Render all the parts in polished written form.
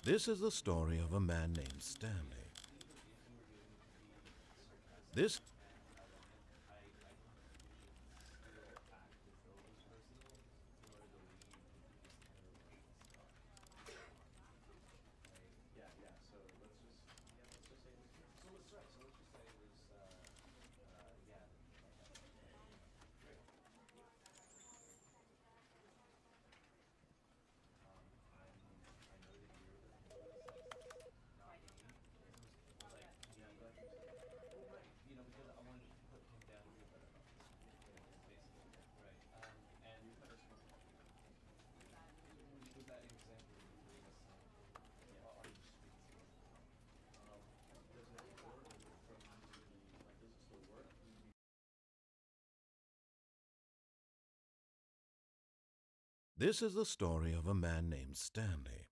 This is the story of a man named Stanley. This This is the story of a man named Stanley.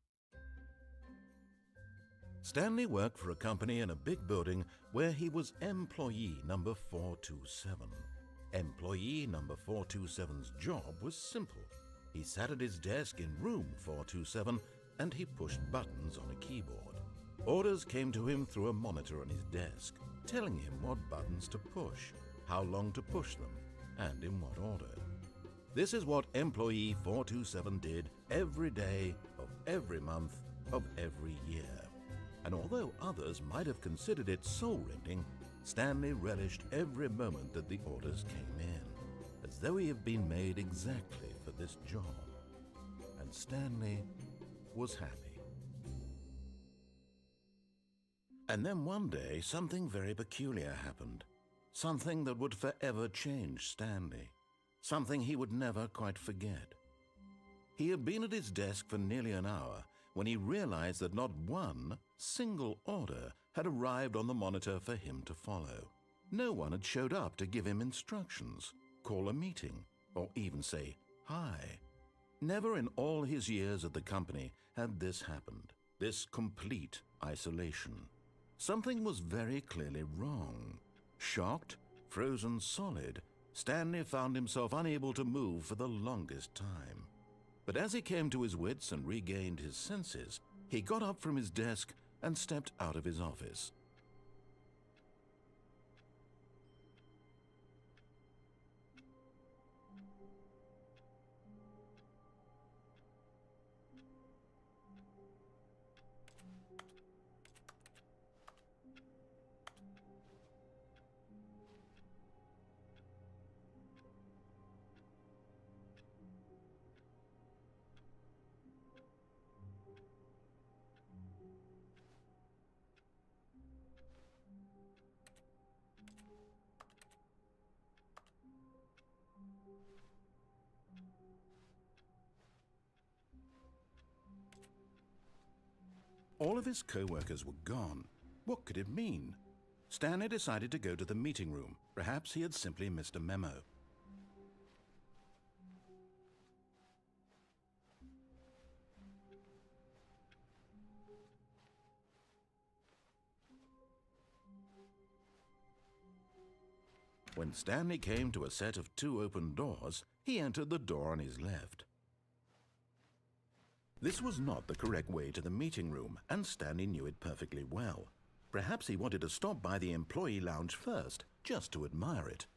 Stanley worked for a company in a big building where he was employee number 427. Employee number 427's job was simple. He sat at his desk in room 427 and he pushed buttons on a keyboard. Orders came to him through a monitor on his desk, telling him what buttons to push, how long to push them, and in what order. This is what employee 427 did every day of every month of every year. And although others might have considered it soul-rending, Stanley relished every moment that the orders came in, as though he had been made exactly for this job. And Stanley was happy. And then one day, something very peculiar happened. Something that would forever change Stanley. Something he would never quite forget. He had been at his desk for nearly an hour when he realized that not one single order had arrived on the monitor for him to follow. No one had showed up to give him instructions, call a meeting, or even say hi. Never in all his years at the company had this happened, this complete isolation. Something was very clearly wrong. Shocked, frozen solid, Stanley found himself unable to move for the longest time. But as he came to his wits and regained his senses, he got up from his desk and stepped out of his office. All of his co-workers were gone. What could it mean? Stanley decided to go to the meeting room. Perhaps he had simply missed a memo. When Stanley came to a set of 2 open doors, he entered the door on his left. This was not the correct way to the meeting room, and Stanley knew it perfectly well. Perhaps he wanted to stop by the employee lounge first, just to admire it.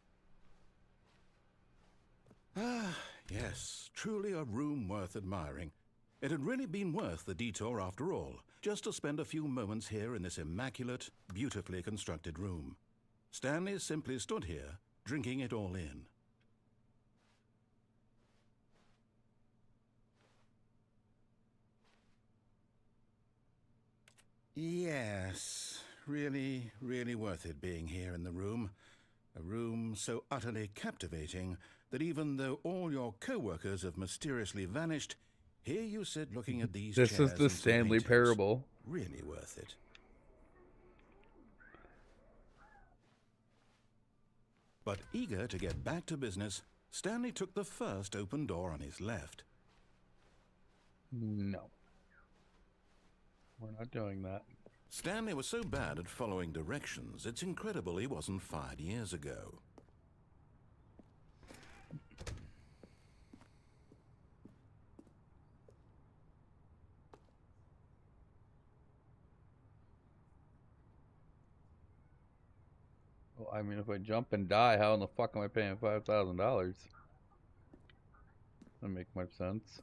Ah, yes, truly a room worth admiring. It had really been worth the detour after all, just to spend a few moments here in this immaculate, beautifully constructed room. Stanley simply stood here, drinking it all in. Yes, really, really worth it being here in the room. A room so utterly captivating that even though all your co-workers have mysteriously vanished, here you sit looking at these This chairs is the and some Stanley paintings. Parable. Really worth it. But eager to get back to business, Stanley took the first open door on his left. No. We're not doing that. Stanley was so bad at following directions, it's incredible he wasn't fired years ago. I mean, if I jump and die, how in the fuck am I paying $5,000? That make much sense.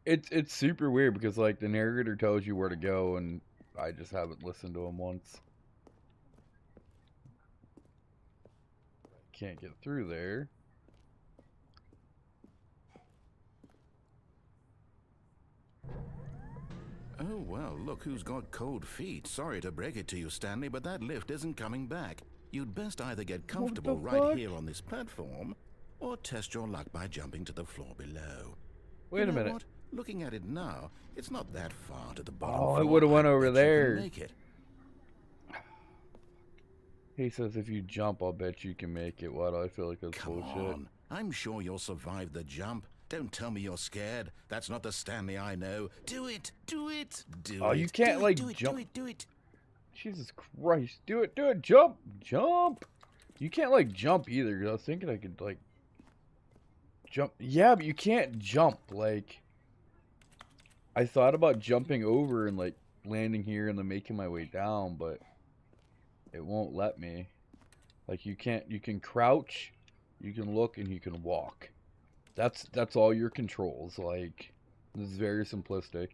It's super weird because like the narrator tells you where to go, and I just haven't listened to him once. Can't get through there. Oh, well, look who's got cold feet. Sorry to break it to you, Stanley, but that lift isn't coming back. You'd best either get comfortable right here on this platform, or test your luck by jumping to the floor below. Wait a minute. What? Looking at it now, it's not that far to the bottom Oh, floor. I would have went I over bet you can there. make it. He says if you jump, I'll bet you can make it. Why do I feel like that's Come bullshit? on. I'm sure you'll survive the jump. Don't tell me you're scared. That's not the Stanley I know. Do it! Do it! Do it! Oh, you can't, do like, do it, jump. Do it! Do it! Jesus Christ. Do it, jump, jump. You can't, like, jump either. I was thinking I could, like, jump. Yeah, but you can't jump. Like, I thought about jumping over and, like, landing here and then making my way down, but it won't let me. Like, you can't, you can crouch, you can look, and you can walk. That's all your controls. Like, this is very simplistic.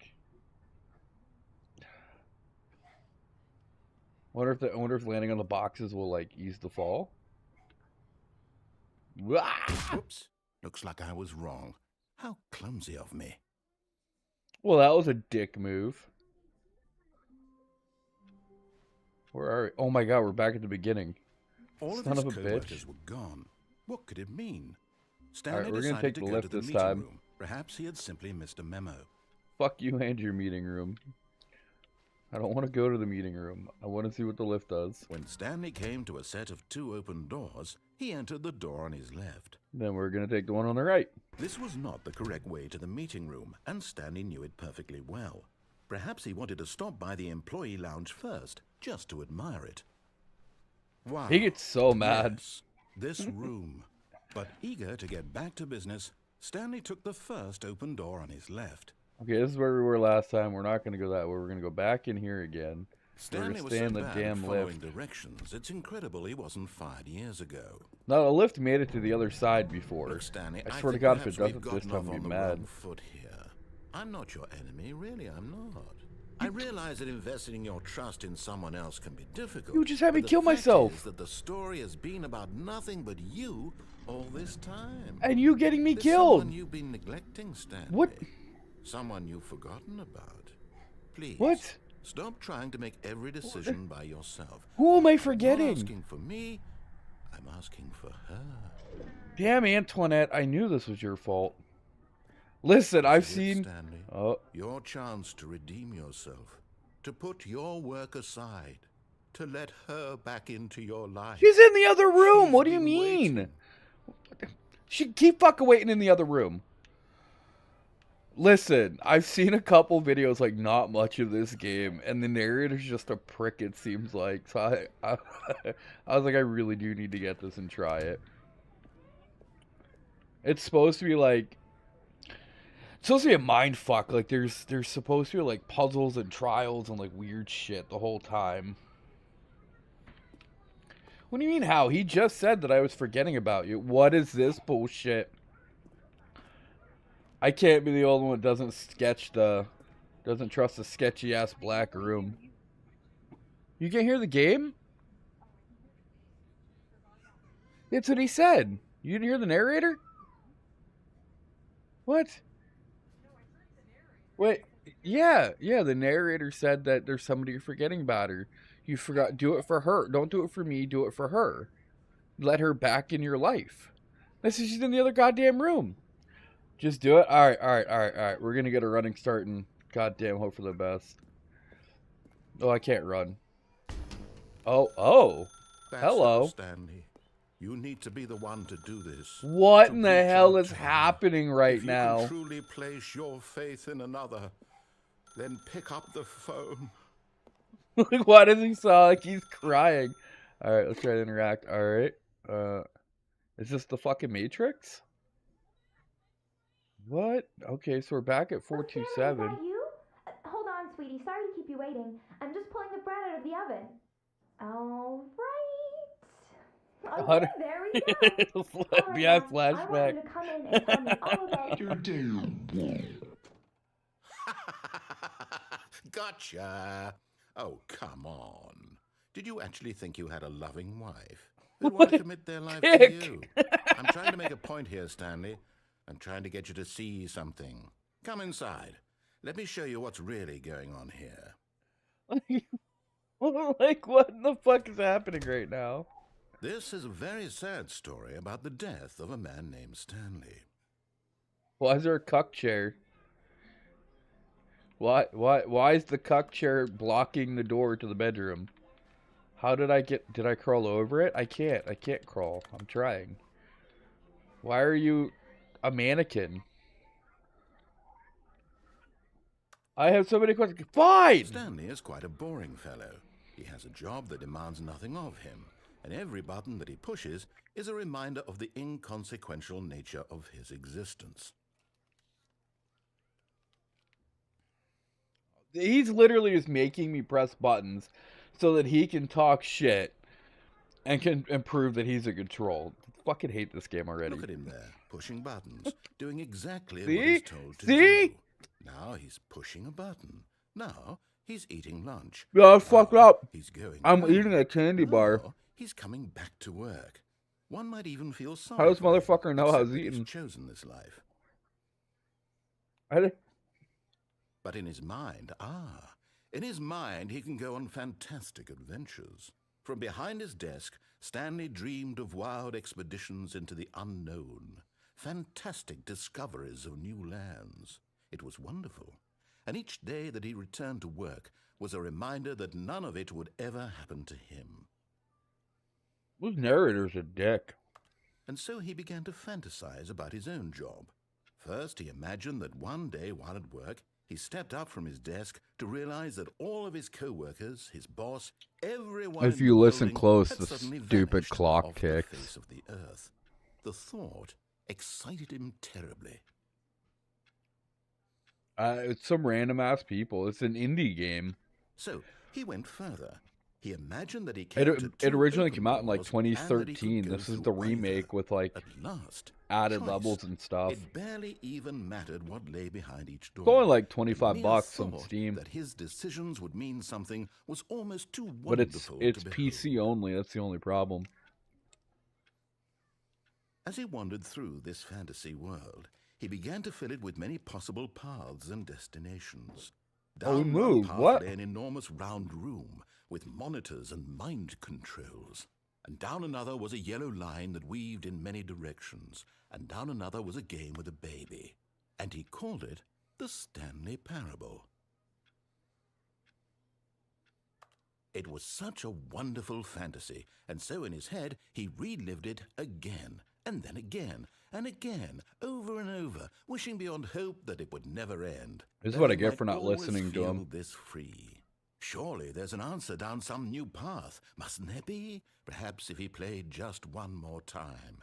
I wonder if landing on the boxes will like ease the fall. Whoops. Looks like I was wrong. How clumsy of me. Well, that was a dick move. Where are we? Oh my god, we're back at the beginning. All Son of of his a co-workers bitch. were gone. What could it mean? Alright, Stanley we're gonna decided take to the go lift to the this meeting time. room. Perhaps he had simply missed a memo. Fuck you and your meeting room. I don't want to go to the meeting room. I want to see what the lift does. When Stanley came to a set of 2 open doors, he entered the door on his left. Then we're gonna take the one on the right. This was not the correct way to the meeting room, and Stanley knew it perfectly well. Perhaps he wanted to stop by the employee lounge first, just to admire it. Wow. He gets so mad. Yes, this room. But eager to get back to business, Stanley took the first open door on his left. Okay, this is where we were last time. We're not gonna go that way. We're gonna go back in here again. Stanley was stay so in the bad damn at following lift. directions, it's incredible he wasn't fired years ago. No, the lift made it to the other side before. Look, Stanley, I I swear to think God, if perhaps it we've doesn't this gotten time, off I'll on be the mad. wrong foot here. I'm not your enemy, really, I'm not. I realize that investing your trust in someone else can be difficult. You just had me but the kill fact myself. is that the story has been about nothing but you all this time. And you getting me There's killed. someone you've been neglecting, Stanley. What? Someone you've forgotten about. Please. What? Stop trying to make every decision by yourself. Who am I I'm not forgetting? asking for me. I'm asking for her. Damn, Antoinette, I knew this was your fault. Listen, I've This is it, seen... Stanley. Oh, Your chance to redeem yourself, to put your work aside, to let her back into your life. she's in the other room. She's What do you been mean? waiting. She keep fucking waiting in the other room. Listen, I've seen a couple videos, like not much of this game, and the narrator's just a prick, it seems like. So I was like, I really do need to get this and try it. It's supposed to be like... It's supposed to be a mind fuck. Like, there's supposed to be like puzzles and trials and like weird shit the whole time. What do you mean how? He just said that I was forgetting about you. What is this bullshit? I can't be the only one that doesn't trust the sketchy ass black room. You can't hear the game? That's what he said. You didn't hear the narrator? What? Wait, yeah, the narrator said that there's somebody you're forgetting about her. You forgot, do it for her. Don't do it for me, do it for her. Let her back in your life. This is she's in the other goddamn room. Just do it. All right. We're gonna get a running start and goddamn hope for the best. Oh, I can't run. Oh. That's Hello. all, Stanley. You need to be the one to do this. What To in the reach hell out is to her. happening right If you now? can truly place your faith in another, then pick up the phone. Why does he sound like he's crying? All right, let's try to interact. All right. Is this the fucking Matrix? What? Okay, so we're back at 427. Is that you? Hold on, sweetie. Sorry to keep keep you waiting. I'm just pulling the bread out of the oven. All right. How Okay, there we go. All right, yeah, now, I want flashback. you to come in and tell me all about You're down. Gotcha. Oh, come on. Did you actually think you had a loving wife who'd want to commit their life to Kick. you? I'm trying to make a point here, Stanley. I'm trying to get you to see something. Come inside. Let me show you what's really going on here. Like, what in the fuck is happening right now? This is a very sad story about the death of a man named Stanley. Why is there a cuck chair? Why is the cuck chair blocking the door to the bedroom? How did I crawl over it? I can't crawl. I'm trying. Why are you a mannequin? I have so many questions. Fine! Stanley is quite a boring fellow. He has a job that demands nothing of him, and every button that he pushes is a reminder of the inconsequential nature of his existence. He's literally just making me press buttons so that he can talk shit and can prove that he's in control. I fucking hate this game already. Look at him there, pushing buttons, doing exactly See? what he's told to See? do. Now he's pushing a button. Now he's eating lunch. Yeah, fuck Now up. He's going I'm home. eating a candy bar. Now he's coming back to work. One might even feel sorry. How does for him, motherfucker know how except he's that eating? chosen this life. But in his mind, he can go on fantastic adventures. From behind his desk, Stanley dreamed of wild expeditions into the unknown, fantastic discoveries of new lands. It was wonderful, and each day that he returned to work was a reminder that none of it would ever happen to him. This narrator's a dick. And so he began to fantasize about his own job. First, he imagined that one day while at work, he stepped up from his desk to realize that all of his co-workers, his boss, everyone If in you the listen building close, had the suddenly stupid vanished clock off the ticks. face of the earth. The thought excited him terribly. It's some random ass people. It's an indie game. So he went further. He imagined that he came to It two originally open came out in like doors and that he could 2013. go This is through the either. remake with like At last, added choice. levels and stuff. It barely even mattered what lay behind each door. It's only like The 25 mere bucks on thought Steam. That his decisions would mean something was almost too But wonderful it's to PC behold. only. That's the only problem. As he wandered through this fantasy world, he began to fill it with many possible paths and destinations. Oh, Down move, one path what? lay an enormous round room with monitors and mind controls. And down another was a yellow line that weaved in many directions. And down another was a game with a baby. And he called it the Stanley Parable. It was such a wonderful fantasy, and so in his head he relived it again, and then again, and again, over and over, wishing beyond hope that it would never end. This is that what I he get might for not always listening to feel him. this free. Surely there's an answer down some new path, mustn't there be? Perhaps if he played just one more time.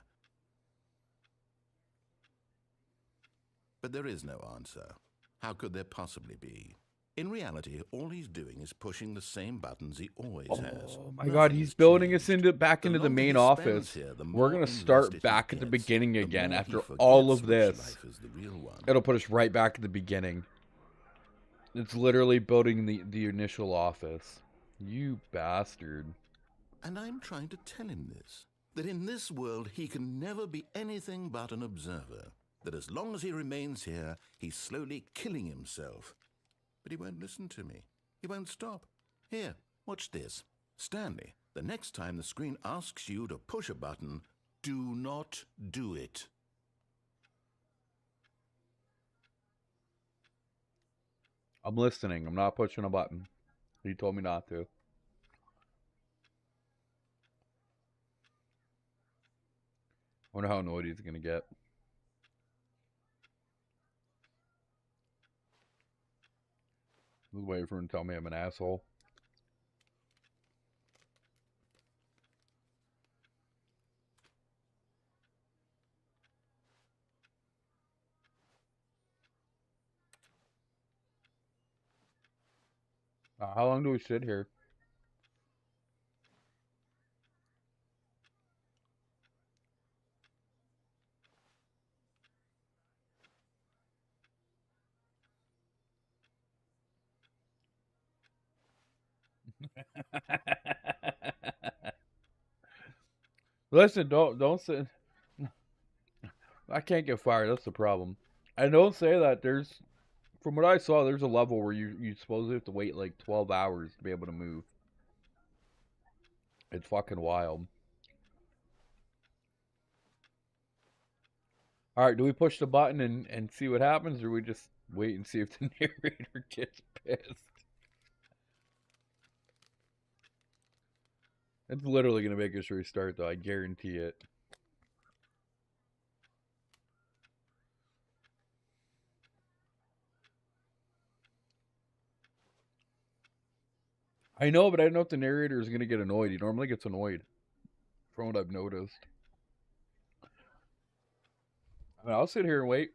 But there is no answer. How could there possibly be? In reality, all he's doing is pushing the same buttons he always has. Oh my Nothing god, he's has building us changed. back The into the longer main he spends office. here, the We're more gonna invested start he back at the gets, beginning the again more he after all forgets of which this. life is the real one. It'll put us right back at the beginning. It's literally building the initial office. You bastard. And I'm trying to tell him this, that in this world he can never be anything but an observer, that as long as he remains here, he's slowly killing himself. But he won't listen to me. He won't stop. Here, watch this. Stanley, the next time the screen asks you to push a button, do not do it. I'm listening. I'm not pushing a button. He told me not to. Wonder how annoyed he's gonna get. I was waiting for him to tell me I'm an asshole. How long do we sit here? Listen, don't say. I can't get fired. That's the problem. And don't say that. From what I saw, there's a level where you supposedly have to wait like 12 hours to be able to move. It's fucking wild. All right, do we push the button and see what happens, or we just wait and see if the narrator gets pissed? It's literally gonna make us restart, though. I guarantee it. I know, but I don't know if the narrator is gonna get annoyed. He normally gets annoyed, from what I've noticed. I mean, I'll sit here and wait.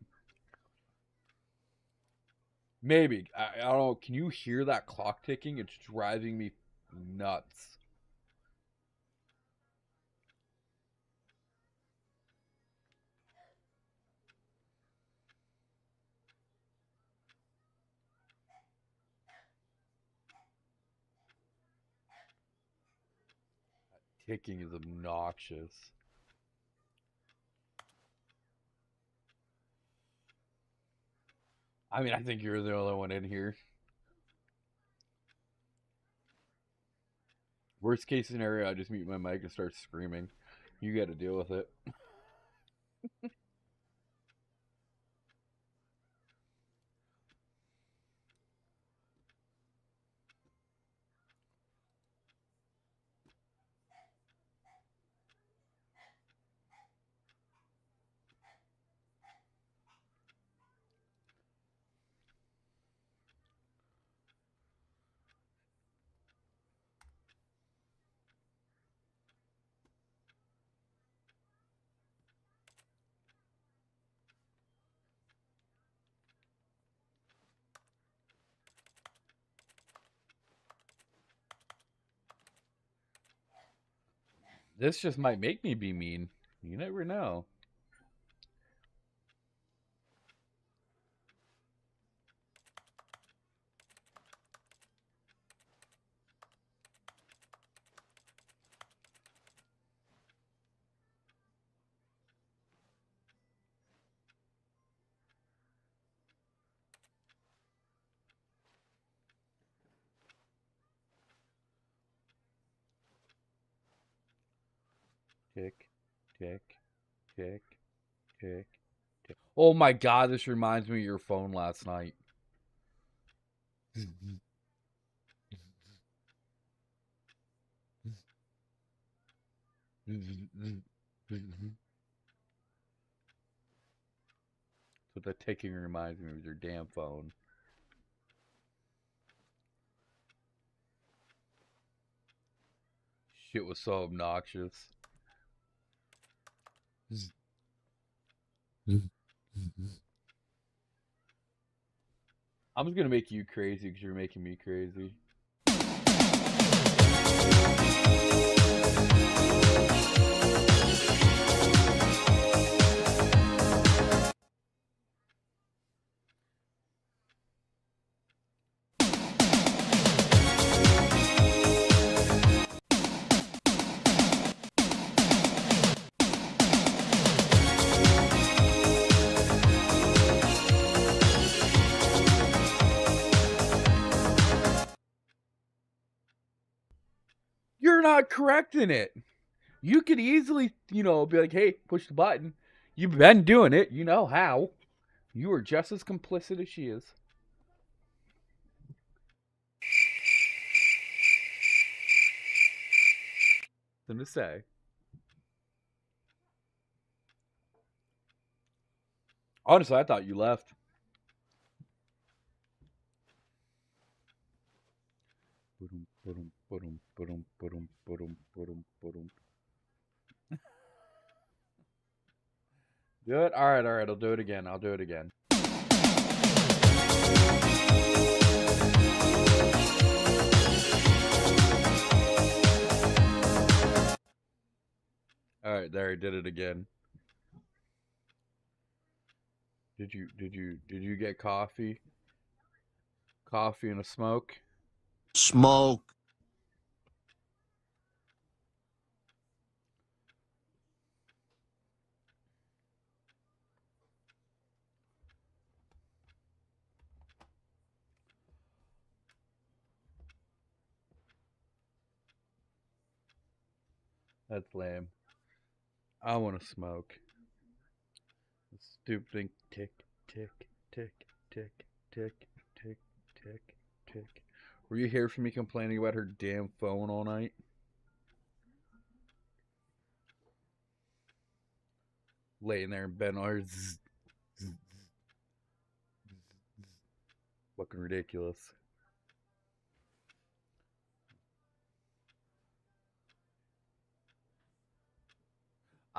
Maybe. I don't know. Can you hear that clock ticking? It's driving me nuts. That ticking is obnoxious. I mean, I think you're the only one in here. Worst case scenario, I just mute my mic and start screaming. You got to deal with it. This just might make me be mean. You never know. Tick, tick, tick, tick, tick. Oh my god, this reminds me of your phone last night. What that ticking reminds me of your damn phone. Shit was so obnoxious. I'm just gonna make you crazy because you're making me crazy. You're not correcting it. You could easily, be like, hey, push the button. You've been doing it. You know how. You are just as complicit as she is. Something to say. Honestly, I thought you left. Do it? Alright, I'll do it again. I'll do it again. Alright, there, I did it again. Did you get coffee? Coffee and a smoke? Smoke. That's lame. I want to smoke. The stupid thing. Tick, tick, tick, tick, tick, tick, tick, tick. Were you here for me complaining about her damn phone all night? Laying there in bed and all her zzz, zzz, zzz, zzz. Looking ridiculous.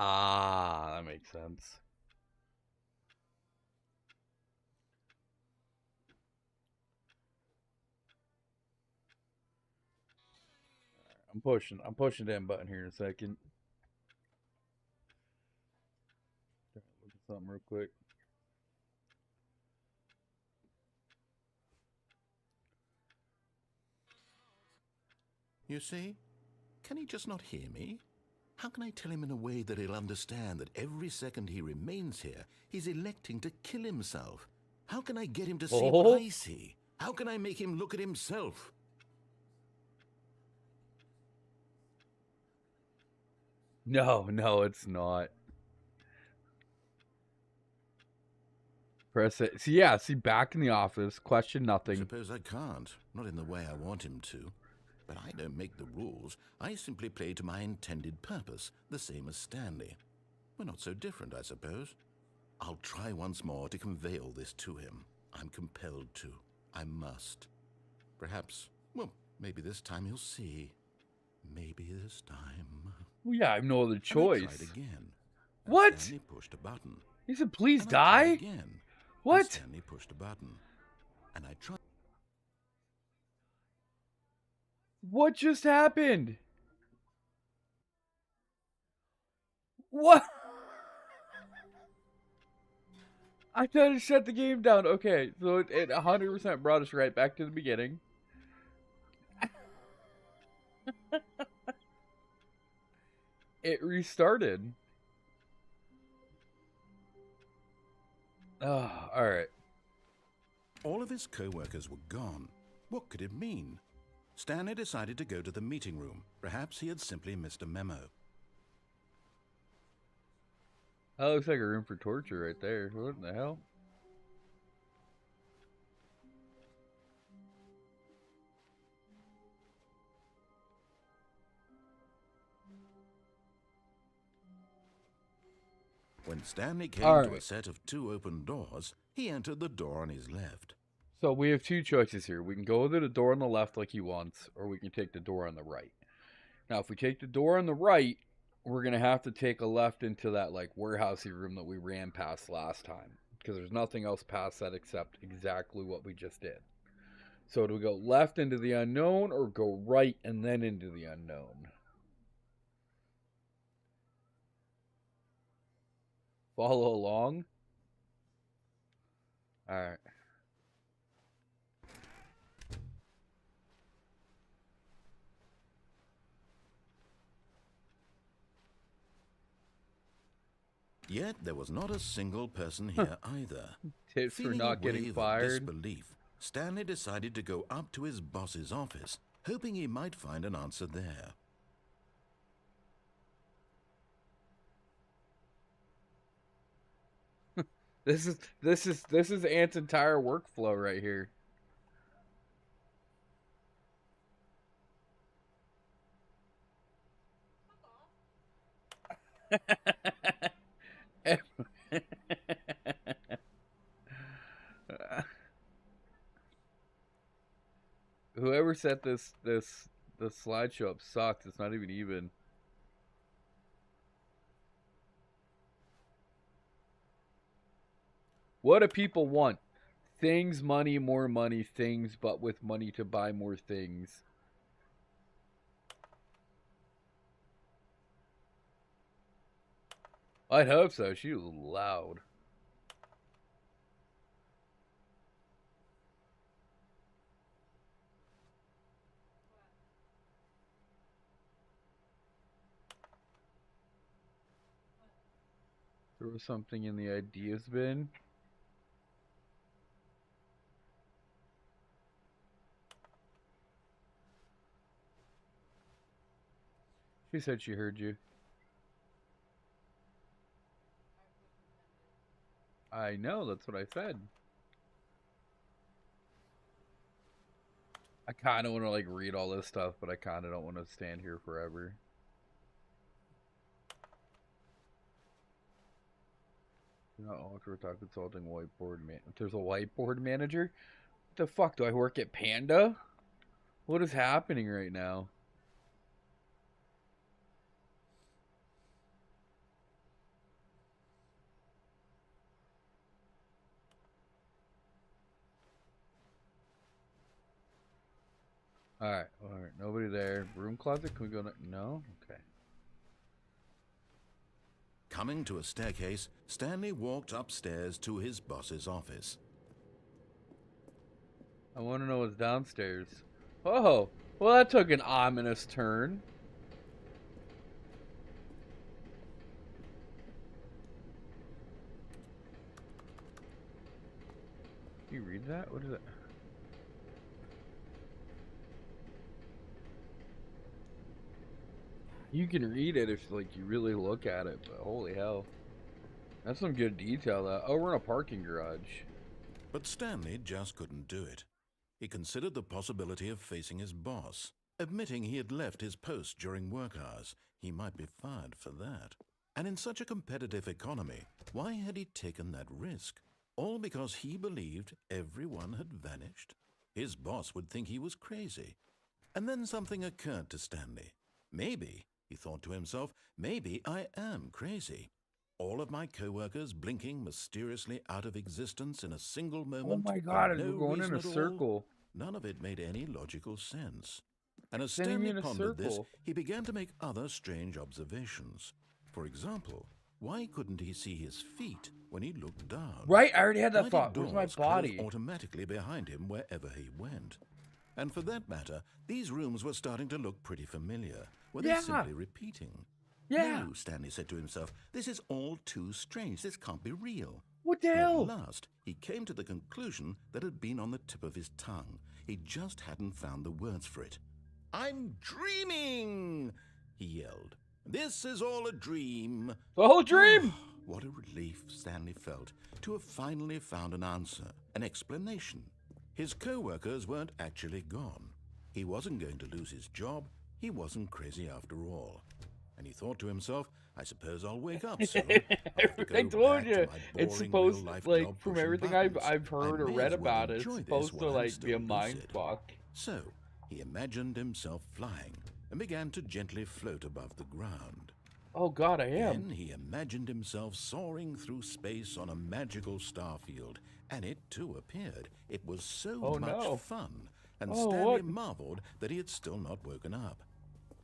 Ah, that makes sense. I'm pushing that button here in a second. Look at something real quick. You see? Can he just not hear me? How can I tell him in a way that he'll understand that every second he remains here, he's electing to kill himself? How can I get him to see what I see? How can I make him look at himself? No, it's not. Press it. See, yeah, see, back in the office, question I nothing. suppose I can't. Not in the way I want him to. But I don't make the rules. I simply play to my intended purpose, the same as Stanley. We're not so different, I suppose. I'll try once more to convey all this to him. I'm compelled to. I must. Perhaps, well, maybe this time he'll see. Maybe this time. Well, yeah, I have no other And I choice. tried again. And What? Stanley pushed a button. He said, please And I tried die? again. And What? Stanley pushed a button. And I tried. What just happened? What? I thought it shut the game down. Okay, so it 100% brought us right back to the beginning. It restarted. Oh, alright. All of his co-workers were gone. What could it mean? Stanley decided to go to the meeting room. Perhaps he had simply missed a memo. That looks like a room for torture right there. What in the hell? When Stanley came All to a right. set of 2 open doors, he entered the door on his left. So we have two choices here. We can go to the door on the left like he wants, or we can take the door on the right. Now, if we take the door on the right, we're going to have to take a left into that like warehousey room that we ran past last time. Because there's nothing else past that except exactly what we just did. So do we go left into the unknown or go right and then into the unknown? Follow along? Alright. Yet there was not a single person here either. Tips for Feeling a not getting wave of fired. disbelief, Stanley decided to go up to his boss's office, hoping he might find an answer there. This is Ant's entire workflow right here. Whoever set this slideshow up sucks. It's not even even. What do people want? Things, money, more money, things, but with money to buy more things. I'd hope so. She was loud. There was something in the ideas bin. She said she heard you. I know, that's what I said. I kind of want to like read all this stuff, but I kind of don't want to stand here forever. You know, Ultra Talk Consulting whiteboard man. If there's a whiteboard manager, what the fuck? Do I work at Panda? What is happening right now? Alright, nobody there. Broom closet? Can we go? No? Okay. Coming to a staircase, Stanley walked upstairs to his boss's office. I want to know what's downstairs. Oh, well that took an ominous turn. Can you read that? What is it? You can read it if like you really look at it, but holy hell. That's some good detail though. Oh, we're in a parking garage. But Stanley just couldn't do it. He considered the possibility of facing his boss. Admitting he had left his post during work hours, he might be fired for that. And in such a competitive economy, why had he taken that risk? All because he believed everyone had vanished? His boss would think he was crazy. And then something occurred to Stanley. Maybe, he thought to himself, maybe I am crazy. All of my co-workers blinking mysteriously out of existence in a single moment. Oh my god, for no we're going in reason a at all. circle. None of it made any logical sense. And as Sending me Stanley in a pondered this, circle. he began to make other strange observations. For example, why couldn't he see his feet when he looked down? Right, I already had Why that did thought. Where's my doors close body? automatically behind him wherever he went? And for that matter, these rooms were starting to look pretty familiar. Were they Yeah. simply repeating? Yeah. No, Stanley said to himself, this is all too strange. This can't be real. What the And hell? at last, he came to the conclusion that had been on the tip of his tongue. He just hadn't found the words for it. I'm dreaming, he yelled. This is all a dream. The whole dream! What a relief Stanley felt to have finally found an answer, an explanation. His co-workers weren't actually gone. He wasn't going to lose his job. He wasn't crazy after all. And he thought to himself, I suppose I'll wake up soon. I'll have to I go told back to you, my it's boring supposed real-life like job from pushing everything buttons. I've heard I or may read as well about it, it's enjoy this supposed to while I'm like be a still mind lucid. fuck. So he imagined himself flying and began to gently float above the ground. Oh god, I am. Then he imagined himself soaring through space on a magical starfield, and it too appeared. It was so Oh, much no. fun, and Oh, Stanley what? marveled that he had still not woken up.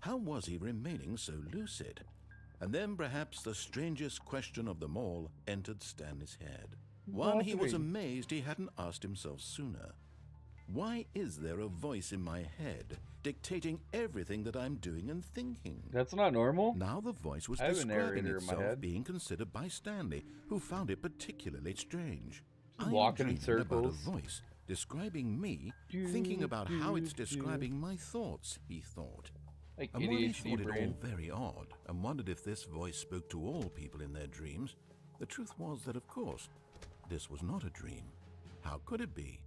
How was he remaining so lucid? And then perhaps the strangest question of them all entered Stanley's head. One he was happening? amazed he hadn't asked himself sooner. Why is there a voice in my head dictating everything that I'm doing and thinking? That's not normal. Now the voice was I have a describing narrator in my itself head. being considered by Stanley, who found it particularly strange. I'm Walking in dreaming about a circles. voice describing me, Do, thinking about how it's do, do. describing my thoughts, he thought. Like And while he ADHD thought it brain. all very odd and wondered if this voice spoke to all people in their dreams, the truth was that, of course, this was not a dream. How could it be?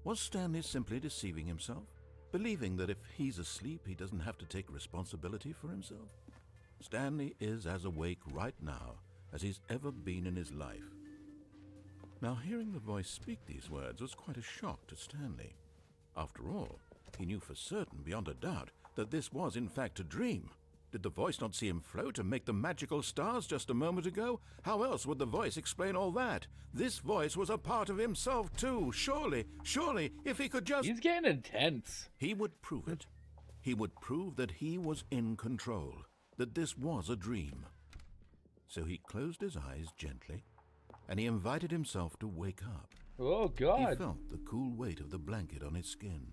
Was Stanley simply deceiving himself, believing that if he's asleep, he doesn't have to take responsibility for himself? Stanley is as awake right now as he's ever been in his life. Now, hearing the voice speak these words was quite a shock to Stanley. After all, he knew for certain, beyond a doubt, that this was in fact a dream. Did the voice not see him float and make the magical stars just a moment ago? How else would the voice explain all that? This voice was a part of himself too. Surely, if he could just... He's getting intense. He would prove it. He would prove that he was in control, that this was a dream. So he closed his eyes gently, and he invited himself to wake up. Oh, He God. felt the cool weight of the blanket on his skin,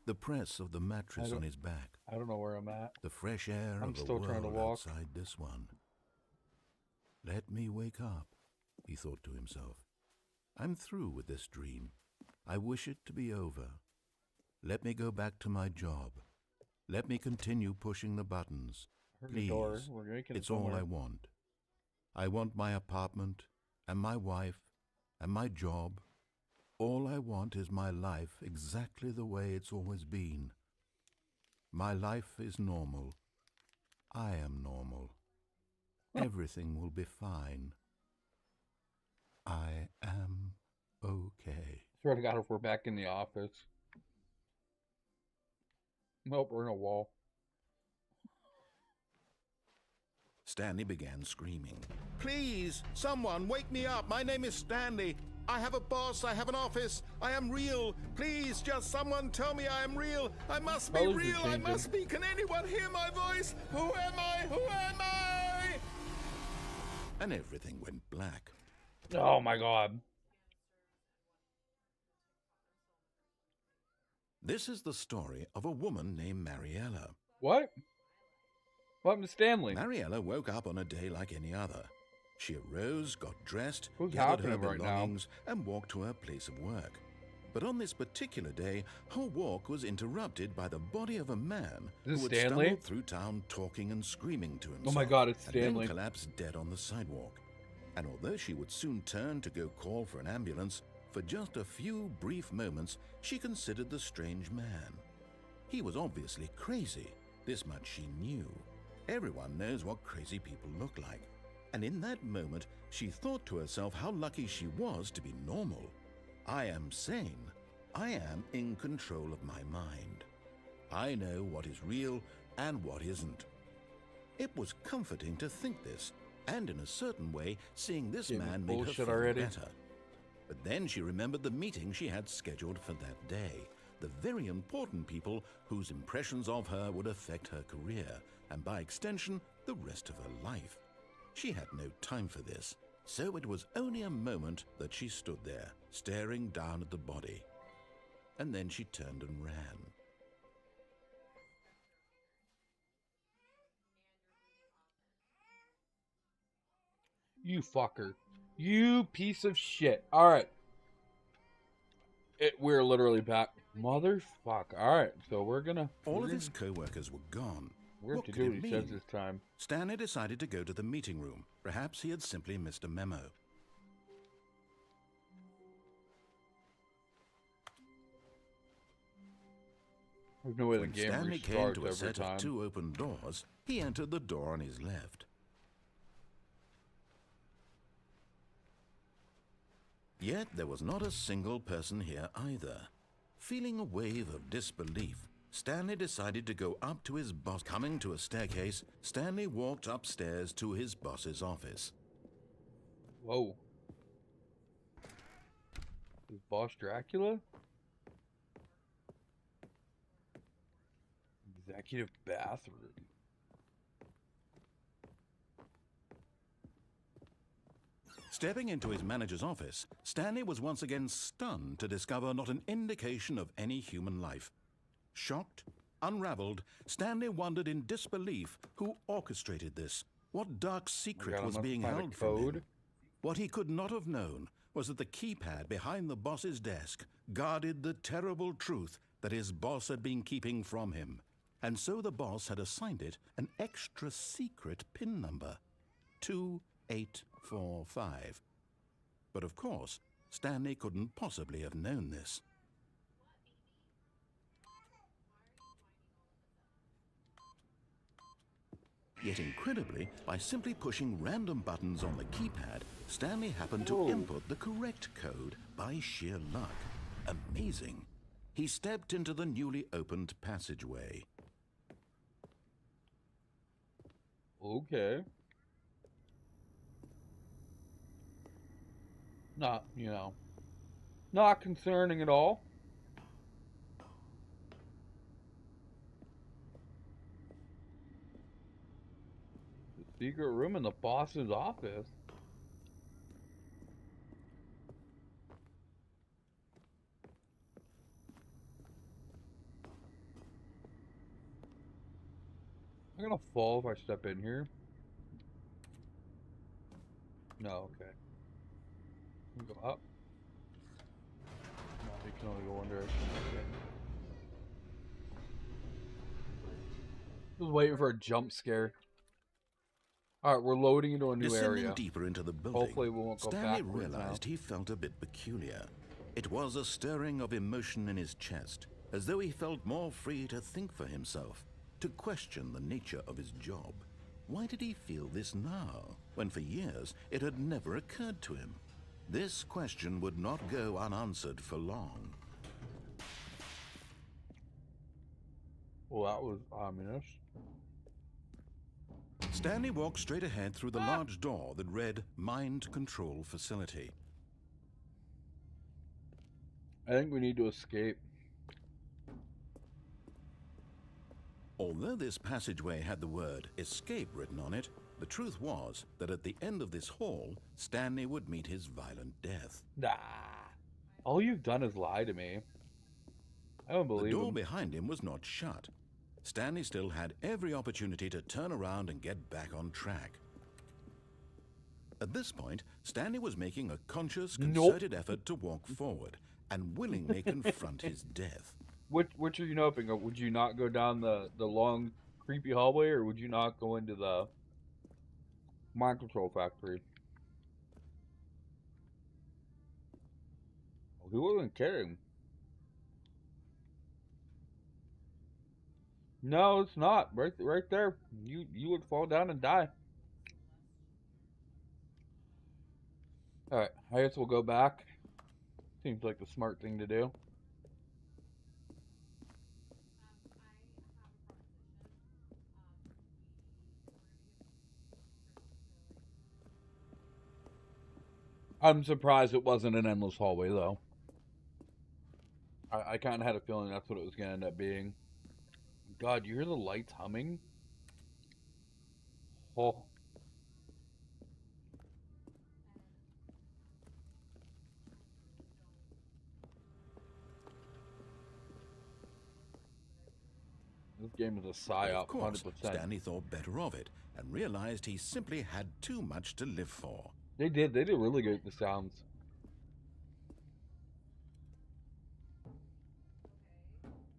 the press of the mattress on his back, I don't know where I'm at. the fresh air I'm of the still trying to world walk. outside this one. Let me wake up, he thought to himself. I'm through with this dream. I wish it to be over. Let me go back to my job. Let me continue pushing the buttons. Heard the door. Please, We're making it it's all somewhere. I want. I want my apartment, and my wife, and my job. All I want is my life exactly the way it's always been. My life is normal. I am normal. Everything will be fine. I am okay. Swear to God, if we're back in the office. Nope, we're in a wall. Stanley began screaming. Please, someone, wake me up. My name is Stanley. I have a boss. I have an office. I am real. Please, just someone tell me I am real. I must be Colors are real. I changing. must be. Can anyone hear my voice? Who am I? Who am I? And everything went black. Oh, my God. This is the story of a woman named Mariella. What? What happened to Stanley? Mariella woke up on a day like any other. She arose, got dressed, What's gathered her happening right now? belongings, and walked to her place of work. But on this particular day, her walk was interrupted by the body of a man Is who this had Stanley? stumbled through town talking and screaming to himself. Oh my God, it's and then Stanley. collapsed dead on the sidewalk. And although she would soon turn to go call for an ambulance, for just a few brief moments, she considered the strange man. He was obviously crazy. This much she knew. Everyone knows what crazy people look like. And in that moment, she thought to herself how lucky she was to be normal. I am sane. I am in control of my mind. I know what is real and what isn't. It was comforting to think this, and in a certain way, seeing this Getting man made her bullshit feel already. better. But then she remembered the meeting she had scheduled for that day, the very important people whose impressions of her would affect her career, and by extension, the rest of her life. She had no time for this, so it was only a moment that she stood there, staring down at the body. And then she turned and ran. You fucker. You piece of shit. Alright. We're literally back. Motherfuck. Alright, so we're gonna... All we're of gonna- his co-workers were gone. We're going What to could do it what he says mean? this time. Stanley decided to go to the meeting room. Perhaps he had simply missed a memo. There's no way the When game Stanley came restarts to a every set time. of two open doors, he entered the door on his left. Yet there was not a single person here either. Feeling a wave of disbelief, Stanley decided to go up to his boss. Coming to a staircase, Stanley walked upstairs to his boss's office. Whoa. Is Boss Dracula? Executive bathroom. Stepping into his manager's office, Stanley was once again stunned to discover not an indication of any human life. Shocked, unraveled, Stanley wondered in disbelief who orchestrated this. What dark secret God, I was must being find a held from code. him? What he could not have known was that the keypad behind the boss's desk guarded the terrible truth that his boss had been keeping from him. And so the boss had assigned it an extra secret PIN number, 2845. But of course, Stanley couldn't possibly have known this. Yet incredibly, by simply pushing random buttons on the keypad, Stanley happened to Whoa. input the correct code by sheer luck. Amazing. He stepped into the newly opened passageway. Okay. Not, not concerning at all. Secret room in the boss's office. I'm gonna fall if I step in here. No, okay. Can we go up? No, you can only go one direction. Okay. Just waiting for a jump scare. Alright, we're loading into a new Descending area. deeper into the building, Hopefully we won't go Stanley backwards realized now. he felt a bit peculiar. It was a stirring of emotion in his chest, as though he felt more free to think for himself, to question the nature of his job. Why did he feel this now, when for years it had never occurred to him? This question would not go unanswered for long. Well, that was ominous. Stanley walked straight ahead through the large door that read Mind Control Facility. I think we need to escape. Although this passageway had the word escape written on it, the truth was that at the end of this hall, Stanley would meet his violent death. Nah. All you've done is lie to me. I don't The believe door him. behind him was not shut. Stanley still had every opportunity to turn around and get back on track. At this point, Stanley was making a conscious, concerted effort to walk forward and willingly confront his death. Which are you hoping? Would you not go down the long, creepy hallway, or would you not go into the mind control factory? He wasn't kidding. No, it's not. Right there. You would fall down and die. Alright, I guess we'll go back. Seems like the smart thing to do. I'm surprised it wasn't an endless hallway, though. I kind of had a feeling that's what it was going to end up being. God, you hear the lights humming? Oh. This game is a But psyop, of course, 100%. Stanley thought better of it and realized he simply had too much to live for. They did really good at the sounds.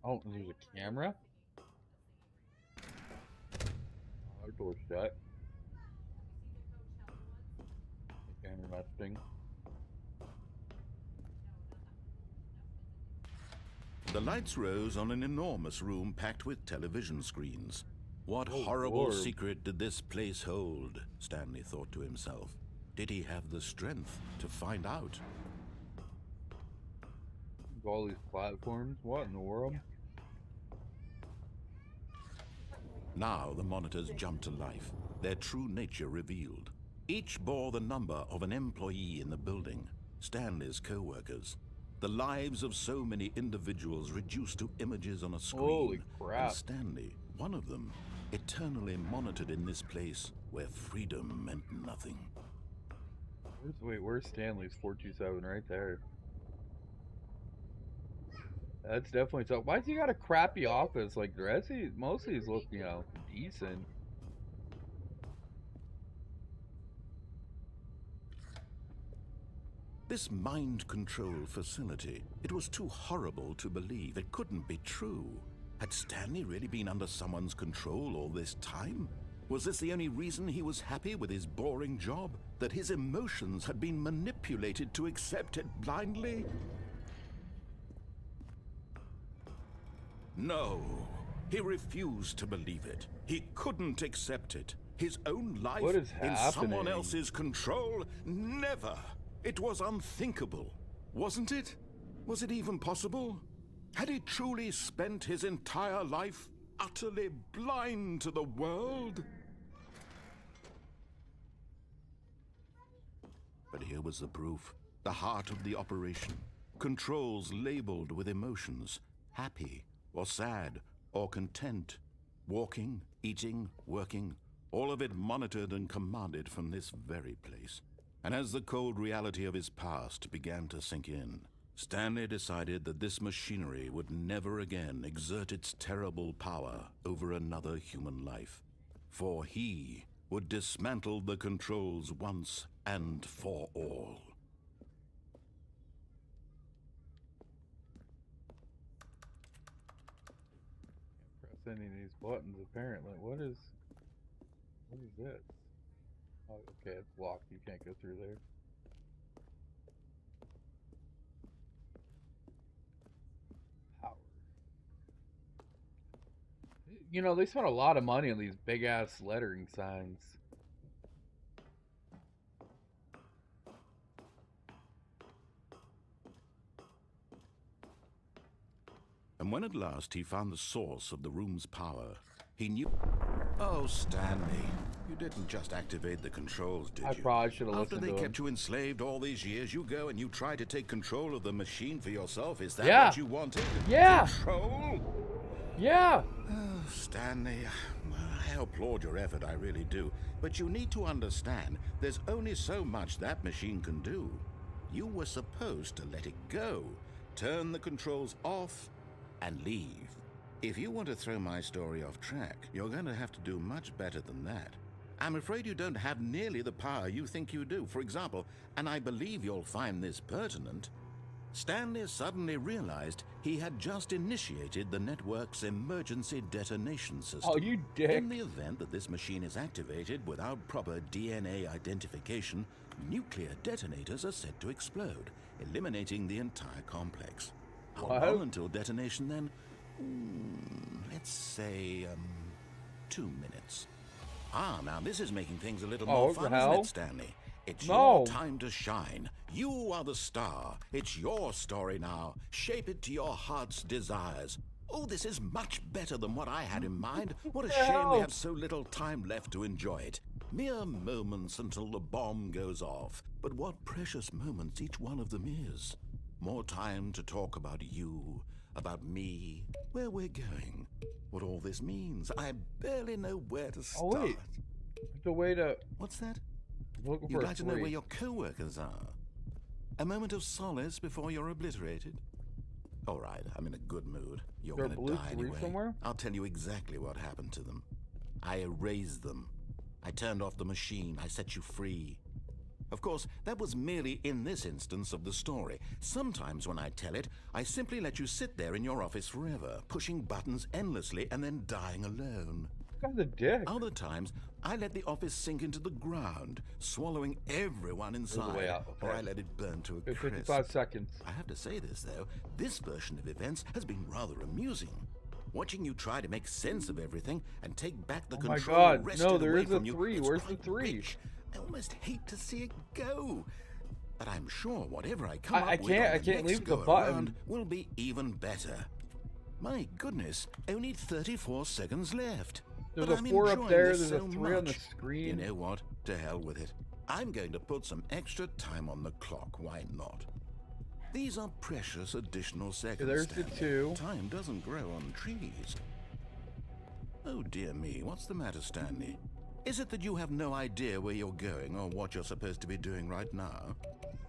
Oh, there's a camera? Our door's shut. The camera resting. The lights rose on an enormous room packed with television screens. What Oh, horrible Lord. secret did this place hold? Stanley thought to himself. Did he have the strength to find out? All these platforms? What in the world? Now the monitors jumped to life, their true nature revealed. Each bore the number of an employee in the building, Stanley's co-workers. The lives of so many individuals reduced to images on a screen. Holy crap. And Stanley, one of them, eternally monitored in this place where freedom meant nothing. Where's Stanley's 427 right there? That's definitely tough. Why's he got a crappy office? Like the rest of these, most of these look, you know, decent. This mind control facility, it was too horrible to believe. It couldn't be true. Had Stanley really been under someone's control all this time? Was this the only reason he was happy with his boring job? That his emotions had been manipulated to accept it blindly? No, he refused to believe it. He couldn't accept it. His own life What is in someone happening? else's control? Never. It was unthinkable, wasn't it? Was it even possible? Had he truly spent his entire life utterly blind to the world? But here was the proof, the heart of the operation. Controls labeled with emotions, happy or sad or content, walking, eating, working, all of it monitored and commanded from this very place. And as the cold reality of his past began to sink in, Stanley decided that this machinery would never again exert its terrible power over another human life. For he would dismantle the controls once and for all. Press any of these buttons apparently. What is this? Oh, okay, it's locked. You can't go through there. Power. You know, they spent a lot of money on these big ass lettering signs. And when at last he found the source of the room's power, he knew... Oh, Stanley, you didn't just activate the controls, did you? I probably should have After listened they to him. kept you enslaved all these years, you go and you try to take control of the machine for yourself. Is that Yeah. what you wanted? Yeah. Control? Yeah. Oh, Stanley, I applaud your effort, I really do. But you need to understand, there's only so much that machine can do. You were supposed to let it go, turn the controls off, and leave. If you want to throw my story off track, you're going to have to do much better than that. I'm afraid you don't have nearly the power you think you do. For example, and I believe you'll find this pertinent, Stanley suddenly realized he had just initiated the network's emergency detonation system. Oh, you dick. In the event that this machine is activated without proper DNA identification, nuclear detonators are set to explode, eliminating the entire complex. How What? long until detonation then? Let's say, 2 minutes. Ah, now this is making things a little more what the fun, hell? isn't it, Stanley? It's No. your time to shine. You are the star. It's your story now. Shape it to your heart's desires. Oh, this is much better than what I had in mind. What a the shame we hell? have so little time left to enjoy it. Mere moments until the bomb goes off. But what precious moments each one of them is. More time to talk about you, about me, where we're going, what all this means. I barely know where to start. Oh, wait. There's a way to... What's that? I'm looking You'd for a like to know 3. where your co-workers are? A moment of solace before you're obliterated? All right, I'm in a good mood. You're Is there a gonna blue die 3 anyway. somewhere? I'll tell you exactly what happened to them. I erased them. I turned off the machine. I set you free. Of course, that was merely in this instance of the story. Sometimes when I tell it, I simply let you sit there in your office forever, pushing buttons endlessly and then dying alone. This guy's a dick. Other times, I let the office sink into the ground, swallowing everyone a inside, way out, or okay. I let it burn to a It's crisp. 55 seconds. I have to say this, though. This version of events has been rather amusing. Watching you try to make sense of everything and take back the Oh my control God, wrested no, there away is a from you, 3. it's Where's the quite 3? rich. I almost hate to see it go. But I'm sure whatever I come I up with on can't the leave next the go button. around will be even better. My goodness, only 34 seconds left. There's But a I'm 4 up enjoying there. this There's a so 3 on the much. screen. You know what? To hell with it. I'm going to put some extra time on the clock. Why not? These are precious additional seconds. there's the Stanley. 2. Time doesn't grow on trees. Oh dear me, what's the matter, Stanley? Is it that you have no idea where you're going or what you're supposed to be doing right now?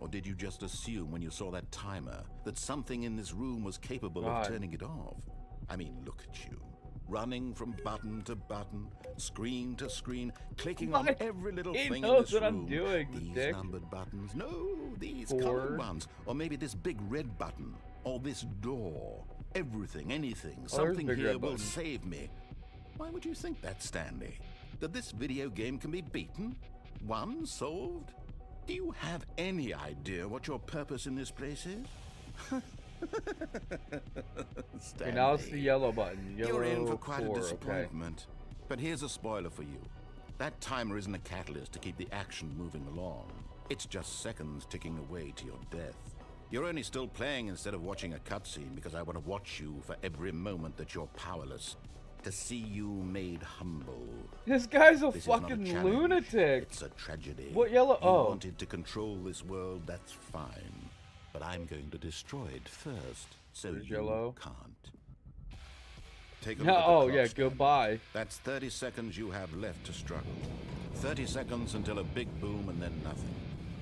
Or did you just assume when you saw that timer that something in this room was capable God. of turning it off? I mean, look at you. Running from button to button, screen to screen, clicking on What? every little He thing in knows this what room. I'm doing, These dick. numbered buttons. No, these 4. colored ones. Or maybe this big red button. Or this door. Everything, anything. there's a Something big here red will button. save me. Why would you think that, Stanley? That this video game can be beaten? Won? Solved? Do you have any idea what your purpose in this place is? Okay, now it's the Stanley, yellow button. Yellow you're in for quite 4, a okay. disappointment. But here's a spoiler for you. That timer isn't a catalyst to keep the action moving along. It's just seconds ticking away to your death. You're only still playing instead of watching a cutscene because I want to watch you for every moment that you're powerless. To see you made humble. This guy's a This is not a fucking challenge. lunatic. It's a tragedy. What yellow- You oh. wanted to control this world, that's fine. But I'm going to destroy it first, so There's you yellow. can't. Take a look at the Oh, clock, yeah, Stanley. goodbye. That's 30 seconds you have left to struggle. 30 seconds until a big boom and then nothing.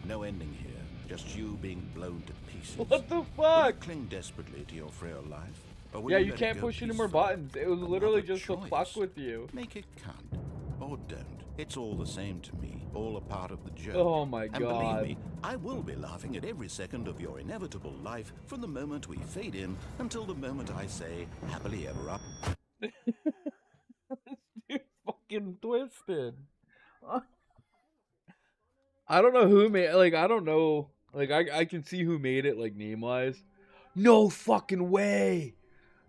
No ending here. Just you being blown to pieces. What the Will you fuck? cling desperately to your frail life? Or will Yeah, you you let it can't go push any more peacefully? buttons. It was literally Another just to fuck choice. with you. Make it count. Or don't. It's all the same to me. All a part of the joke. Oh my And god. believe me, I will be laughing at every second of your inevitable life from the moment we fade in until the moment I say happily ever up. Dude, fucking twisted. I don't know who made, like, I don't know. Like, I can see who made it, like, name-wise. No fucking way!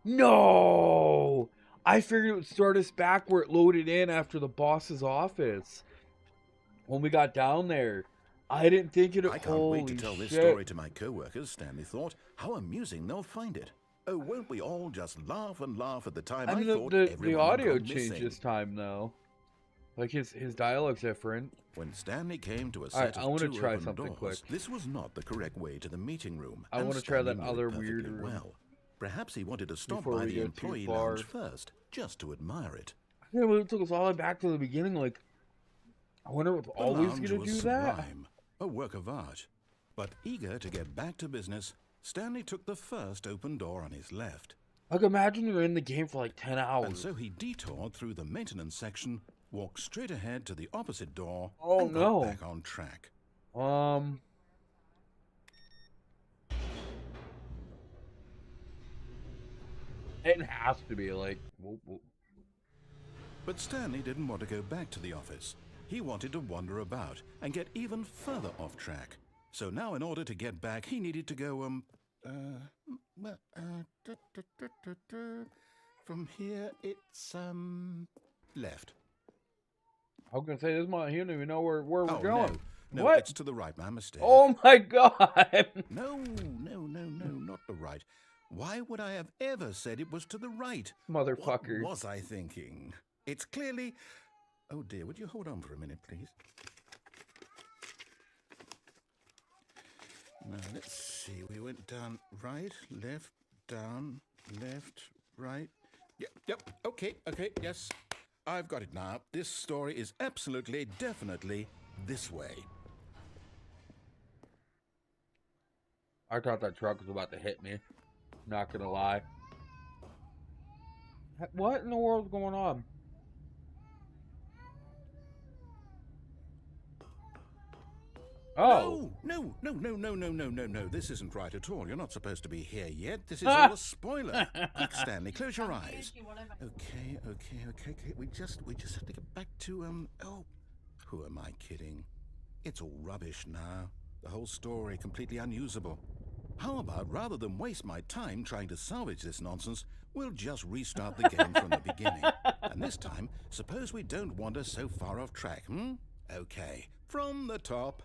No! I figured it would start us back where it loaded in after the boss's office. When we got down there. I didn't think it. I can't wait to tell this shit. story to my co-workers, Stanley thought. How amusing they'll find it. Oh, won't we all just laugh and laugh at the time I And thought the everyone had audio gone changed missing. this time, though. Like, his dialogue's different. When Stanley came to a Alright, set I of wanna two try open something doors, quick. this was not the correct way to the meeting room. I and wanna try that Stanley knew it other perfectly weird room. well. Perhaps he wanted to stop Before by we the go too employee far. lounge first, just to admire it. Yeah, but it took us all the way back to the beginning. Like, I wonder if The we're always lounge gonna was do that. sublime, a work of art. But eager to get back to business, Stanley took the first open door on his left. Like, imagine you're in the game for like 10 And hours. so he detoured through the maintenance section, walked straight ahead to the opposite door, Oh, and got no. back on track. It has to be like. But Stanley didn't want to go back to the office. He wanted to wander about and get even further off track. So now in order to get back, he needed to go, from here it's, left. I was gonna say this month. He don't even know where we're Oh, going. no, What? it's to the right, my mistake. Oh my god! No, not the right. Why would I have ever said it was to the right? Motherfucker. What was I thinking? It's clearly... Oh dear, would you hold on for a minute, please? Now, let's see. We went down right, left, down, left, right. Yep, okay, yes. I've got it now. This story is absolutely, definitely this way. I thought that truck was about to hit me. Not gonna lie. What in the world's going on? Oh. No. This isn't right at all. You're not supposed to be here yet. This is all a spoiler. Quick, Stanley, close your eyes. Okay. We just have to get back to, oh, who am I kidding? It's all rubbish now. The whole story completely unusable. How about, rather than waste my time trying to salvage this nonsense, we'll just restart the game from the beginning. And this time, suppose we don't wander so far off track, Okay, from the top.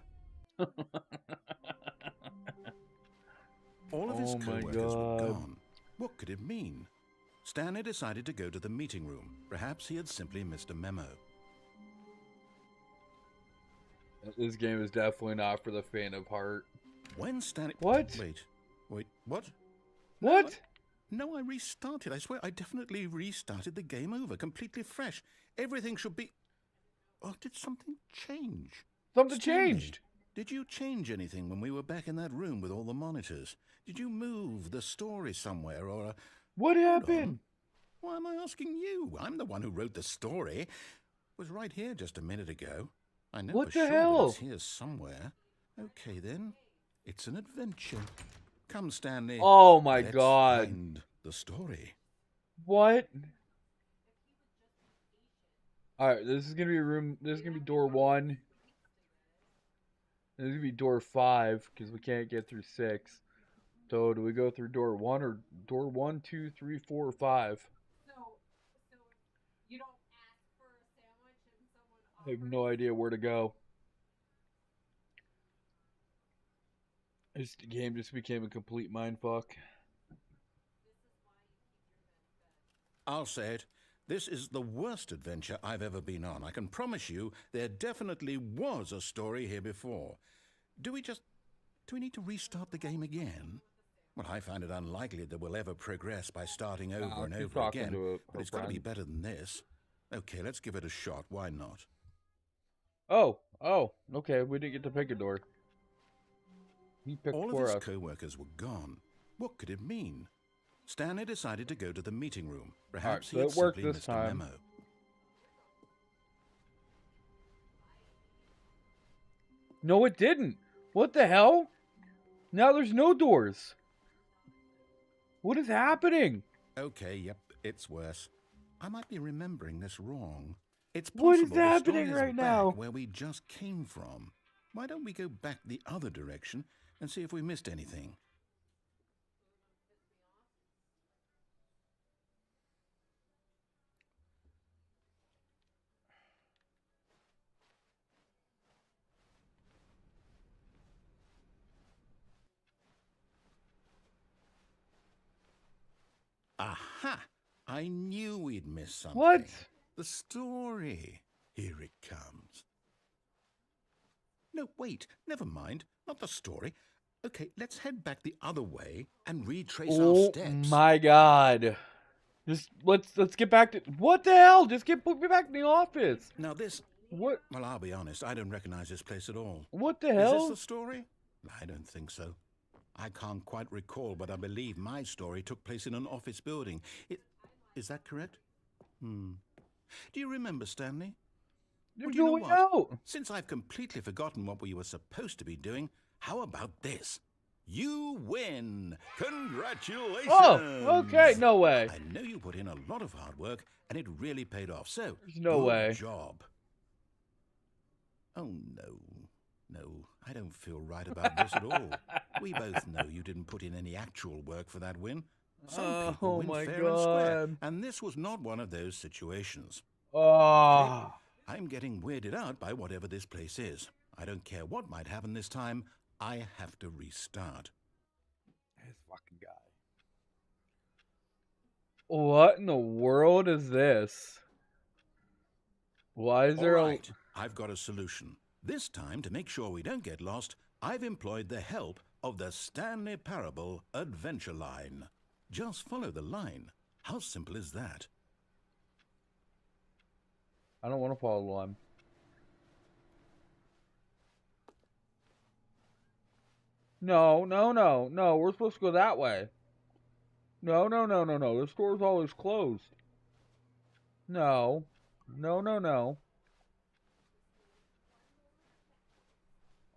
All of his Oh my co-workers were God. gone. What could it mean? Stanley decided to go to the meeting room. Perhaps he had simply missed a memo. This game is definitely not for the faint of heart. When Stanley... What? Wait, what? What? No, I restarted. I swear, I definitely restarted the game over, completely fresh. Everything should be... Oh, did something change? Something Stanley, changed. Did you change anything when we were back in that room with all the monitors? Did you move the story somewhere, or... What Hold happened? on. Why am I asking you? I'm the one who wrote the story. It was right here just a minute ago. I know What for the sure that hell? it's here somewhere. Okay, then. It's an adventure. Come, Stanley. Oh my Let's god. find the story. What? Alright, this is gonna be room. This is gonna be door 1. This is gonna be door 5 because we can't get through 6. So do we go through door 1 or door 1, 2, 3, 4, or 5? So you don't ask for a sandwich and someone I have offers no idea where to go. This game just became a complete mindfuck. I'll say it. This is the worst adventure I've ever been on. I can promise you there definitely was a story here before. Do we need to restart the game again? Well, I find it unlikely that we'll ever progress by starting over and She's over talking again, to her but it's got to be friend. better than this. Okay, let's give it a shot. Why not? Oh, okay. We didn't get to pick a door. He picked All of for his us. co-workers were gone. What could it mean? Stanley decided to go to the meeting room. Alright, Perhaps so he had it worked simply this missed a time. memo. No, it didn't. What the hell? Now there's no doors. What is happening? Okay, yep, it's worse. I might be remembering this wrong. It's What is possible the story happening is right back now? where we just came from. Why don't we go back the other direction and see if we missed anything? Aha! I knew we'd missed something. What? The story. Here it comes. No, wait. Never mind. Not the story. Okay, let's head back the other way and retrace our Oh steps. my god. Just let's get back to what the hell? Just put me back in the office. Now this, What well, I'll be honest, I don't recognize this place at all. what the Is this hell? the story? I don't think so. I can't quite recall, but I believe my story took place in an office building. Is that correct? Do you remember, Stanley? You're Well, you know going what? out. Since I've completely forgotten what we were supposed to be doing, how about this? You win! Congratulations! Oh, okay. No way. I know you put in a lot of hard work, and it really paid off, so There's no good way. job. Oh, no, I don't feel right about this at all. We both know you didn't put in any actual work for that win. Some people Oh win my fair and square, God. and this was not one of those situations. Oh. I'm getting weirded out by whatever this place is. I don't care what might happen this time. I have to restart. This fucking guy. What in the world is this? Why is there All right, I've got a solution. This time, to make sure we don't get lost, I've employed the help of the Stanley Parable Adventure Line. Just follow the line. How simple is that? I don't want to follow the line. No. We're supposed to go that way. No. The store's always closed. No.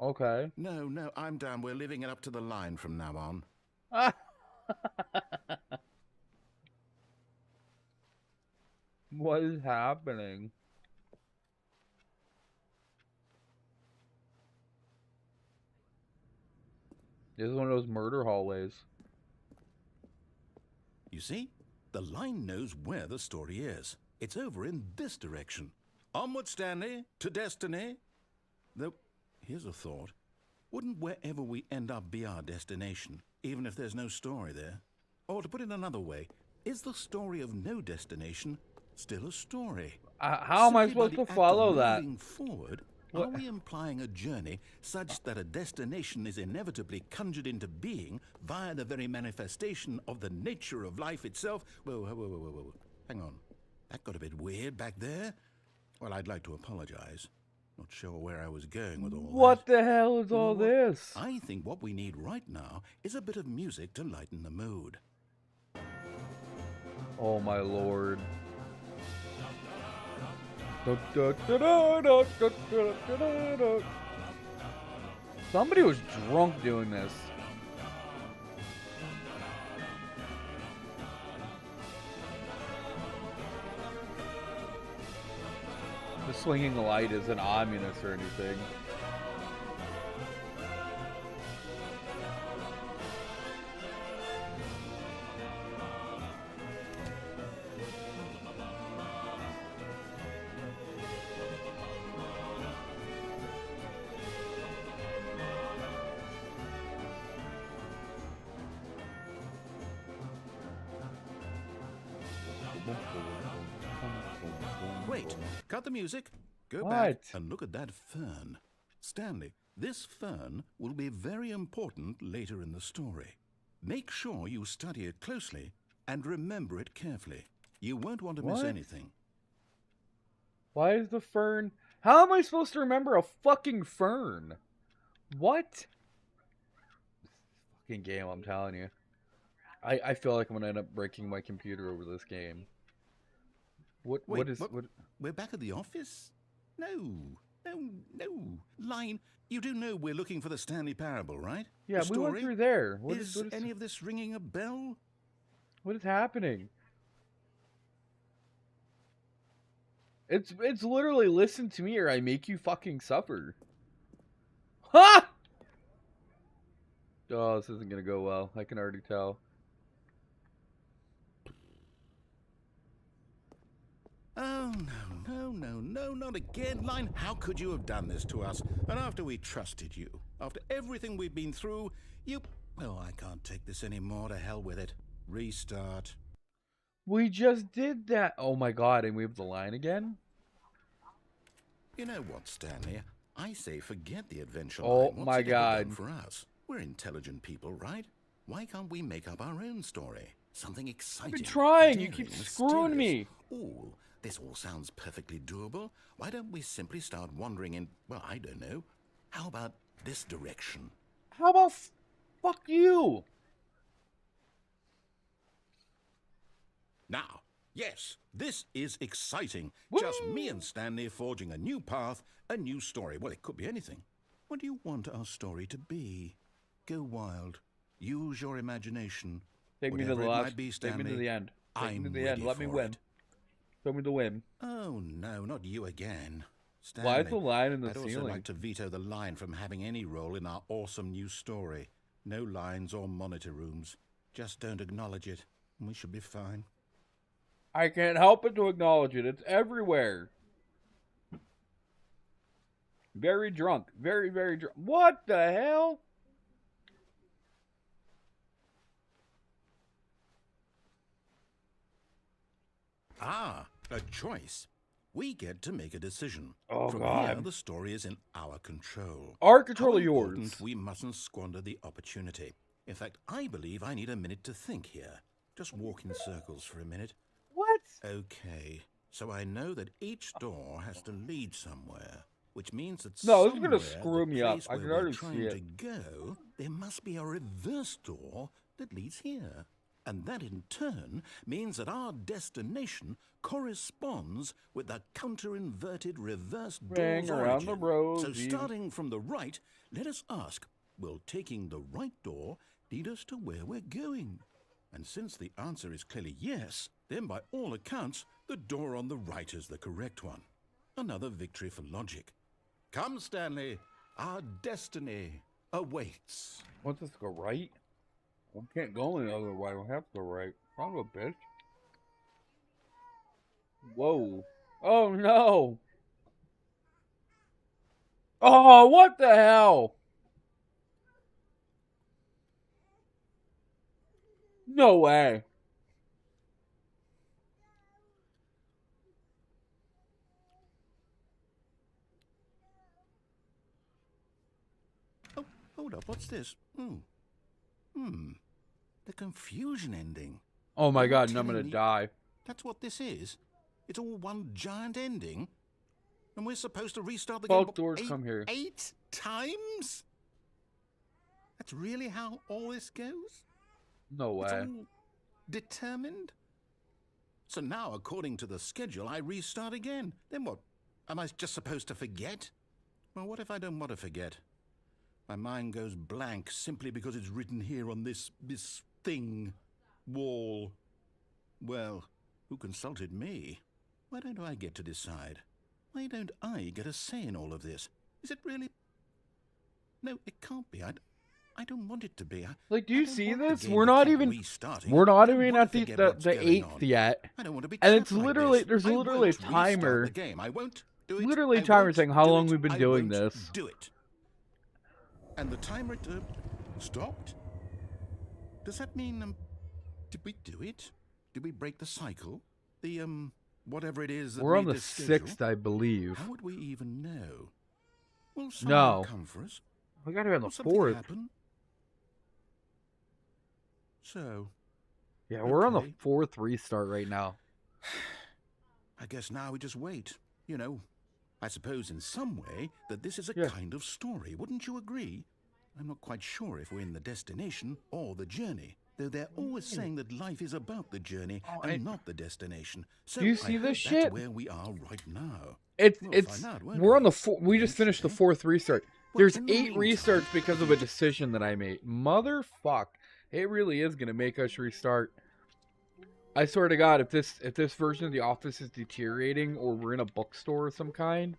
Okay. No, I'm down. We're leaving it up to the line from now on. What is happening? This is one of those murder hallways. You see? The line knows where the story is. It's over in this direction. Onward, Stanley, to destiny. Though, here's a thought. Wouldn't wherever we end up be our destination, even if there's no story there? Or to put it another way, is the story of no destination still a story? How am I Simply by supposed the to act of follow that? moving forward, What? are we implying a journey such that a destination is inevitably conjured into being via the very manifestation of the nature of life itself? Whoa. Hang on. That got a bit weird back there. Well, I'd like to apologize. Not sure where I was going with all What that. the hell is You know all what? this? I think what we need right now is a bit of music to lighten the mood. Oh my lord. Somebody was drunk doing this. The swinging light isn't ominous or anything. Wait, cut the music. Go What? back and look at that fern. Stanley, this fern will be very important later in the story. Make sure you study it closely and remember it carefully. You won't want to miss What? anything. Why is the fern... How am I supposed to remember a fucking fern? What? Fucking game, I'm telling you. I feel like I'm gonna end up breaking my computer over this game. What Wait, is... what? What? We're back at the office? No. Line, you do know we're looking for the Stanley Parable, right? Yeah, The we went story? through there. Is any of this ringing a bell? What is happening? It's literally listen to me or I make you fucking suffer. Ha! Oh, this isn't gonna go well. I can already tell. Oh, no, not again, Line. How could you have done this to us? And after we trusted you, after everything we've been through, you... Oh, I can't take this anymore. To hell with it. Restart. We just did that. Oh my god, and we have the line again? You know what, Stanley? I say forget the adventure Oh line. What's my it ever done God. for us? We're intelligent people, right? Why can't we make up our own story? Something exciting. I've been trying. You daring, keep screwing mysterious. me. Ooh, this all sounds perfectly doable. Why don't we simply start wandering in, well, I don't know. How about this direction? How about fuck you? Now, yes, this is exciting. Just me and Stanley forging a new path, a new story. Well, it could be anything. What do you want our story to be? Go wild. Use your imagination. Take me to Whatever the it last. might be, Take me to Stanley, the end. Take me I'm to the end. ready Let me for win. it. Show me the win. Oh, no, not you again. Stanley, Why is the line in the I'd also ceiling? like to veto the line from having any role in our awesome new story. No lines or monitor rooms. Just don't acknowledge it, and we should be fine. I can't help but to acknowledge it. It's everywhere. Very drunk. Very, very drunk. What the hell? Ah, a choice. We get to make a decision. Oh, From God. here, the story is in our control. Our control How of yours. important we mustn't squander the opportunity. In fact, I believe I need a minute to think here. Just walk in circles for a minute. What? Okay, so I know that each door has to lead somewhere, which means that No, this is gonna somewhere, screw the me up. place I where can we're already trying see it. to go, there must be a reverse door that leads here. And that in turn means that our destination corresponds with the counter-inverted reverse Ring door's around the origin. So rosy. starting from the right, let us ask, will taking the right door lead us to where we're going? And since the answer is clearly yes, then by all accounts, the door on the right is the correct one. Another victory for logic. Come, Stanley, our destiny awaits. What's this, go right? I can't go any other way. I have to go right. Son of a bitch. Whoa. Oh, no. Oh, what the hell? No way. Oh, hold up, what's this? The confusion ending. Oh my You're god, and I'm telling gonna me die. That's what this is? It's all one giant ending? And we're supposed to restart the Both game doors come here. 8 times? That's really how all this goes? No It's way. all determined? So now, according to the schedule, I restart again. Then what? Am I just supposed to forget? Well, what if I don't want to forget? My mind goes blank simply because it's written here on this thing, wall. Well, who consulted me? Why don't I get to decide? Why don't I get a say in all of this? Is it really? No, it can't be. I don't want it to be. Like, do I you don't see want the this? game We're to not keep even. restarting. We're not I don't even wanna at the forget what's going 8th on. yet. I don't want to be And it's trapped like literally this. there's I literally a won't restart timer. the game. I won't do it. Literally I timer won't saying how do long it. we've been I doing won't this. Do it. And the timer stopped. Does that mean did we do it? Did we break the cycle? The whatever it is that We're on made the this schedule? 6th, I believe. How would we even know? Will someone No. come for us? We gotta be on the Will something 4th. happen? So, Yeah, we're on the Okay. 4th restart right now. I guess now we just wait. You know, I suppose in some way that this is a Yeah. kind of story, wouldn't you agree? I'm not quite sure if we're in the destination or the journey, though they're always saying that life is about the journey Oh, and I- not the destination. So Do you I see hope this that's shit? where we are right now. It's We'll it's find out, won't we're on we? the we just finished the Eventually. 4th restart. Well, There's in the 8 meantime- restarts because of a decision that I made. Motherfuck. It really is gonna make us restart. I swear to God, if this version of The Office is deteriorating or we're in a bookstore of some kind,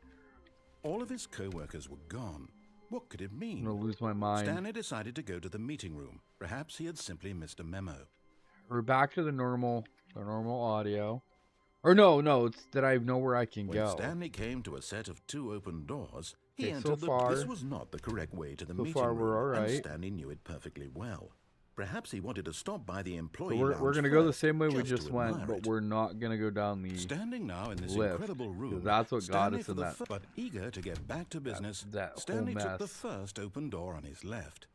All of his co-workers were gone. What could it I'm mean? gonna lose my mind. Stanley decided to go to the meeting room. Perhaps he had simply missed a memo. We're back to the normal audio. Or no, it's that I know where I can When go. Stanley came to a set of 2 open doors, he Okay, so entered far- this was not the correct way to the so meeting far room, we're all and right. Stanley knew it perfectly well. Perhaps he wanted to stop by the So employee we're lounge gonna go the first, same way we to just went, admire but it. we're not gonna go down the Standing now in this lift, incredible 'cause room, that's what got Stanley us for in the that- fir- but eager to get back to business, that whole Stanley took the mess. first open door on his left.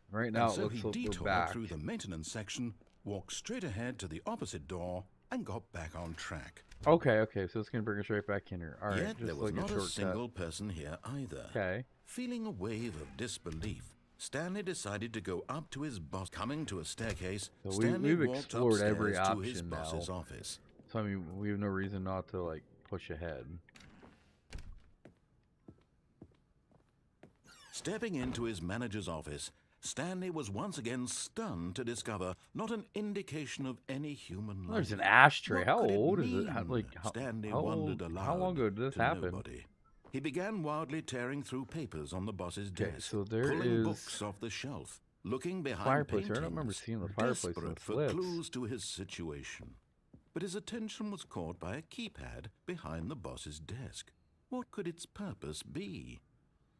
right now. And It so looks he like we're detoured back. through the maintenance section, walked straight ahead to the opposite door, and got back on track. Okay, so it's gonna bring us right back in here. All right, Yet just there was like not a a shortcut. single person here either. Okay. Feeling a wave of disbelief, Stanley decided to go up to his boss. Coming to a staircase, So Stanley we've walked explored every upstairs to his option boss's now. office. So I mean, we have no reason not to like push ahead. Stepping into his manager's office, Stanley was once again stunned to discover not an indication of any human life. There's an ashtray. What How could it old is it? mean? Stanley wondered aloud. How long ago did this to happen? nobody. He began wildly tearing through papers on the boss's Okay, desk, so there pulling is books off the shelf, looking behind fireplace here. I paintings, don't remember seeing the fireplace in desperate the for flips. clues to his situation. But his attention was caught by a keypad behind the boss's desk. What could its purpose be?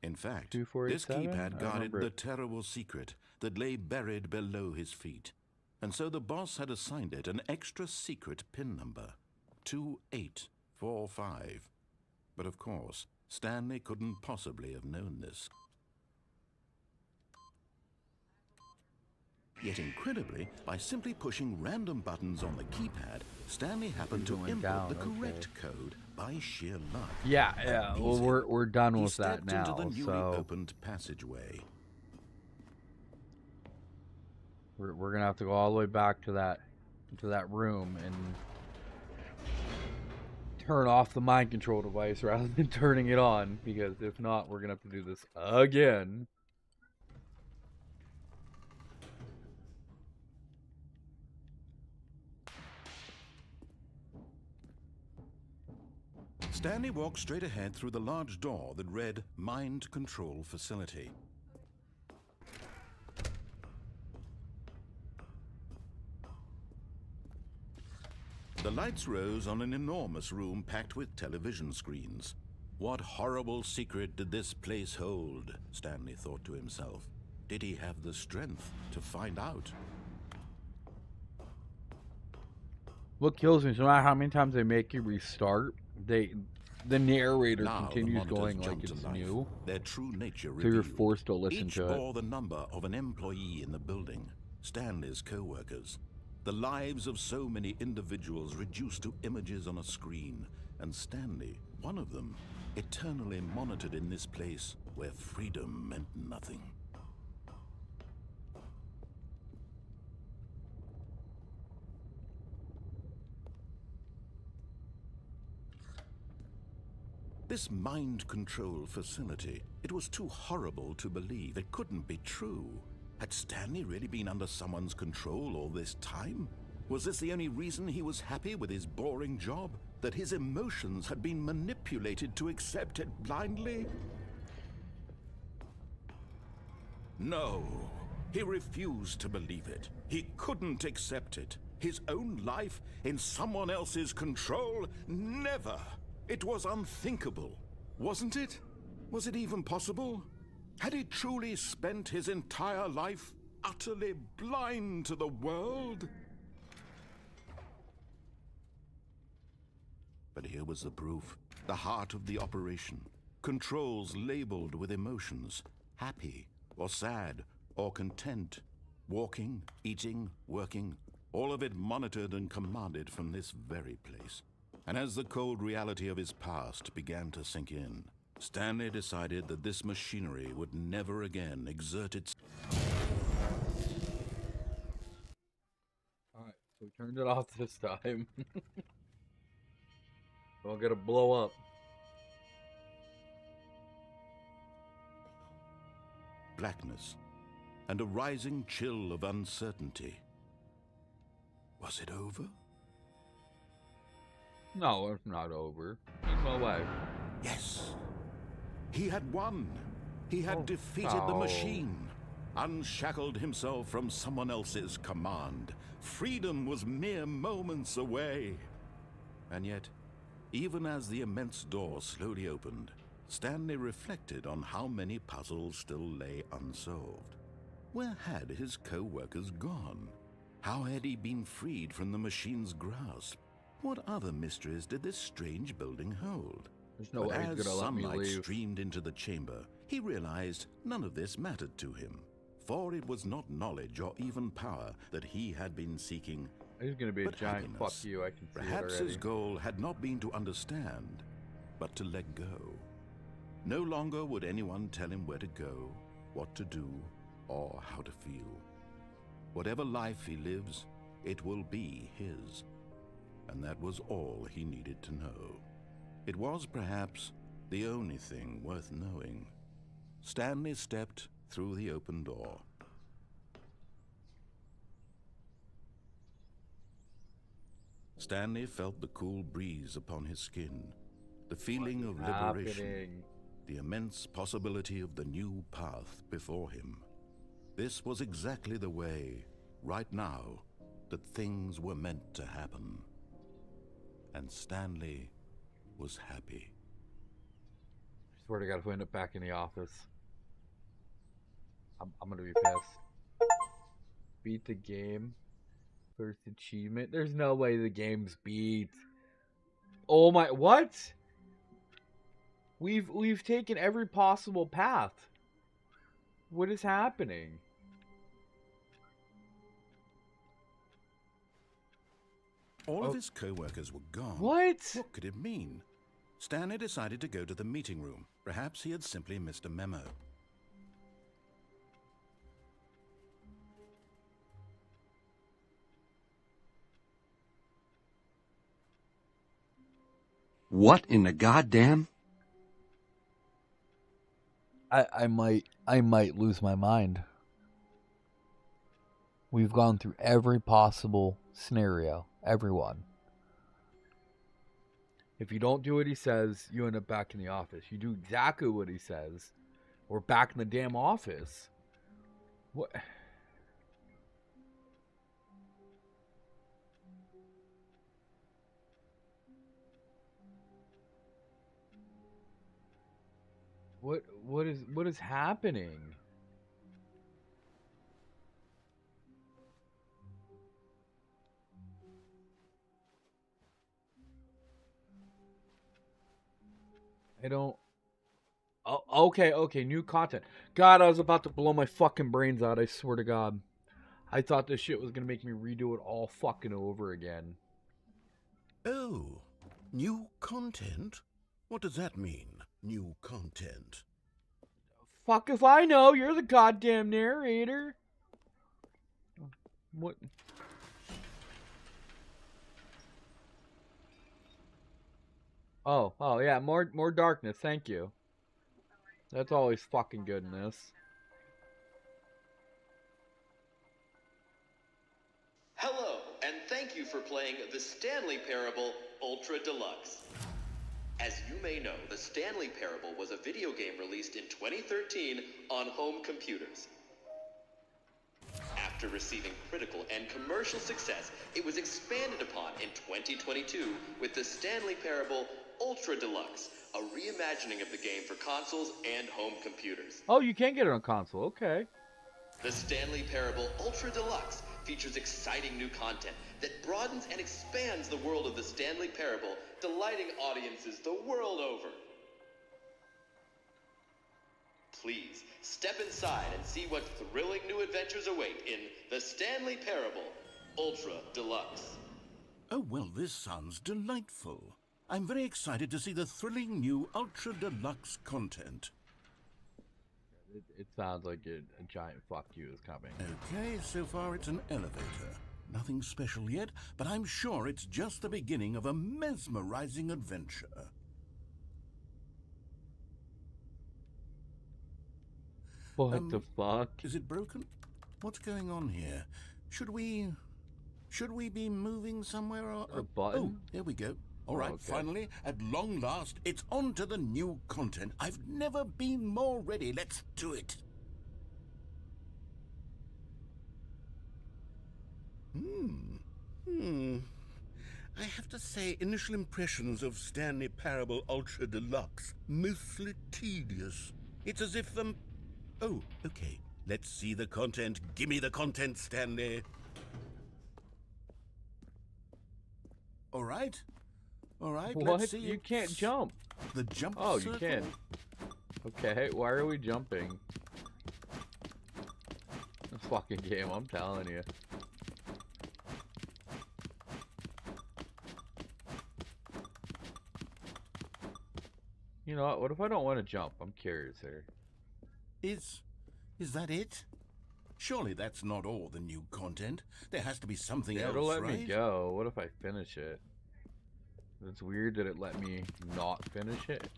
In fact, this 2487? I keypad guarded remember the it. terrible secret that lay buried below his feet. And so the boss had assigned it an extra secret PIN number, 2845. But of course, Stanley couldn't possibly have known this. Yet incredibly, by simply pushing random buttons on the keypad, Stanley happened to Going input down, the correct code by sheer luck. Yeah. Well, Easy. we're done He with that stepped now. into the newly So opened passageway. we're gonna have to go all the way back to that room and turn off the mind control device rather than turning it on, because if not, we're gonna have to do this again. Stanley walked straight ahead through the large door that read Mind Control Facility. The lights rose on an enormous room packed with television screens. What horrible secret did this place hold? Stanley thought to himself. Did he have the strength to find out? What kills me is no matter how many times they make you restart, the narrator Now the continues monitors going like jumped to it's life, new. their true nature So you're revealed. forced to listen Each to it. bore the number of an employee in the building, Stanley's co-workers. The lives of so many individuals reduced to images on a screen, and Stanley, one of them, eternally monitored in this place where freedom meant nothing. This mind control facility, it was too horrible to believe. It couldn't be true. Had Stanley really been under someone's control all this time? Was this the only reason he was happy with his boring job? That his emotions had been manipulated to accept it blindly? No, he refused to believe it. He couldn't accept it. His own life in someone else's control? Never! It was unthinkable, wasn't it? Was it even possible? Had he truly spent his entire life utterly blind to the world? But here was the proof, the heart of the operation. Controls labeled with emotions, happy or sad or content. Walking, eating, working, all of it monitored and commanded from this very place. And as the cold reality of his past began to sink in, Stanley decided that this machinery would never again exert its... Alright, so we turned it off this time. Don't get to blow up. blackness and a rising chill of uncertainty. Was it over? No, it's not over. He's my wife. Yes. He had won. He had defeated the machine, unshackled himself from someone else's command. Freedom was mere moments away. And yet, even as the immense door slowly opened, Stanley reflected on how many puzzles still lay unsolved. Where had his co-workers gone? How had he been freed from the machine's grasp? What other mysteries did this strange building hold? There's no But way he's as gonna let me sunlight leave. streamed into the chamber, he realized none of this mattered to him, for it was not knowledge or even power that he had been seeking, He's gonna be a but giant happiness. fuck you, I can see Perhaps it already. his goal had not been to understand, but to let go. No longer would anyone tell him where to go, what to do, or how to feel. Whatever life he lives, it will be his. And that was all he needed to know. It was perhaps the only thing worth knowing. Stanley stepped through the open door. Stanley felt the cool breeze upon his skin, the feeling of liberation, Happening. the immense possibility of the new path before him. This was exactly the way, right now, that things were meant to happen. And Stanley was happy. I swear to God, if we end up back in the office, I'm gonna be pissed. Beat the game. First achievement. There's no way the game's beat. Oh my, what? We've taken every possible path. What is happening? All of his co-workers were gone. What? What could it mean? Stanley decided to go to the meeting room. Perhaps he had simply missed a memo. What in the goddamn? I might lose my mind. We've gone through every possible scenario. Everyone. If you don't do what he says, you end up back in the office. You do exactly what he says, we're back in the damn office. What? What is happening? I don't. Oh, okay, new content. God, I was about to blow my fucking brains out, I swear to God. I thought this shit was gonna make me redo it all fucking over again. Oh, new content? What does that mean, new content? Fuck if I know, you're the goddamn narrator. What? Oh yeah, more darkness, thank you. That's always fucking good in this. Hello, and thank you for playing the Stanley Parable Ultra Deluxe. As you may know, the Stanley Parable was a video game released in 2013 on home computers. After receiving critical and commercial success, it was expanded upon in 2022 with the Stanley Parable Ultra Deluxe, a reimagining of the game for consoles and home computers. Oh, you can get it on console, okay. The Stanley Parable Ultra Deluxe features exciting new content that broadens and expands the world of the Stanley Parable, delighting audiences the world over. Please, step inside and see what thrilling new adventures await in The Stanley Parable Ultra Deluxe. Oh, well, this sounds delightful. I'm very excited to see the thrilling new Ultra Deluxe content. It sounds like a giant fuck you is coming. Okay, so far it's an elevator. Nothing special yet, but I'm sure it's just the beginning of a mesmerizing adventure. What the fuck? Is it broken? What's going on here? Should we be moving somewhere or... A button? Oh, here we go. All right, okay. Finally, at long last, it's on to the new content. I've never been more ready. Let's do it. I have to say, initial impressions of Stanley Parable Ultra Deluxe, mostly tedious. It's as if, Oh, okay. Let's see the content. Gimme the content, Stanley. All right. What? Let's see. You can't jump. The jump Oh, circle? you can. Okay, why are we jumping? This fucking game, I'm telling you. You know what if I don't want to jump? I'm curious here. Is that it? Surely that's not all the new content. There has to be something else, It'll let right? me go. What if I finish it? It's weird that it let me not finish it.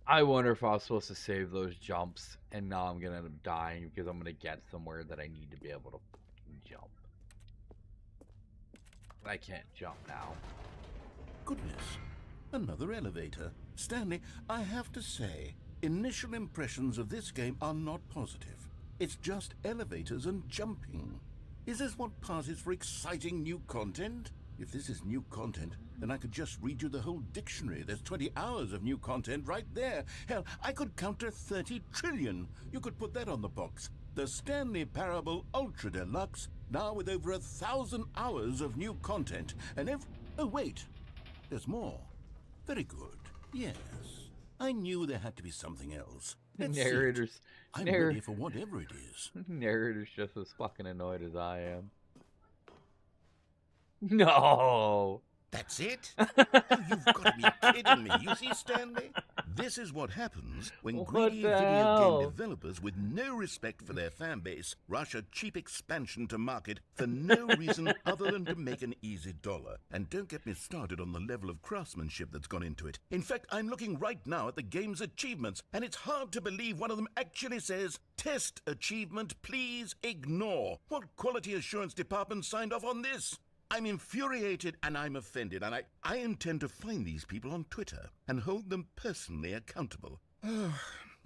I wonder if I was supposed to save those jumps, and now I'm gonna end up dying because I'm gonna get somewhere that I need to be able to fucking jump. I can't jump now. Goodness, another elevator. Stanley, I have to say, initial impressions of this game are not positive. It's just elevators and jumping. Is this what passes for exciting new content? If this is new content, then I could just read you the whole dictionary. There's 20 hours of new content right there. Hell, I could counter 30 trillion. You could put that on the box. The Stanley Parable Ultra Deluxe, now with over 1,000 hours of new content. And oh, wait. There's more. Very good. Yes. I knew there had to be something else. Let's see it. I'm ready for whatever it is. Narrator's just as fucking annoyed as I am. No! That's it? Oh, you've got to be kidding me. You see, Stanley? This is what happens when What greedy the video hell? game developers with no respect for their fan base rush a cheap expansion to market for no reason other than to make an easy dollar. And don't get me started on the level of craftsmanship that's gone into it. In fact, I'm looking right now at the game's achievements, and it's hard to believe one of them actually says, "Test achievement, please ignore." What quality assurance department signed off on this? I'm infuriated and I'm offended, and I intend to find these people on Twitter and hold them personally accountable.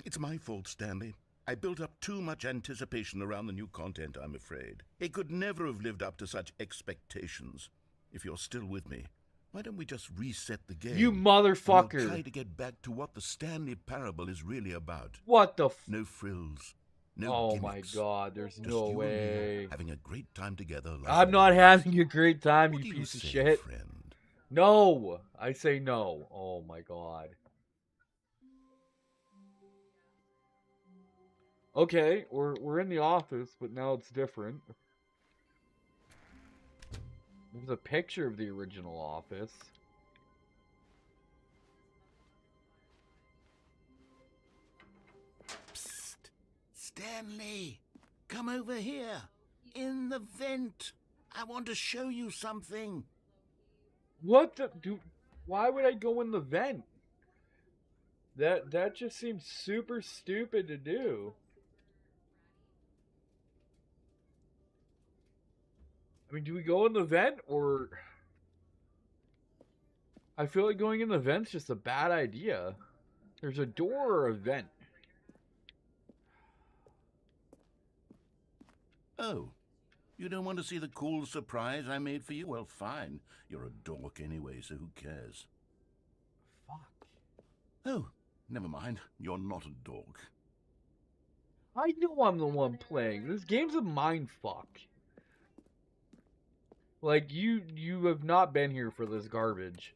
It's my fault, Stanley. I built up too much anticipation around the new content, I'm afraid. It could never have lived up to such expectations. If you're still with me, why don't we just reset the game? You and motherfucker! we'll try to get back to what the Stanley Parable is really about. What the f- No frills. No Oh gimmicks. my god, there's Just no you and me way. having a great time together. Like I'm not always. having a great time, What you do piece of say, shit. friend? No! I say no. Oh my god. Okay, we're in the office, but now it's different. There's a picture of the original office. Psst. Stanley, come over here. In the vent. I want to show you something. What the dude? Why would I go in the vent? That just seems super stupid to do. I mean, do we go in the vent or? I feel like going in the vent's just a bad idea. There's a door or a vent. Oh, you don't want to see the cool surprise I made for you? Well, fine. You're a dork anyway, so who cares? Fuck. Oh, never mind. You're not a dork. I know I'm the one playing. This game's a mind fuck. Like, you have not been here for this garbage.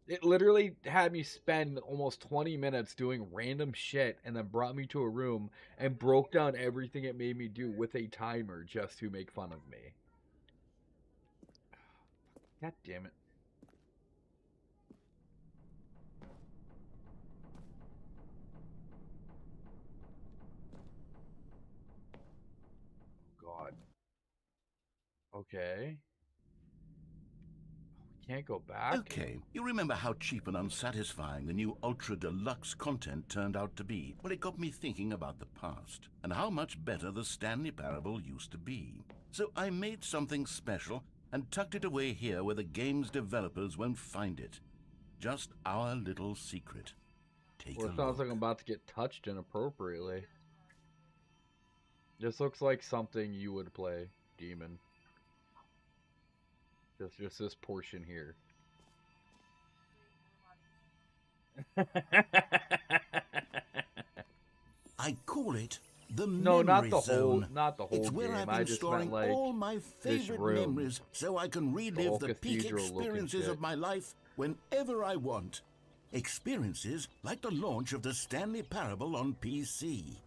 It literally had me spend almost 20 minutes doing random shit and then brought me to a room and broke down everything it made me do with a timer just to make fun of me. God damn it. God. Okay. We can't go back? Okay, you remember how cheap and unsatisfying the new Ultra Deluxe content turned out to be? Well, it got me thinking about the past and how much better the Stanley Parable used to be. So I made something special and tucked it away here where the game's developers won't find it. Just our little secret. Take Well, a it sounds look. like I'm about to get touched inappropriately. This looks like something you would play, Demon. Just this portion here. I call it the No, memory not the zone. whole, not the whole It's where game. I've I been just storing meant like all my favorite room. memories so I can relive whole the peak cathedral-looking experiences shit. of my life whenever I want. Experiences like the launch of the Stanley Parable on PC.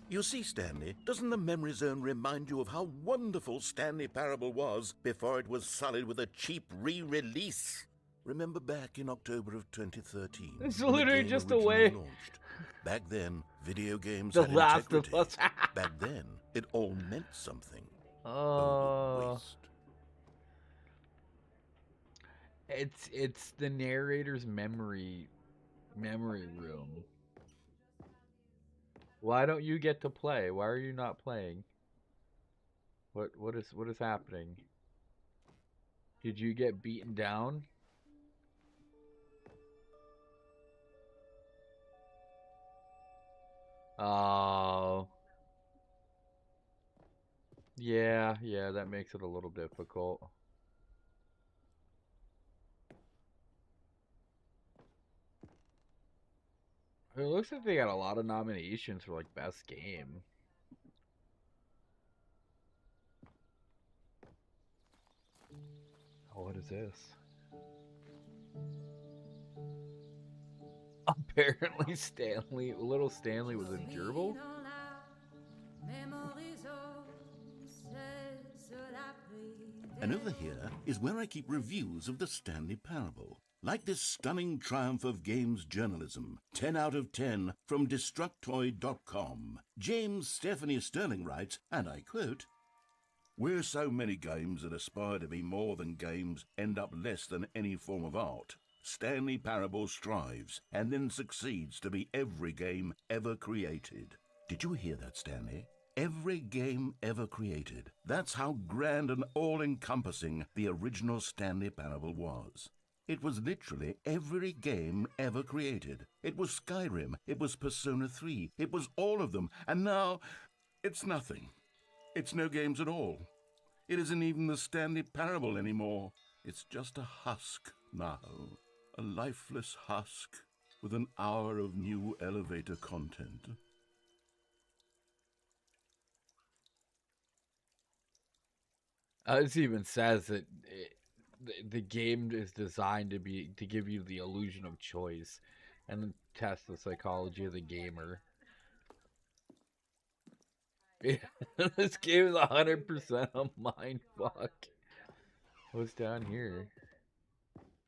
You see, Stanley, doesn't the memory zone remind you of how wonderful Stanley Parable was before it was sullied with a cheap re-release? Remember back in October of 2013? It's when the literally game just a originally way- launched? Back then, video games The had Last of integrity. Us. Back then, it all meant something. Oh, it's the narrator's memory room. Why don't you get to play? Why are you not playing? What is happening? Did you get beaten down? Oh. Yeah, that makes it a little difficult. It looks like they got a lot of nominations for like best game. Oh, what is this? Apparently little Stanley was a gerbil? And over here is where I keep reviews of the Stanley Parable. Like this stunning triumph of games journalism, 10 out of 10 from Destructoid.com. James Stephanie Sterling writes, and I quote, "Where so many games that aspire to be more than games end up less than any form of art, Stanley Parable strives and then succeeds to be every game ever created." Did you hear that, Stanley? Every game ever created. That's how grand and all-encompassing the original Stanley Parable was. It was literally every game ever created. It was Skyrim, it was Persona 3, it was all of them, and now it's nothing. It's no games at all. It isn't even the Stanley Parable anymore. It's just a husk now. A lifeless husk with an hour of new elevator content. This even says that the game is designed to give you the illusion of choice and then test the psychology of the gamer. This game is 100% a mind fuck. What's down here?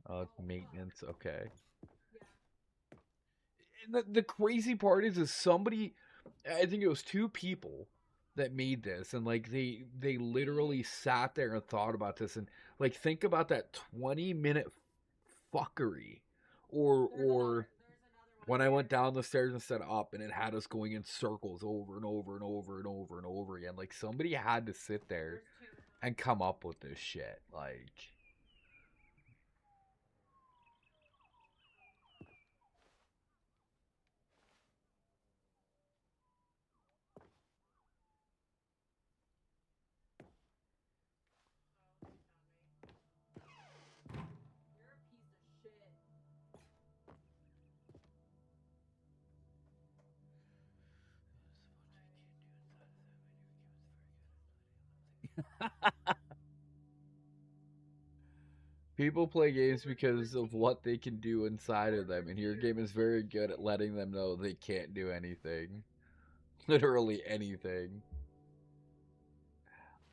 Oh, it's maintenance. Okay. And the crazy part is somebody, I think it was two people that made this, and like they literally sat there and thought about this, and like think about that 20-minute fuckery, or when I went down the stairs instead of up, and it had us going in circles over and over and over and over and over again. Like somebody had to sit there and come up with this shit. Like, People play games because of what they can do inside of them, and your game is very good at letting them know they can't do anything. Literally anything.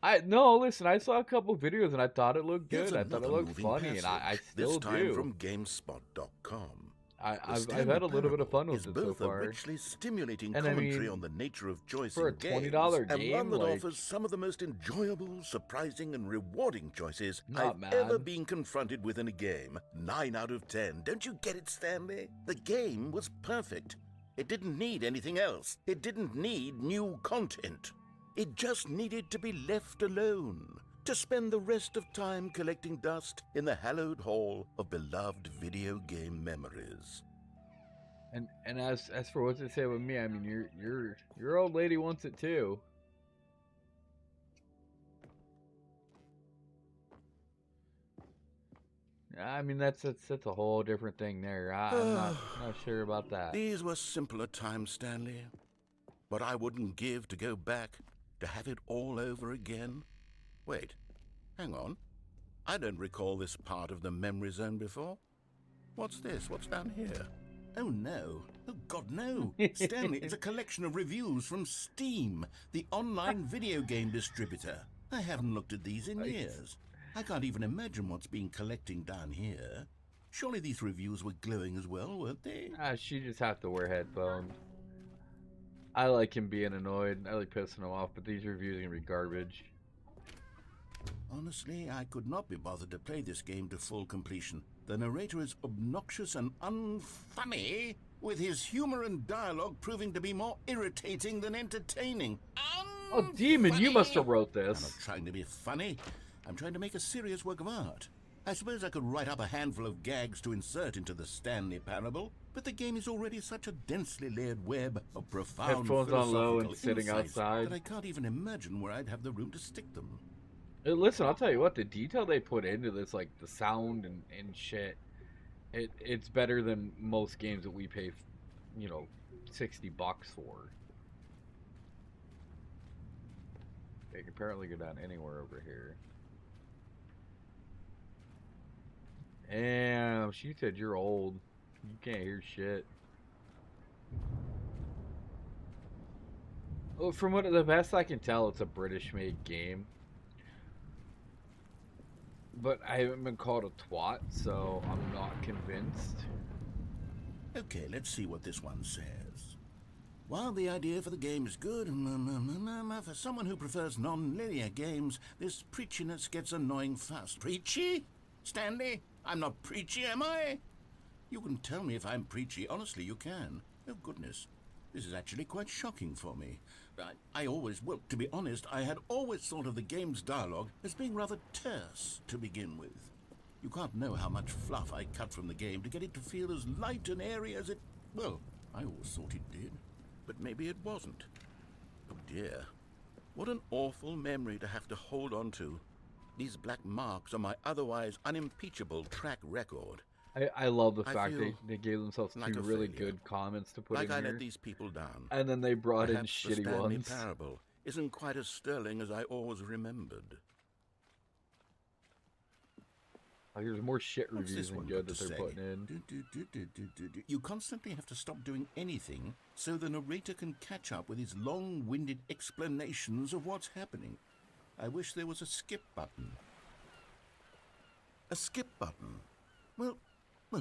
Listen, I saw a couple videos and I thought it looked Here's good. I thought it another looked moving funny, and I passage, still this time do. from GameSpot.com. I've Stanley had a little bit of fun Parable with is it so both a far. richly stimulating And I commentary mean, on the nature of choice for a in games, $20 and game, one that like, offers some of the most enjoyable, surprising, and rewarding choices not I've ever mad. been confronted with in a game. 9 out of 10. Don't you get it, Stanley? The game was perfect. It didn't need anything else. It didn't need new content. It just needed to be left alone, to spend the rest of time collecting dust in the hallowed hall of beloved video game memories. And as for what's it say with me, I mean, your old lady wants it too. I mean, that's a whole different thing there. I'm not sure about that. These were simpler times, Stanley. What I wouldn't give to go back, to have it all over again. Wait, hang on. I don't recall this part of the memory zone before. What's this? What's down here? Oh no. Oh God, no. Stanley, it's a collection of reviews from Steam, the online video game distributor. I haven't looked at these in years. I can't even imagine what's been collecting down here. Surely these reviews were glowing as well, weren't they? She just have to wear headphones. I like him being annoyed. I like pissing him off, but these reviews are gonna be garbage. Honestly, I could not be bothered to play this game to full completion. The narrator is obnoxious and unfunny, with his humor and dialogue proving to be more irritating than entertaining. Oh, Demon, you must have wrote I'm this. not trying to be funny. I'm trying to make a serious work of art. I suppose I could write up a handful of gags to insert into the Stanley Parable, but the game is already such a densely layered web of profound Headphones on low and philosophical sitting insights outside. that I can't even imagine where I'd have the room to stick them. Listen, I'll tell you what, the detail they put into this, like the sound and shit, it's better than most games that we pay, $60 for. They can apparently go down anywhere over here. Damn, she said you're old. You can't hear shit. Well, from what the best I can tell, it's a British-made game. But I haven't been called a twat, so I'm not convinced. Okay, let's see what this one says. While the idea for the game is good, for someone who prefers non-linear games, this preachiness gets annoying fast. Preachy? Stanley? I'm not preachy, am I? You can tell me if I'm preachy. Honestly, you can. Oh, goodness. This is actually quite shocking for me. Well, to be honest, I had always thought of the game's dialogue as being rather terse to begin with. You can't know how much fluff I cut from the game to get it to feel as light and airy as it... Well, I always thought it did. But maybe it wasn't. Oh dear. What an awful memory to have to hold on to. These black marks are my otherwise unimpeachable track record. I love the I fact feel they gave themselves like two a really failure. good comments to put Like in I here. let these people down. And then they brought in Perhaps the shitty Stanley ones. Parable isn't quite as sterling as I always remembered. Oh, here's more shit What's reviews this than one good got that to they're say? putting in. You constantly have to stop doing anything so the narrator can catch up with his long-winded explanations of what's happening. I wish there was a skip button. A skip button? Well,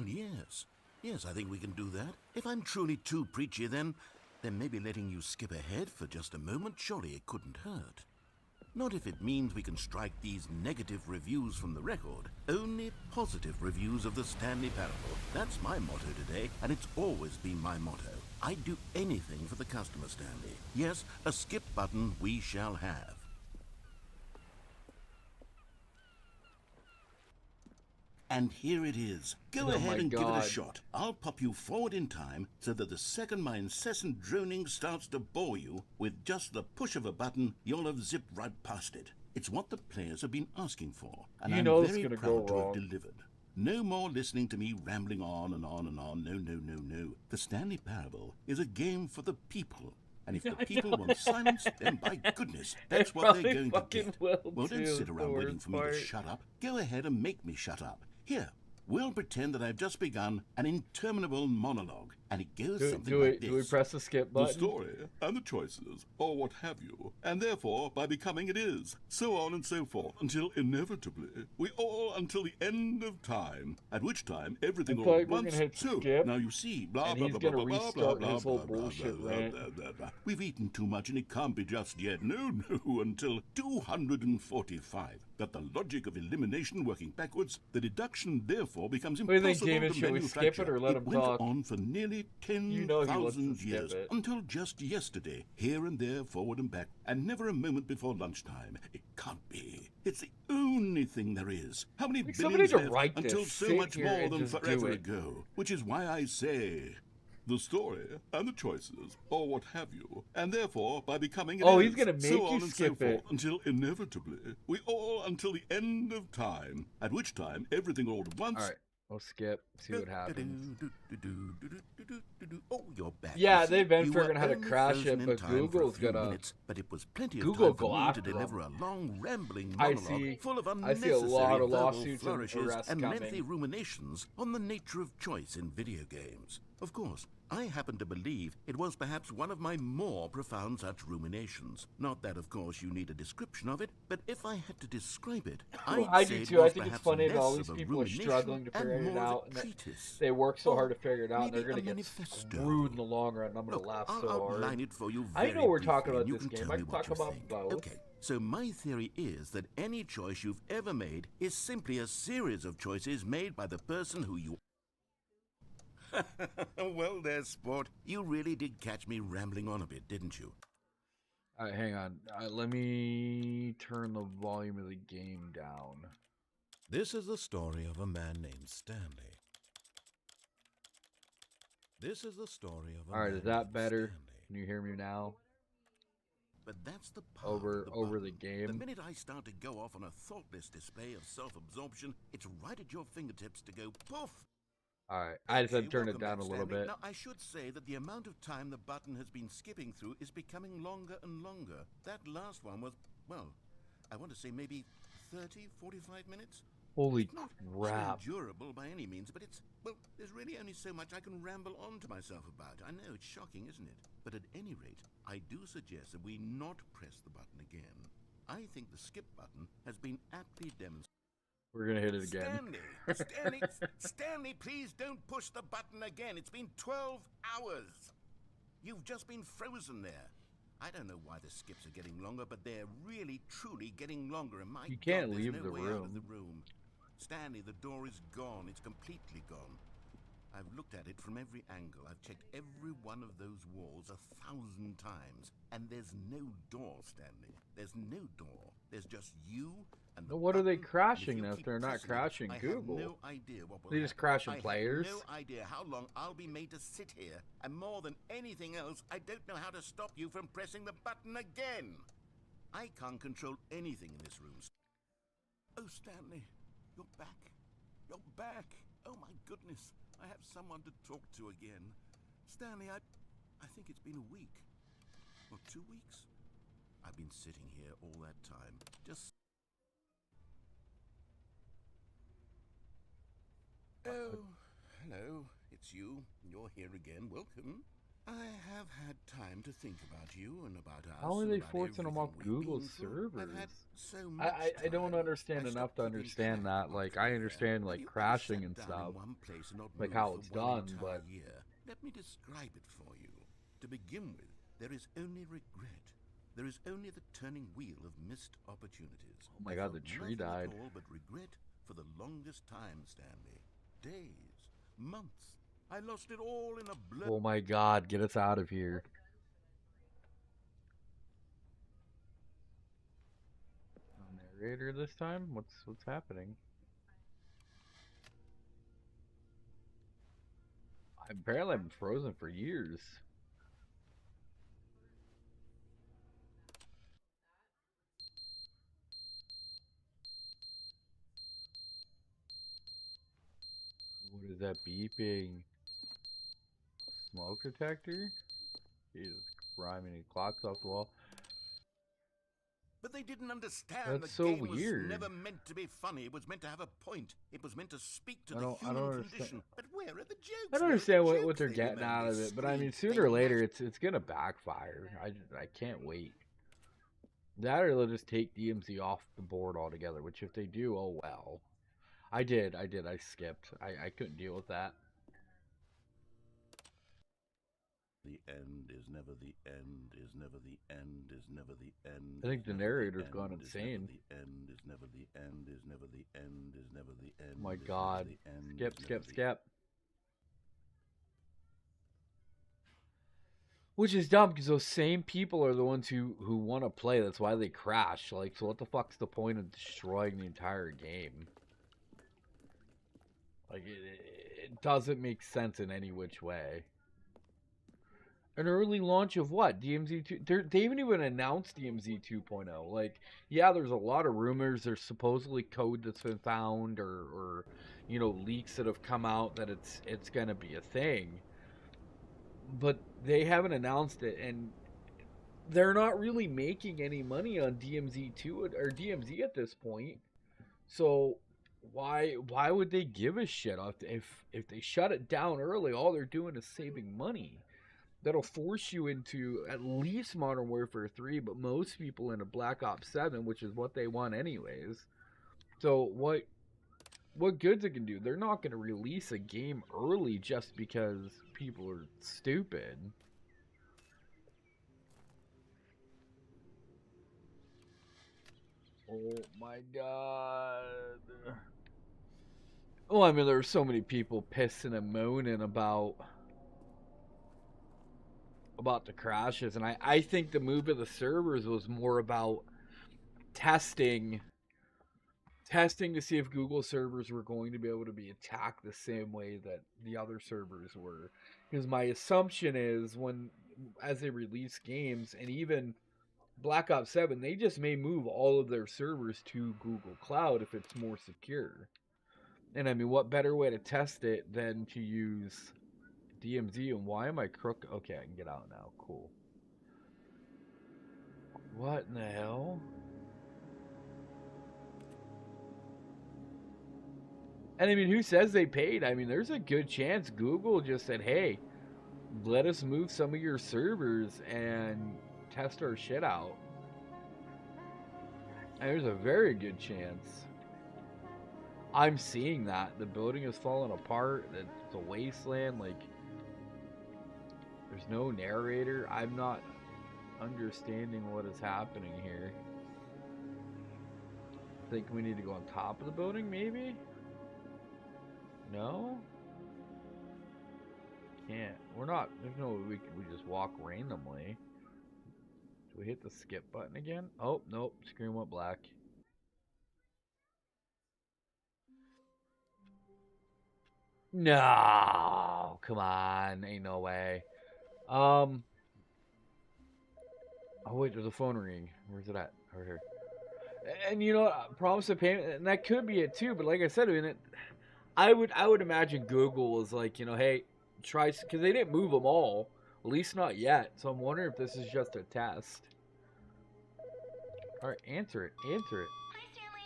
yes. Yes, I think we can do that. If I'm truly too preachy, then maybe letting you skip ahead for just a moment, surely it couldn't hurt. Not if it means we can strike these negative reviews from the record. Only positive reviews of the Stanley Parable. That's my motto today, and it's always been my motto. I'd do anything for the customer, Stanley. Yes, a skip button we shall have. And here it is. Go Oh my ahead and give it God. a shot. I'll pop you forward in time so that the second my incessant droning starts to bore you, with just the push of a button, you'll have zipped right past it. It's what the players have been asking for, and You I'm know it's very gonna proud go to have wrong. delivered. No more listening to me rambling on and on and on. No. The Stanley Parable is a game for the people. And if the people want silence, then by goodness, They that's what they're probably going to fucking get. will, Well, don't too, sit is the around waiting worst for me to part. shut up. Go ahead and make me shut up. Here, we'll pretend that I've just begun an interminable monologue, and it goes something like this. Do we press the skip The button? story and the choices, or what have you, and therefore by becoming it is, so on and so forth, until inevitably we all until the end of time, at which time everything I all feel at like we're once. gonna hit So skip, now you see, blah and blah he's blah gonna blah blah blah restart blah his blah whole blah bullshit blah rant. blah blah blah. We've eaten too much, and it can't be just yet. No, no, until 245. That the logic of elimination working backwards, the deduction therefore becomes What do you think, impossible David? to Should we skip it manufacture. or let him went talk? on for nearly You know he wants to 10,000 skip years, it. until just yesterday, here and there, forward and back, and never a moment before lunchtime. It can't be. It's the only thing there is. How many Like, somebody billions to left write this, until so sit much here more and than just do forever it. ago? Which is why I say, the story and the choices, or what have you, and therefore by becoming it Oh, is, he's gonna make so you on and skip so it. forth, until inevitably we all until the end of time, at which time everything all at once. All right, we'll skip. See what happens. Oh, you're back. Yeah, You see, they've been you were figuring out how to only crash frozen it, in but time for a Google's few gonna- minutes, but it was plenty of Google time for go me to after deliver them. a long rambling I monologue see- full of I see a unnecessary lot of verbal lawsuits and flourishes arrests and coming. lengthy ruminations on the nature of choice in video games. Of course, I happen to believe it was perhaps one of my more profound such ruminations. Not that, of course, you need a description of it, but if I had to describe it, I'd I say do it too. I was think it's perhaps funny that all less these of a people are rumination struggling to and figure it more of a out, and that treatise. they work so Or hard to figure it out, and they're maybe gonna a get manifesto. screwed in the long run. I'm gonna Look, laugh I'll so hard. outline it for you I very know we're talking briefly, about and you this can game. tell I me can what talk you about think. both. Okay, so my theory is that any choice you've ever made is simply a series of choices made by the person who you... Well, there, sport. You really did catch me rambling on a bit, didn't you? All right, hang on. Let me turn the volume of the game down. This is the story of a man named Stanley. This is the story of a All right, man is that named better? Stanley. Can you hear me now? But that's the power of Over the button. game. The minute I start to go off on a thoughtless display of self-absorption, it's right at your fingertips to go poof. All right, I just had Okay, to turn it welcome down a back, little Stanley. bit. Now, I should say that the amount of time the button has been skipping through is becoming longer and longer. That last one was, well, I want to say maybe 30, 45 minutes. Holy It's not crap! durable by any means, but it's, well, there's really only so much I can ramble on to myself about. I know, it's shocking, isn't it? But at any rate, I do suggest that we not press the button again. I think the skip button has been aptly demonstrated. We're gonna hit it again. Stanley, please don't push the button again. It's been 12 hours. You've just been frozen there. I don't know why the skips are getting longer, but they're really, truly getting longer. And my You can't God, there's leave no the way out of the room. room. Stanley, the door is gone. It's completely gone. I've looked at it from every angle. I've checked every one of those walls 1,000 times. And there's no door, Stanley. There's no door. There's just you and the Well, what are they button, and crashing you then if keep they're not pressing it, crashing I Google? have no idea what will They just happen. crashing I players? have no idea how long I'll be made to sit here. And more than anything else, I don't know how to stop you from pressing the button again. I can't control anything in this room. Oh, Stanley, you're back. You're back. Oh, my goodness. I have someone to talk to again. Stanley, I think it's been a week. Or 2 weeks. I've been sitting here all that time. Just... Oh, hello. It's you. You're here again. Welcome. I have had time to think about you and about us. How are and they about forcing them off everything we've Google's been through. I've had servers? so much I don't time. understand I enough stopped to keeping understand track that. Like, after I that. understand, Have like, you ever crashing sat and down stuff. in one place and not Like moved how for it's one done, entire but- year? Let me describe it for you. To begin with, there is only regret. There is only the turning wheel of missed opportunities. Oh my I God, felt the tree nothing died. at all but regret for the longest time, Stanley. Days, months. I lost it all in a blur. Oh my God, get us out of here. Narrator this time? What's happening? Apparently I've been frozen for years. What is that beeping? Smoke detector? Jesus rhyming clocks off the wall. But they didn't understand That's the so game weird. was never meant to be funny. It was meant to have a point. It was meant to speak to I the don't human understand. condition. But where are the jokes? I don't Where are understand the what jokes? they're They getting out of remain it, but I mean, discreet. sooner or They later, must- it's gonna backfire. I can't wait. That or they'll just take DMZ off the board altogether. Which if they do, oh well. I skipped. I couldn't deal with that. The end is never the end, is never the end, is never the end. I think is the never narrator's end, gone is insane. Never the end is never the end, is never the end, is never the end. Oh my is never God. the end, Skip, is never skip, the- skip. Which is dumb because those same people are the ones who want to play. That's why they crash. Like, so what the fuck's the point of destroying the entire game? Like, it doesn't make sense in any which way. An early launch of what? DMZ 2? They haven't even announced DMZ 2.0. Like, yeah, there's a lot of rumors. There's supposedly code that's been found or you know, leaks that have come out that it's going to be a thing. But they haven't announced it, and they're not really making any money on DMZ 2 or DMZ at this point. So why would they give a shit if they shut it down early? All they're doing is saving money. That'll force you into at least Modern Warfare 3, but most people into Black Ops 7, which is what they want anyways. So what good's it can do? They're not going to release a game early just because people are stupid. Oh my god. Oh, I mean, there were so many people pissing and moaning about the crashes, and I think the move of the servers was more about testing to see if Google servers were going to be able to be attacked the same way that the other servers were. Because my assumption is as they release games, and even Black Ops 7, they just may move all of their servers to Google Cloud if it's more secure. And I mean, what better way to test it than to use DMZ? And why am I crook? Okay, I can get out now. Cool. What in the hell? And I mean, who says they paid? I mean, there's a good chance Google just said, hey, let us move some of your servers and test our shit out. And there's a very good chance. I'm seeing that. The building is falling apart. It's a wasteland. Like, there's no narrator. I'm not understanding what is happening here. I think we need to go on top of the building, maybe? No? Can't. We're not. There's no way we just walk randomly. Do we hit the skip button again? Oh, nope. Screen went black. No! Come on. Ain't no way. Oh, wait. There's a phone ring. Where's it at? Over here. And you know, promise of payment, and that could be it too. But like I said, I mean, I would imagine Google was like, you know, hey, try, because they didn't move them all, at least not yet. So I'm wondering if this is just a test. All right, answer it. Answer it. Hi, Stanley.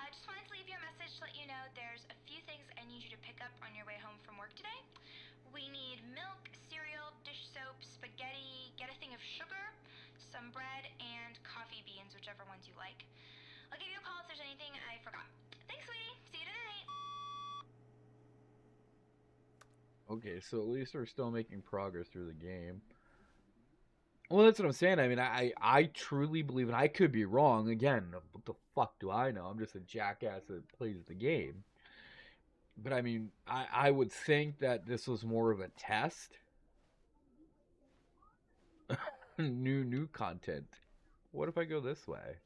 Just wanted to leave you a message to let you know there's a few things I need you to pick up on your way home from work today. We need milk, cereal, dish soap, spaghetti, get a thing of sugar, some bread, and coffee beans, whichever ones you like. I'll give you a call if there's anything I forgot. Thanks, sweetie. See you tonight. Okay, so at least we're still making progress through the game. Well, that's what I'm saying. I mean, I truly believe, and I could be wrong. Again, what the fuck do I know? I'm just a jackass that plays the game. But I mean, I would think that this was more of a test. new content. What if I go this way?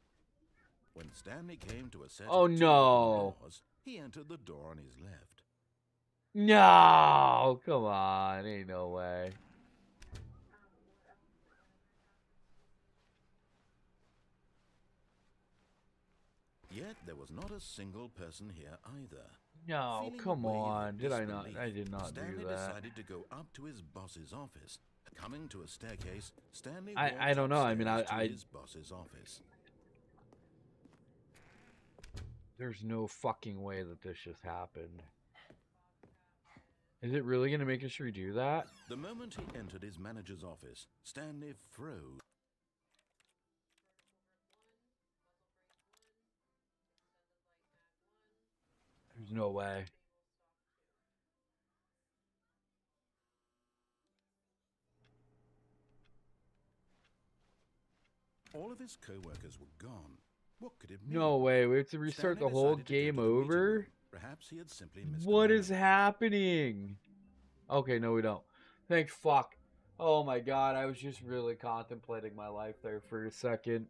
When Stanley came to a set Oh, of two no. open doors, he entered the door on his left. No, come on, ain't no way. Yet there was not a single person here either. No, Feeling come a wave of on. Did I not? disbelief, I did not Stanley do that. decided to go up to his boss's office Coming to a staircase, Stanley I don't know. I mean, walks upstairs I to his boss's office. there's no fucking way that this just happened. Is it really gonna make us redo that? The moment he entered his manager's office, Stanley froze. There's no way. All of his co-workers were gone. What could it mean? No way. We have to restart Stanley the whole decided to go game to the meeting over? room. Perhaps he had simply missed a What is moment. happening? Okay, no, we don't. Thank fuck. Oh my god, I was just really contemplating my life there for a second.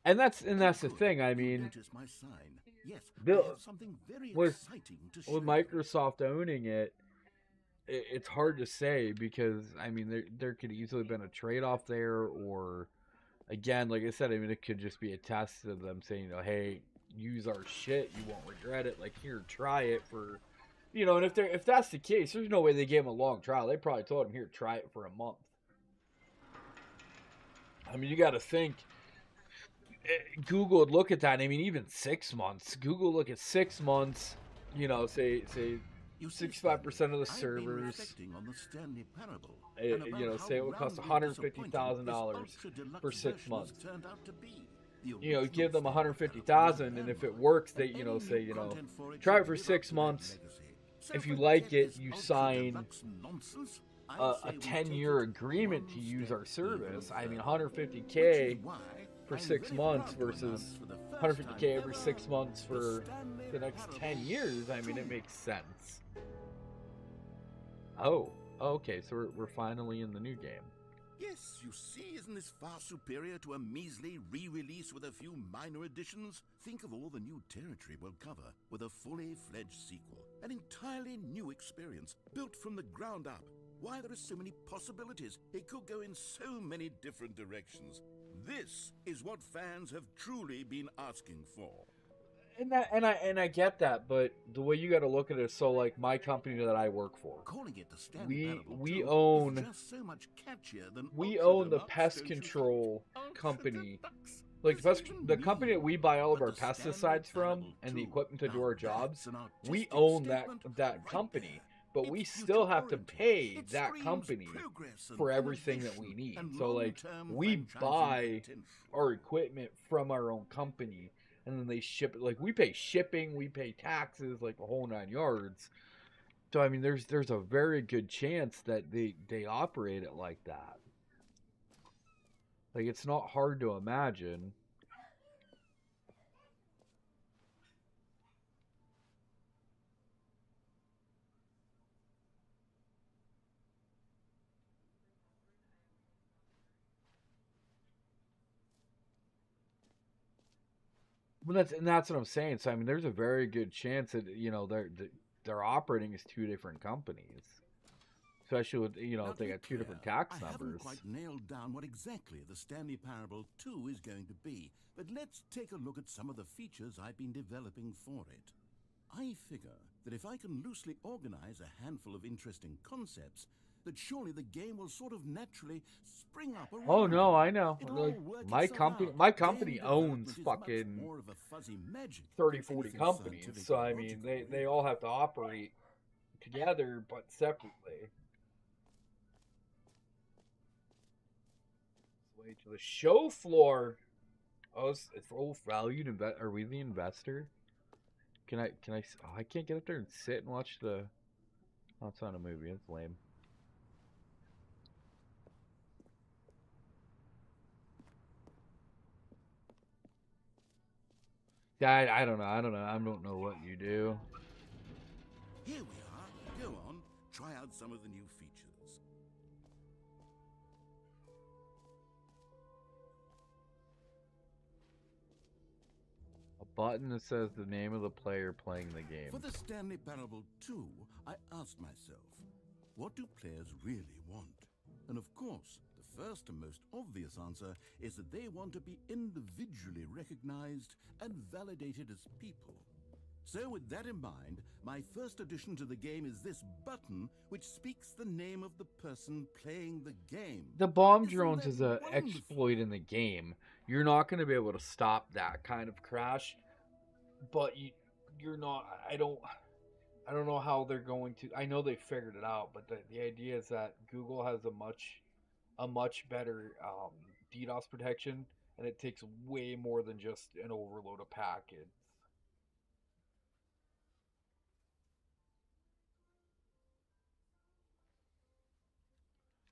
And that's the Good. thing. I You mean, noticed my sign. Yes, Bill, I have something very with- exciting to show with you. Microsoft owning it, it's hard to say because I mean there could easily have been a trade-off there, or again, like I said, I mean it could just be a test of them saying, you know, hey, use our shit, you won't regret it. Like here, try it for, you know. And if that's the case, there's no way they gave him a long trial. They probably told him, here, try it for a month. I mean, you got to think. Google would look at that. I mean, even 6 months. Google look at 6 months. You know, say You see, 65% of the I've been servers. reflecting on the Stanley Parable, You and about know, how say it would cost roundly disappointing $150,000 this ultra-deluxe for 6 version has months. turned out to be. The You know, original give them Stanley $150,000, Parable and if was it works, they, and you know, any say, new you know, content for it try it should for live up 6 to that months. legacy. So If you forget like it, this you sign ultra-deluxe nonsense. I a say we take 10-year it agreement one to use step our service. even I mean, further. $150K Which is why for I'm 6 very months proud to versus announce for the first time $150K every ever 6 months the for Stanley the next 10 Parable years. I mean, it 2. makes sense. Oh, okay, so we're finally in the new game. Yes, you see, isn't this far superior to a measly re-release with a few minor additions? Think of all the new territory we'll cover with a fully fledged sequel. An entirely new experience, built from the ground up. Why, there are so many possibilities. It could go in so many different directions. This is what fans have truly been asking for. And I get that, but the way you got to look at it is, so like my company that I work for, Calling it the Stanley we Parable we 2 own is just so much catchier than we Ultra own the Deluxe, pest don't you control think? Ultra company. Deluxe? Like What does the that company even that we buy all of mean? our But the Stanley pesticides from Parable and the 2, equipment to do now our jobs, that's an we artistic own that statement company. right there. But we It's still have to future-oriented. pay It that screams company progress and for everything that we innovation need. and So like long-term we franchising buy potential. our equipment from our own company, and then they ship it. Like we pay shipping, we pay taxes, like the whole 9 yards. So I mean, there's a very good chance that they operate it like that. Like it's not hard to imagine. Well, that's what I'm saying. So I mean, there's a very good chance that, you know, they're operating as two different companies, especially with, you know, Now, if they to be got two different clear, tax I haven't numbers. quite nailed down what exactly the Stanley Parable 2 is going to be, but let's take a look at some of the features I've been developing for it. I figure that if I can loosely organize a handful of interesting concepts, that surely the game will sort of naturally spring up around Oh no, them. I know. It'll Like, all work my itself company, out. my Game company owns development is much fucking more of a fuzzy magic 30, than 40 anything companies. scientific So or I mean, logical, they really. all have to operate together but separately. Let's wait to the show floor. Oh, it's full valued. Are we the investor? Can I? Oh, I can't get up there and sit and watch the. Oh, it's not a movie. It's lame. Yeah, I don't know. I don't know. I don't know what you do. Here we are. Go on. Try out some of the new features. A button that says the name of the player playing the game. For the Stanley Parable 2, I asked myself, what do players really want? And of course, the first and most obvious answer is that they want to be individually recognized and validated as people. So with that in mind, my first addition to the game is this button which speaks the name of the person playing the game. The bomb Isn't drones that is a wonderful? exploit in the game. You're not going to be able to stop that kind of crash, but you're not. I don't know how they're going to. I know they figured it out, but the idea is that Google has a much better DDoS protection, and it takes way more than just an overload of packets.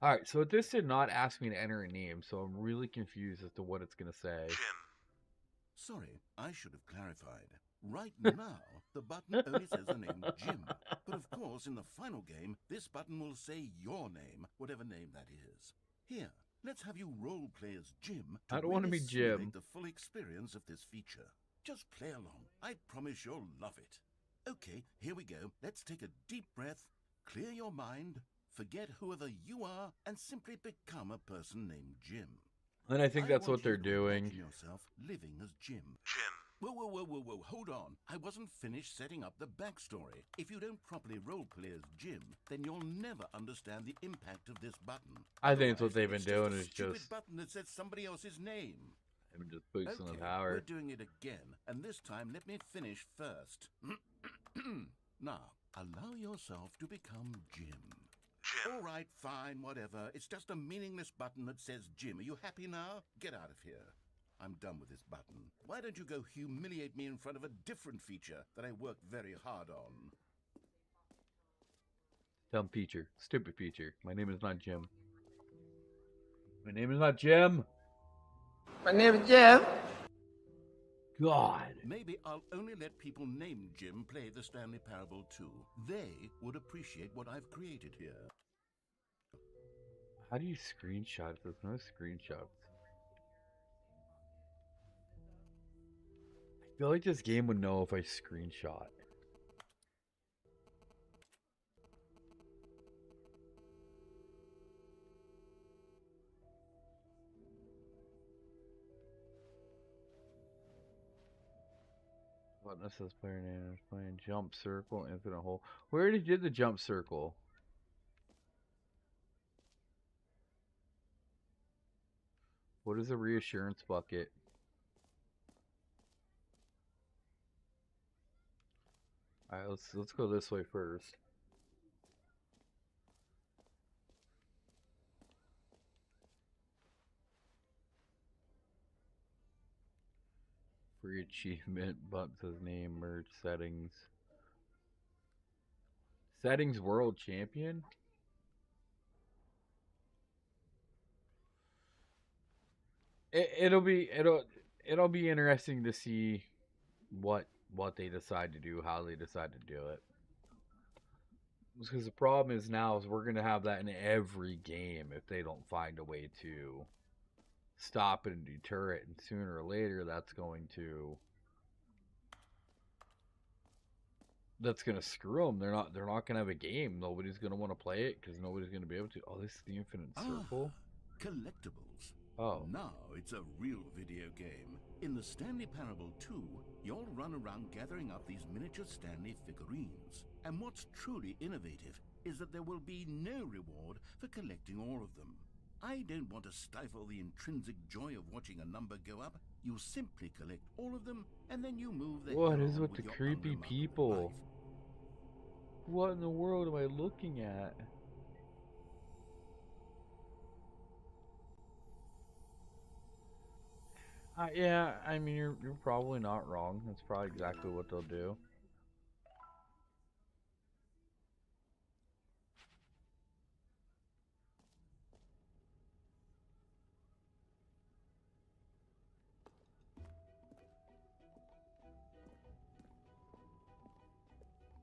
All right, so this did not ask me to enter a name, so I'm really confused as to what it's going to say. Sorry, I should have clarified. Right now, the button only says the name Jim. But of course, in the final game, this button will say your name, whatever name that is. Here, let's have you role play as Jim. I don't want to be Jim. Simulate the full experience of this feature. Just play along. I promise you'll love it. Okay, here we go. Let's take a deep breath, clear your mind, forget whoever you are, and simply become a person named Jim. And I think that's want what they're you to doing. imagine yourself living as Jim. Whoa, hold on. I wasn't finished setting up the backstory. If you don't properly roleplay as Jim, then you'll never understand the impact of this button. I think it's what Otherwise, they've been it's doing a is stupid just button that says somebody else's name. I'm just boosting the Okay, power. we're doing it again, and this time let me finish first. Now, allow yourself to become Jim. All right, fine, whatever. It's just a meaningless button that says Jim. Are you happy now? Get out of here. I'm done with this button. Why don't you go humiliate me in front of a different feature that I worked very hard on? Dumb feature. Stupid feature. My name is not Jim. My name is not Jim. My name is Jim. God. Maybe I'll only let people named Jim play the Stanley Parable too. They would appreciate what I've created here. How do you screenshot? There's no screenshots. I feel like this game would know if I screenshot. Button that says player name is playing jump circle, infinite hole. We already did the jump circle. What is a reassurance bucket? Alright, let's go this way first. Free achievement, button says name, merge, settings. Settings world champion? It'll be interesting to see what they decide to do, how they decide to do it. Because the problem is now is we're gonna have that in every game if they don't find a way to stop it and deter it, and sooner or later that's going to screw them. They're not gonna have a game. Nobody's gonna want to play it because nobody's gonna be able to. Oh, this is the infinite circle. Collectibles. Oh. Now it's a real video game. In the Stanley Parable 2, you'll run around gathering up these miniature Stanley figurines. And what's truly innovative is that there will be no reward for collecting all of them. I don't want to stifle the intrinsic joy of watching a number go up. You simply collect all of them, and then you move the What hell is on with the your creepy unremarkable people? life. What in the world am I looking at? Yeah, I mean, you're probably not wrong. That's probably exactly what they'll do.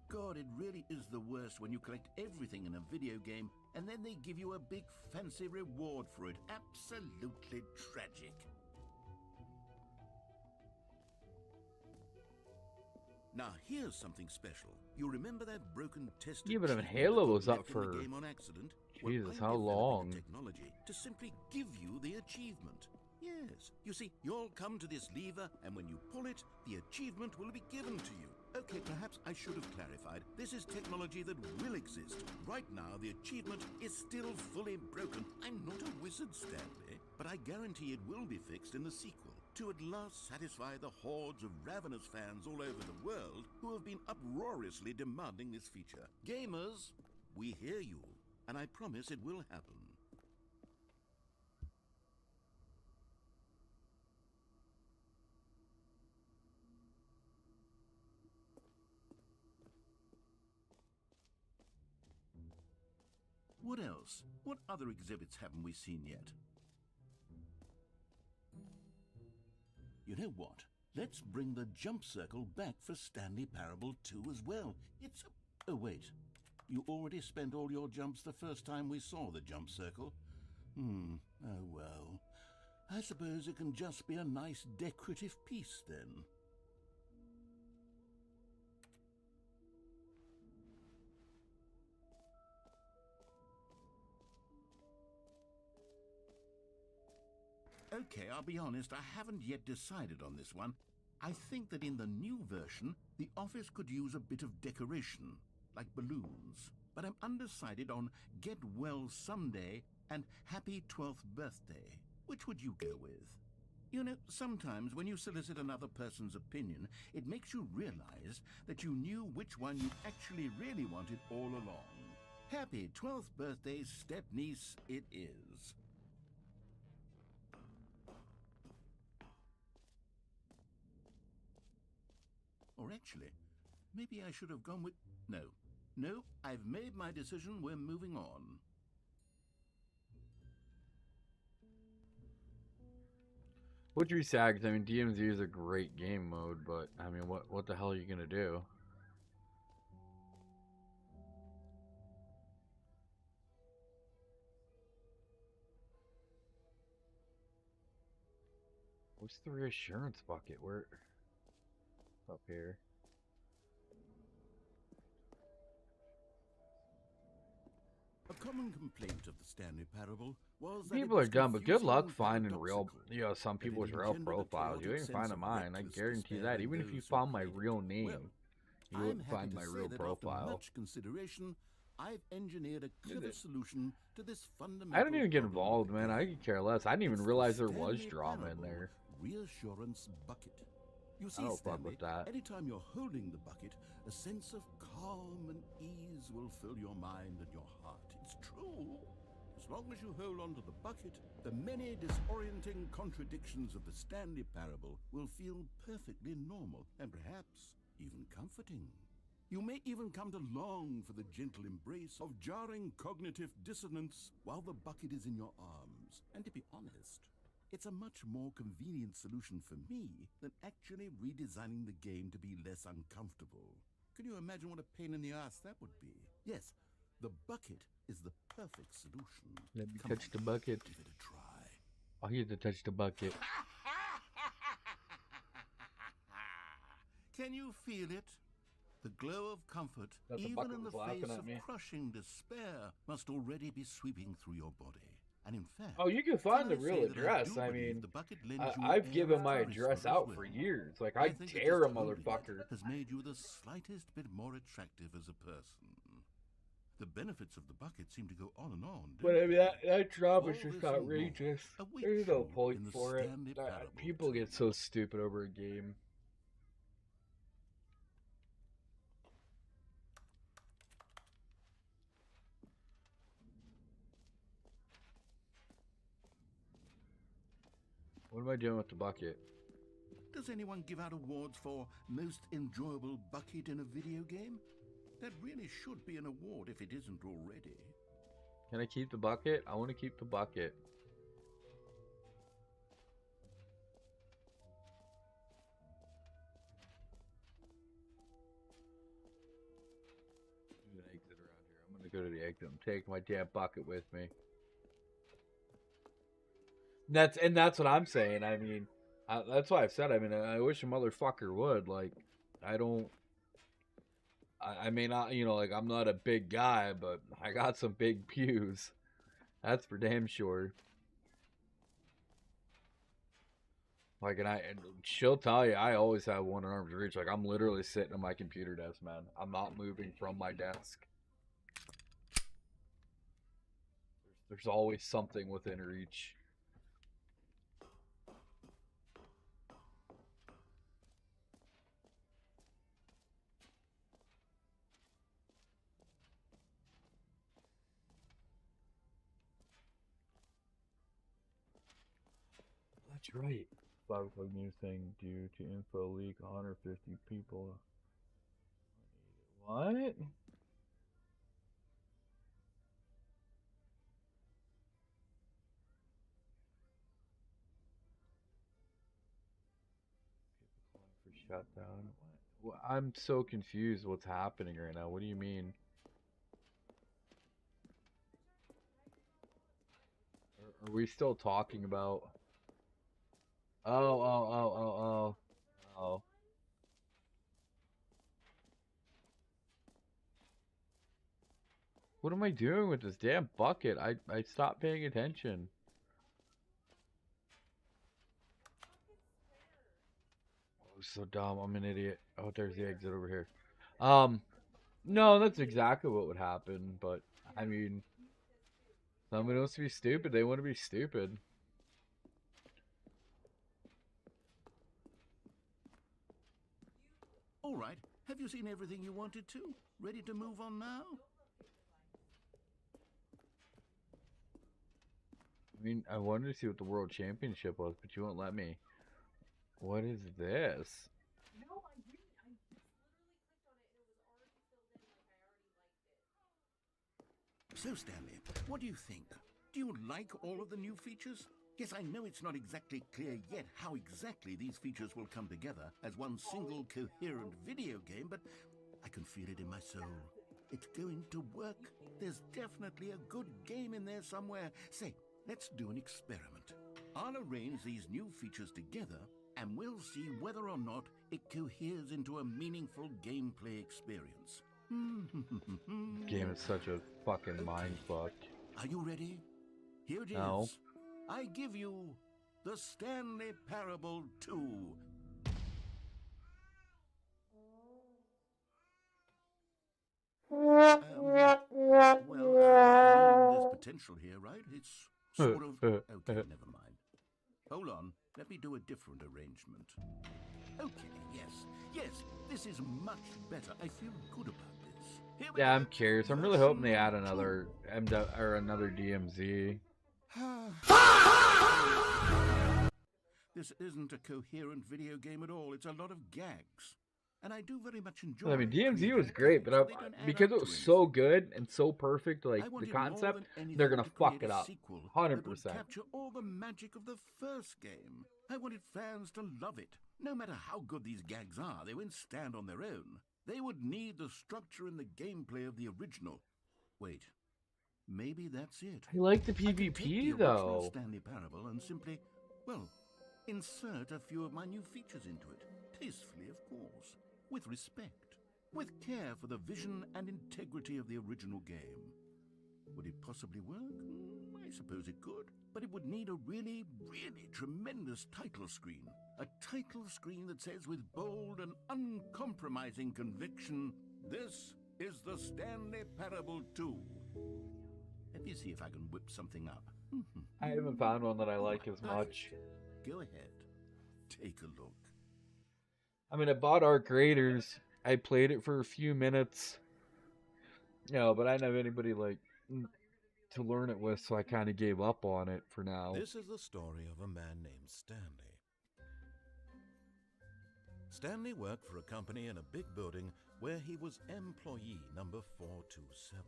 God, it really is the worst when you collect everything in a video game and then they give you a big fancy reward for it. Absolutely tragic. Now here's something special. You remember that broken test? Yeah, but I mean, achievement Halo that was got up left in the for- game on accident? Jesus, I'm how developing long? the technology to simply give you the achievement. Yes, you see, you'll come to this lever, and when you pull it, the achievement will be given to you. Okay, perhaps I should have clarified. This is technology that will exist. Right now, the achievement is still fully broken. I'm not a wizard, Stanley, but I guarantee it will be fixed in the sequel to at last satisfy the hordes of ravenous fans all over the world who have been uproariously demanding this feature. Gamers, we hear you, and I promise it will happen. What else? What other exhibits haven't we seen yet? You know what? Let's bring the jump circle back for Stanley Parable 2 as well. It's a... Oh, wait. You already spent all your jumps the first time we saw the jump circle? Oh well. I suppose it can just be a nice decorative piece then. Okay, I'll be honest, I haven't yet decided on this one. I think that in the new version, the office could use a bit of decoration, like balloons. But I'm undecided on Get Well Someday and Happy 12th Birthday. Which would you go with? You know, sometimes when you solicit another person's opinion, it makes you realize that you knew which one you actually really wanted all along. Happy 12th birthday, step-niece, it is. Or actually, maybe I should have gone with... No, I've made my decision, we're moving on. Which would be sad, 'cause I mean, DMZ is a great game mode, but I mean, what the hell are you gonna do? What's the reassurance bucket? Where? Up here. A common complaint of the Stanley Parable was that People it are was dumb, but good luck confusing finding and real, paradoxical, some that people's it real engendered a profiles. You chaotic ain't sense finding of mine. I reckless guarantee despair that. in Even if you those who found my played. real name, Well, you I'm wouldn't happy find to my say real that profile. after much consideration, I've engineered a clever solution to this fundamental I didn't even get problem of involved, the man. I game. could care less. I didn't even It's the realize there was Stanley drama in Parable there. Reassurance Bucket. You see, I don't fuck Stanley, with that. anytime you're holding the bucket, a sense of calm and ease will fill your mind and your heart. It's true. As long as you hold on to the bucket, the many disorienting contradictions of the Stanley Parable will feel perfectly normal and perhaps even comforting. You may even come to long for the gentle embrace of jarring cognitive dissonance while the bucket is in your arms. And to be honest, it's a much more convenient solution for me than actually redesigning the game to be less uncomfortable. Can you imagine what a pain in the ass that would be? Yes, the bucket is the perfect solution. Let me Come touch on, the bucket. give it a try. I'll get to touch the bucket. Can you feel it? The glow of comfort, That the even bucket in the was laughing face at of me. crushing despair, must already be sweeping through your body. And in fact, Oh, you can find the can I real say that address. do I believe mean, the bucket lends you an I've air given of my charisma address as out well. for years. Like, I think that dare a just holding it motherfucker. has made you the slightest bit more attractive as a person. The benefits of the bucket seem to go on and on. But don't I mean, they? that drama All is just this and more outrageous. awaits There's no you point in the for it. Stanley Parable People 2. get so stupid over a game. What am I doing with the bucket? Does anyone give out awards for most enjoyable bucket in a video game? That really should be an award if it isn't already. Can I keep the bucket? I want to keep the bucket. There's an exit around here. I'm gonna go to the exit and take my damn bucket with me. That's what I'm saying. I mean, that's why I've said. I mean, I wish a motherfucker would. Like, I don't. I mean, like, I'm not a big guy, but I got some big pews. That's for damn sure. Like, and she'll tell you, I always have one in arm's reach. Like, I'm literally sitting at my computer desk, man. I'm not moving from my desk. There's always something within reach. That's right. 5 o'clock news thing due to info leak, 150 people. What? For shutdown. What? I'm so confused what's happening right now. What do you mean? Are we still talking about? Oh. What am I doing with this damn bucket? I stopped paying attention. Oh, so dumb. I'm an idiot. Oh, there's the exit over here. No, that's exactly what would happen, but I mean, somebody wants to be stupid. They want to be stupid. All right. Have you seen everything you wanted to? Ready to move on now? I mean, I wanted to see what the World Championship was, but you won't let me. What is this? No, I didn't. I just literally clicked on it and it was already filled in like I already liked it. So, Stanley, what do you think? Do you like all of the new features? Yes, I know it's not exactly clear yet how exactly these features will come together as one single coherent video game, but I can feel it in my soul. It's going to work. There's definitely a good game in there somewhere. Say, let's do an experiment. I'll arrange these new features together and we'll see whether or not it coheres into a meaningful gameplay experience. This game is such a fucking mindfuck. Are you ready? Here it is. No. I give you the Stanley Parable 2. There's potential here, right? It's sort of... Okay, never mind. Hold on. Let me do a different arrangement. Okay, yes, this is much better. I feel good about this. Here we Yeah, go. I'm curious. I'm really hoping they add another another DMZ. This isn't a coherent video game at all. It's a lot of gags. And I do very much enjoy I mean, DMZ creating was great, but games, they don't add because up it to was so anything. good and so perfect, like I the wanted more concept, than anything they're gonna to fuck create it a up. sequel that 100%. would capture all the magic of the first game. I wanted fans to love it. No matter how good these gags are, they won't stand on their own. They would need the structure and the gameplay of the original. Wait, maybe that's it. I like the I could take the PvP original though. Stanley Parable and simply, well, insert a few of my new features into it. Tastefully, of course. With respect. With care for the vision and integrity of the original game. Would it possibly work? I suppose it could. But it would need a really, really tremendous title screen. A title screen that says with bold and uncompromising conviction, "This is the Stanley Parable 2." Let me see if I can whip something up. I haven't found one that I like as much. Go ahead. Take a look. I mean, I bought Arc Raiders. I played it for a few minutes. But I didn't have anybody like to learn it with, so I kind of gave up on it for now. This is the story of a man named Stanley. Stanley worked for a company in a big building where he was employee number 427.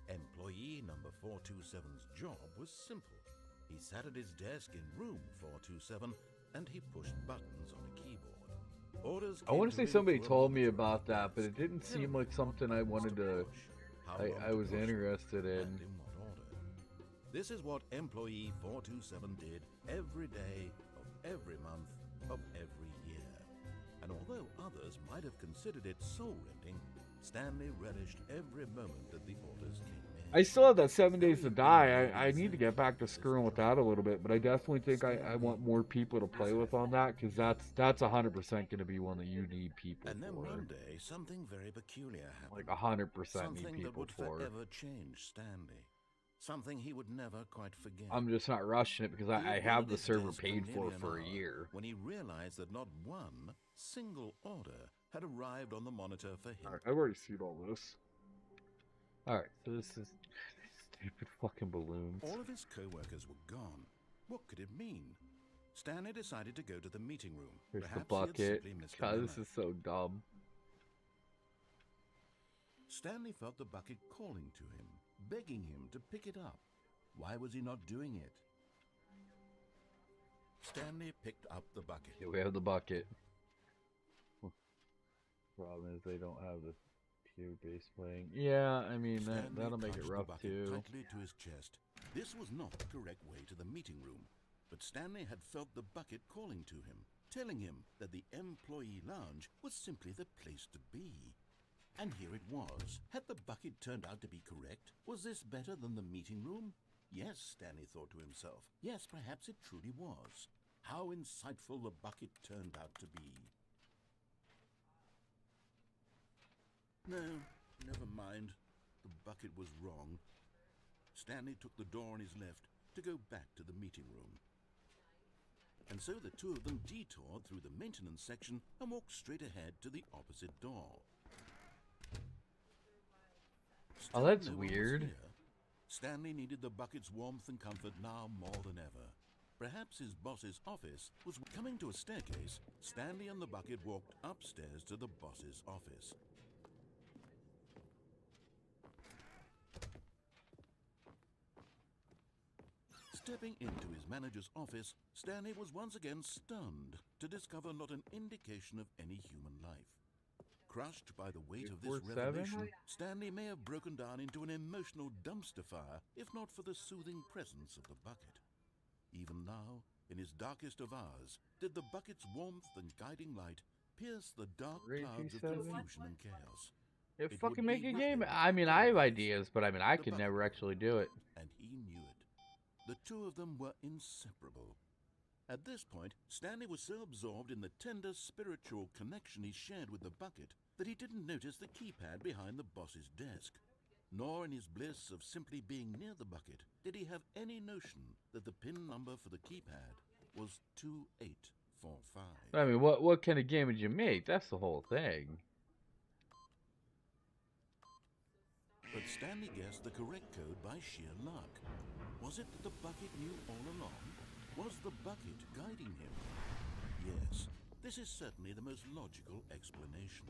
Employee number 427's job was simple. He sat at his desk in room 427 and he pushed buttons on a keyboard. Orders I want to came say him somebody through a told me monitor about on that, but desk. it didn't seem Tell like something I wanted to. I was interested in. And in what order. This is what employee 427 did every day of every month of every year. And although others might have considered it soul-rending, Stanley relished every moment that the orders came in. I still have that 7 Days to Die. I need to get back to screwing with that a little bit, but I definitely think I want more people to play with on that, because that's 100% going to be one that you need people And then for. one day, something very peculiar happened. Like 100% need Something that people would for. forever change Stanley. Something he would never quite forget. I'm just not rushing it because He I had been have at the his server desk paid nearly for an a hour year. when he realized that not one single order had arrived on the monitor for him. Alright, I've already seen all this. Alright, so this is stupid fucking balloons. All of his co-workers were gone. What could it mean? Stanley decided to go to the meeting room. Here's the Perhaps bucket. he had simply missed a God, memo. this is so dumb. Stanley felt the bucket calling to him, begging him to pick it up. Why was he not doing it? Stanley picked up the bucket. Here we have the bucket. Problem is they don't have the pure bass playing. Yeah, I mean Stanley that'll make it clutched the rough bucket too. tightly to his chest. This was not the correct way to the meeting room, but Stanley had felt the bucket calling to him, telling him that the employee lounge was simply the place to be. And here it was. Had the bucket turned out to be correct? Was this better than the meeting room? Yes, Stanley thought to himself. Yes, perhaps it truly was. How insightful the bucket turned out to be. No, never mind. The bucket was wrong. Stanley took the door on his left to go back to the meeting room. And so the two of them detoured through the maintenance section and walked straight ahead to the opposite door. Oh, that's Still no one was weird. here. Stanley needed the bucket's warmth and comfort now more than ever. Perhaps his boss's office was coming to a staircase. Stanley and the bucket walked upstairs to the boss's office. Stepping into his manager's office, Stanley was once again stunned to discover not an indication of any human life. Crushed by the weight of this 847? revelation, Stanley may have broken down into an emotional dumpster fire if not for the soothing presence of the bucket. Even now, in his darkest of hours, did the bucket's warmth and guiding light pierce the dark clouds of 827? confusion and chaos. It It fucking would make be a with game. him I mean, I have always. ideas, but I mean, I The could bucket. never actually do it. And he knew it. The two of them were inseparable. At this point, Stanley was so absorbed in the tender spiritual connection he shared with the bucket that he didn't notice the keypad behind the boss's desk. Nor in his bliss of simply being near the bucket did he have any notion that the PIN number for the keypad was 2845. I mean, what kind of game would you make? That's the whole thing. But Stanley guessed the correct code by sheer luck. Was it that the bucket knew all along? Was the bucket guiding him? Yes, this is certainly the most logical explanation.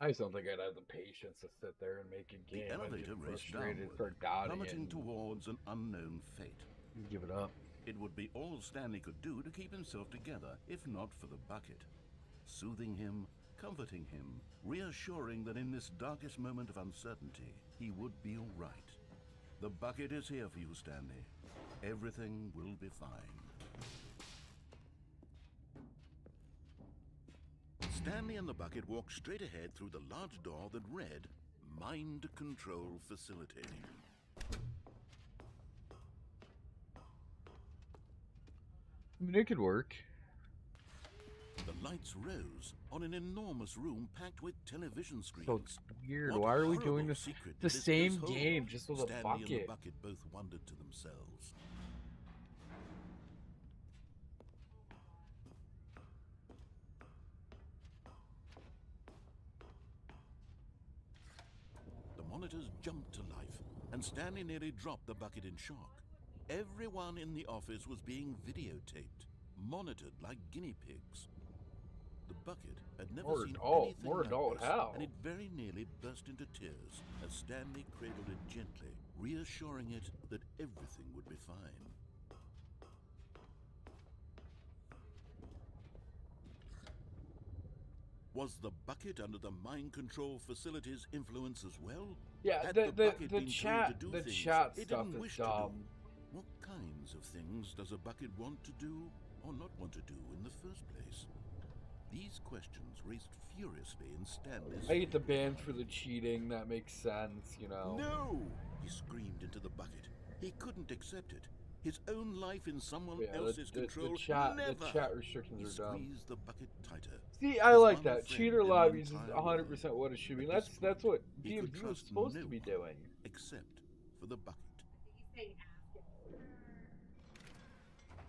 I just don't think I'd have the patience to sit there and make a The game. I'd elevator get raced frustrated, downward, start doubting it, plummeting and towards an unknown fate. give it up. It would be all Stanley could do to keep himself together, if not for the bucket. Soothing him, comforting him, reassuring that in this darkest moment of uncertainty, he would be all right. The bucket is here for you, Stanley. Everything will be fine. Stanley and the bucket walked straight ahead through the large door that read, Mind Control Facility. I mean, it could work. The lights rose on an enormous room packed with television screens. So it's weird. What Why are we horrible doing this? secret The did this same place hold? game, just with a Stanley and the bucket. bucket both wondered to themselves. The monitors jumped to life, and Stanley nearly dropped the bucket in shock. Everyone in the office was being videotaped, monitored like guinea pigs. The bucket had never More seen adult, anything more like adult, this, how? and it very nearly burst into tears as Stanley cradled it gently, reassuring it that everything would be fine. Was the bucket under the mind control facility's influence as well? Yeah, Had the bucket been told chat to do the things chat it stuff didn't is wish to do? dumb. What kind kinds of things does a bucket want to do or not want to do in the first place? These questions raced furiously in Stanley's... I get the ban for the cheating. That makes sense, you know. No! He screamed into the bucket. He couldn't accept it. His own life in someone else's control. The chat Never. restrictions He are dumb. squeezed the bucket tighter. See, I His like one that. friend Cheater in the lobbies is entire 100% world. what it should be. At this That's point, what he could DMV was trust supposed no to be one doing. Except for the bucket.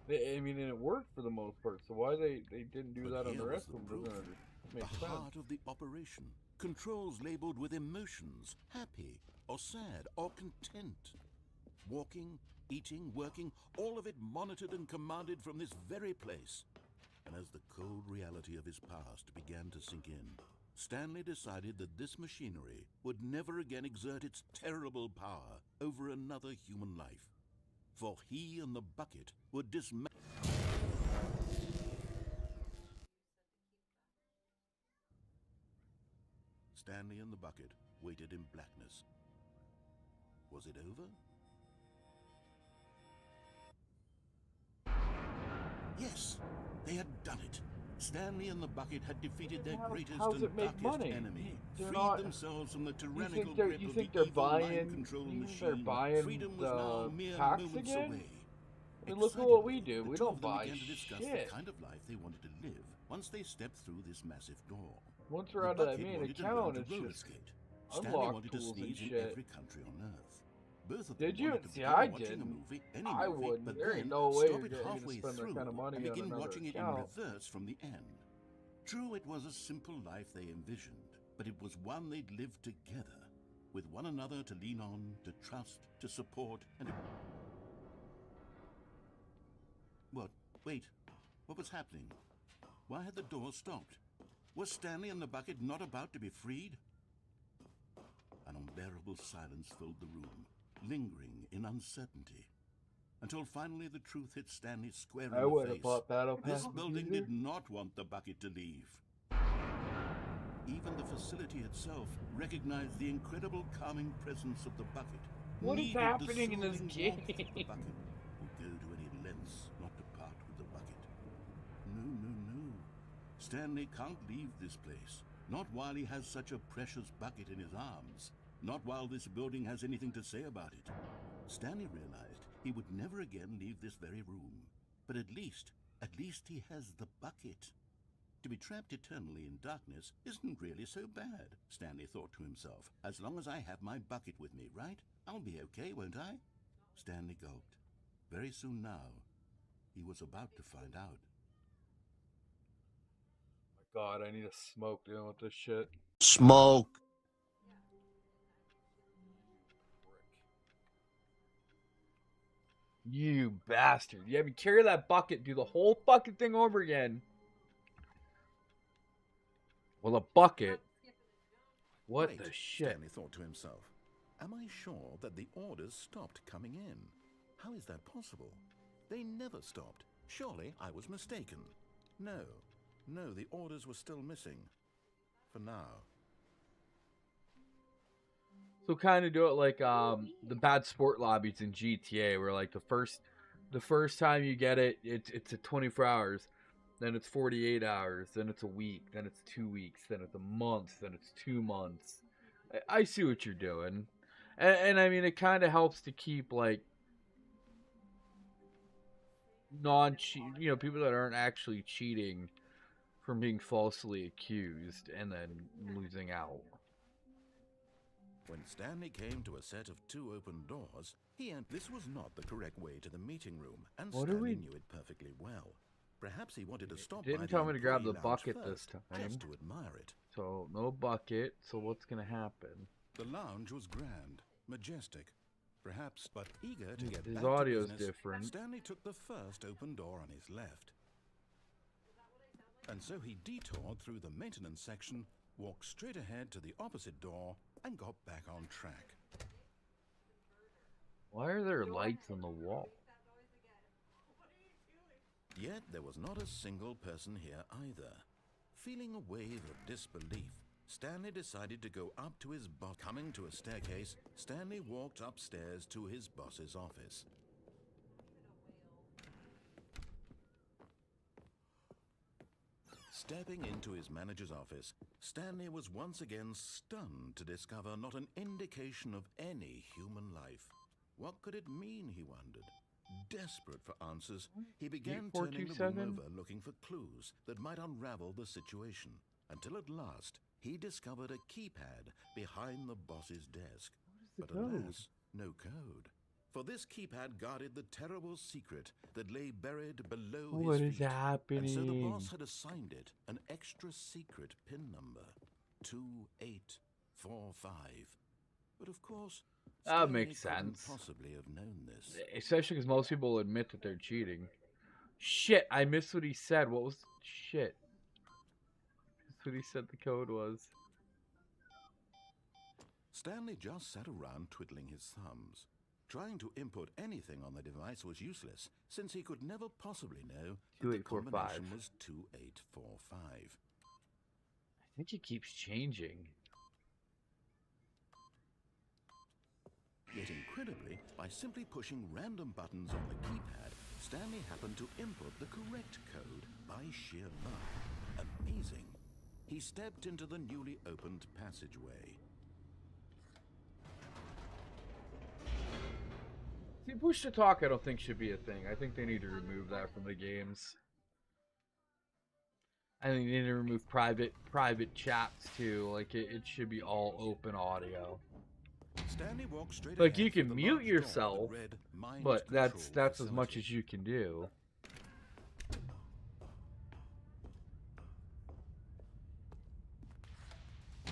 I mean, and it worked for the most part. So why they didn't do But that on here the was rest the of them doesn't proof. make The sense. heart of the operation. Controls labeled with emotions, happy or sad or content. Walking, eating, working, all of it monitored and commanded from this very place. And as the cold reality of his past began to sink in, Stanley decided that this machinery would never again exert its terrible power over another human life. For he and the bucket would dismantle... Stanley and the bucket waited in blackness. Was it over? Yes, they had done it. Stanley and the bucket had defeated their greatest How's and it make darkest money? enemy, They're freed not- themselves from the You tyrannical think they're grip you of think the they're evil buying mind-control you think machine. they're buying Freedom was now the mere packs moments again? away. I mean, look at what we Excitedly, do. the We two don't of them buy began to discuss shit. the kind of life they wanted to live once they stepped through this massive door. Once The we're out of that bucket main wanted to account, learn it's to roller just skate. Stanley unlock wanted to tools and sneeze in shit. every country on earth. Both of them Did you? wanted to See, begin I watching a didn't. movie, any I movie, wouldn't. but There then ain't no way stop you're it getting me to halfway spend that through kind of money and on begin another watching it in account. reverse from the end. True, it was a simple life they envisioned, but it was one they'd lived together, with one another to lean on, to trust, to support, and... What? Wait. What was happening? Why had the door stopped? Was Stanley and the bucket not about to be freed? An unbearable silence filled the room, lingering in uncertainty, until finally the truth hit Stanley square in I the would have face. bought Battle Pass. This building did not want the bucket to leave. Even the facility itself recognized the incredible calming presence of the bucket. What is needed the happening in this soothing warmth of game? the bucket, would go to any lengths not to part with the bucket. No, no, no. Stanley can't leave this place. Not while he has such a precious bucket in his arms. Not while this building has anything to say about it. Stanley realized he would never again leave this very room. But at least he has the bucket. To be trapped eternally in darkness isn't really so bad, Stanley thought to himself. As long as I have my bucket with me, right? I'll be okay, won't I? Stanley gulped. Very soon now, he was about to find out. My God, I need a smoke dealing with this shit. Smoke. You bastard. You have me carry that bucket, do the whole fucking thing over again. Well, a bucket. What Wait, the shit? Stanley thought to himself. Am I sure that the orders stopped coming in? How is that possible? They never stopped. Surely I was mistaken. No, the orders were still missing. For now. So kind of do it like the bad sport lobbies in GTA, where like the first time you get it, it's a 24 hours, then it's 48 hours, then it's a week, then it's 2 weeks, then it's a month, then it's 2 months. I see what you're doing, and I mean it kind of helps to keep like people that aren't actually cheating from being falsely accused and then losing out. When Stanley came to a set of 2 open doors, this was not the correct way to the meeting room, and What are Stanley we- knew it perfectly well. Perhaps he wanted to stop Didn't by tell the me to grab the employee lounge bucket this first, time. just to admire it. So no bucket. So what's gonna happen? The lounge was grand, majestic, perhaps, but eager to get His back to audio's business, different. Stanley took the first open door on his left. And so he detoured through the maintenance section, walked straight ahead to the opposite door, and got back on track. Why are there lights on the wall? Yet there was not a single person here either. Feeling a wave of disbelief, Stanley decided to go up to his boss. Coming to a staircase, Stanley walked upstairs to his boss's office. Stepping into his manager's office, Stanley was once again stunned to discover not an indication of any human life. What could it mean, he wondered. Desperate for answers, he began turning the room over looking for clues that might unravel the situation, until at last he discovered a keypad behind the boss's desk. But alas, no code. For this keypad guarded the terrible secret that lay buried below his feet. What is happening? And so the boss had assigned it an extra secret PIN number, 2845. But of course, that makes couldn't sense. possibly have known this. Especially because most people will admit that they're cheating. Shit, I missed what he said. What was... Shit. That's what he said the code was. Stanley just sat around twiddling his thumbs. Trying to input anything on the device was useless, since he could never possibly know that the 2845. combination was 2845. I think it keeps changing. Yet incredibly, by simply pushing random buttons on the keypad, Stanley happened to input the correct code by sheer luck. Amazing. He stepped into the newly opened passageway. See, push to talk I don't think should be a thing. I think they need to remove that from the games. I think they need to remove private chats too. Like it should be all open audio. Stanley walked straight Like ahead you through can the mute large door yourself, that read, "Mind but that's Control as much Facility." as you can do.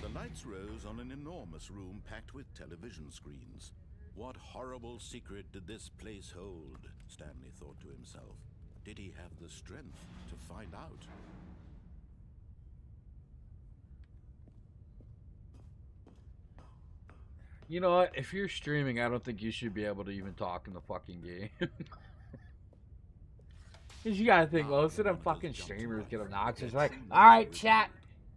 The lights rose on an enormous room packed with television screens. What horrible secret did this place hold? Stanley thought to himself. Did he have the strength to find out? You know what? If you're streaming, I don't think you should be able to even talk in the fucking game. Because you gotta think, most of them fucking streamers get obnoxious. Like, alright, chat,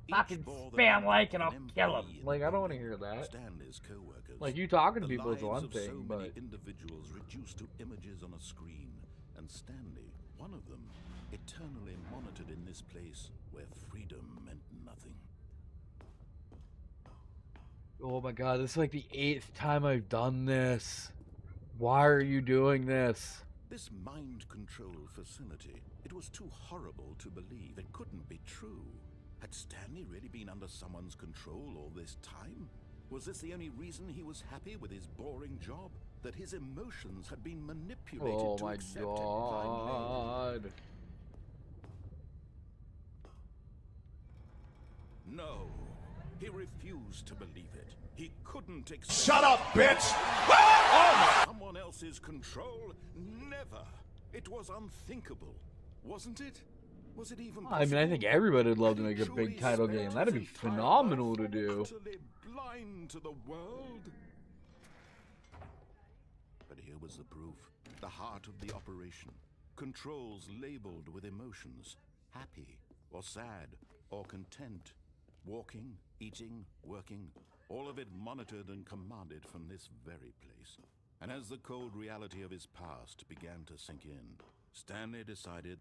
fucking spam like and I'll kill him. Like, I don't want to hear that. Stanley's co-workers. Like, you talking to The people is lives one of so thing, many but... individuals reduced to images on a screen, and Stanley, one of them, eternally monitored in this place where freedom meant nothing. Oh my god, this is like the 8th time I've done this. Why are you doing this? This mind control facility, it was too horrible to believe. It couldn't be true. Had Stanley really been under someone's control all this time? Was this the only reason he was happy with his boring job? That his emotions had been manipulated Oh to my accept him blindly? god. No, he refused to believe it. He couldn't accept. Shut up, bitch! Someone else's control? Never. It was unthinkable, wasn't it? Was it even I mean, I think everybody would love to make a big title game. That'd be phenomenal to do. Utterly blind to the world. But here was the proof. The heart of the operation. Controls labeled with emotions. Happy, or sad, or content. Walking, eating, working. All of it monitored and commanded from this very place. And as the cold reality of his past began to sink in, Stanley decided...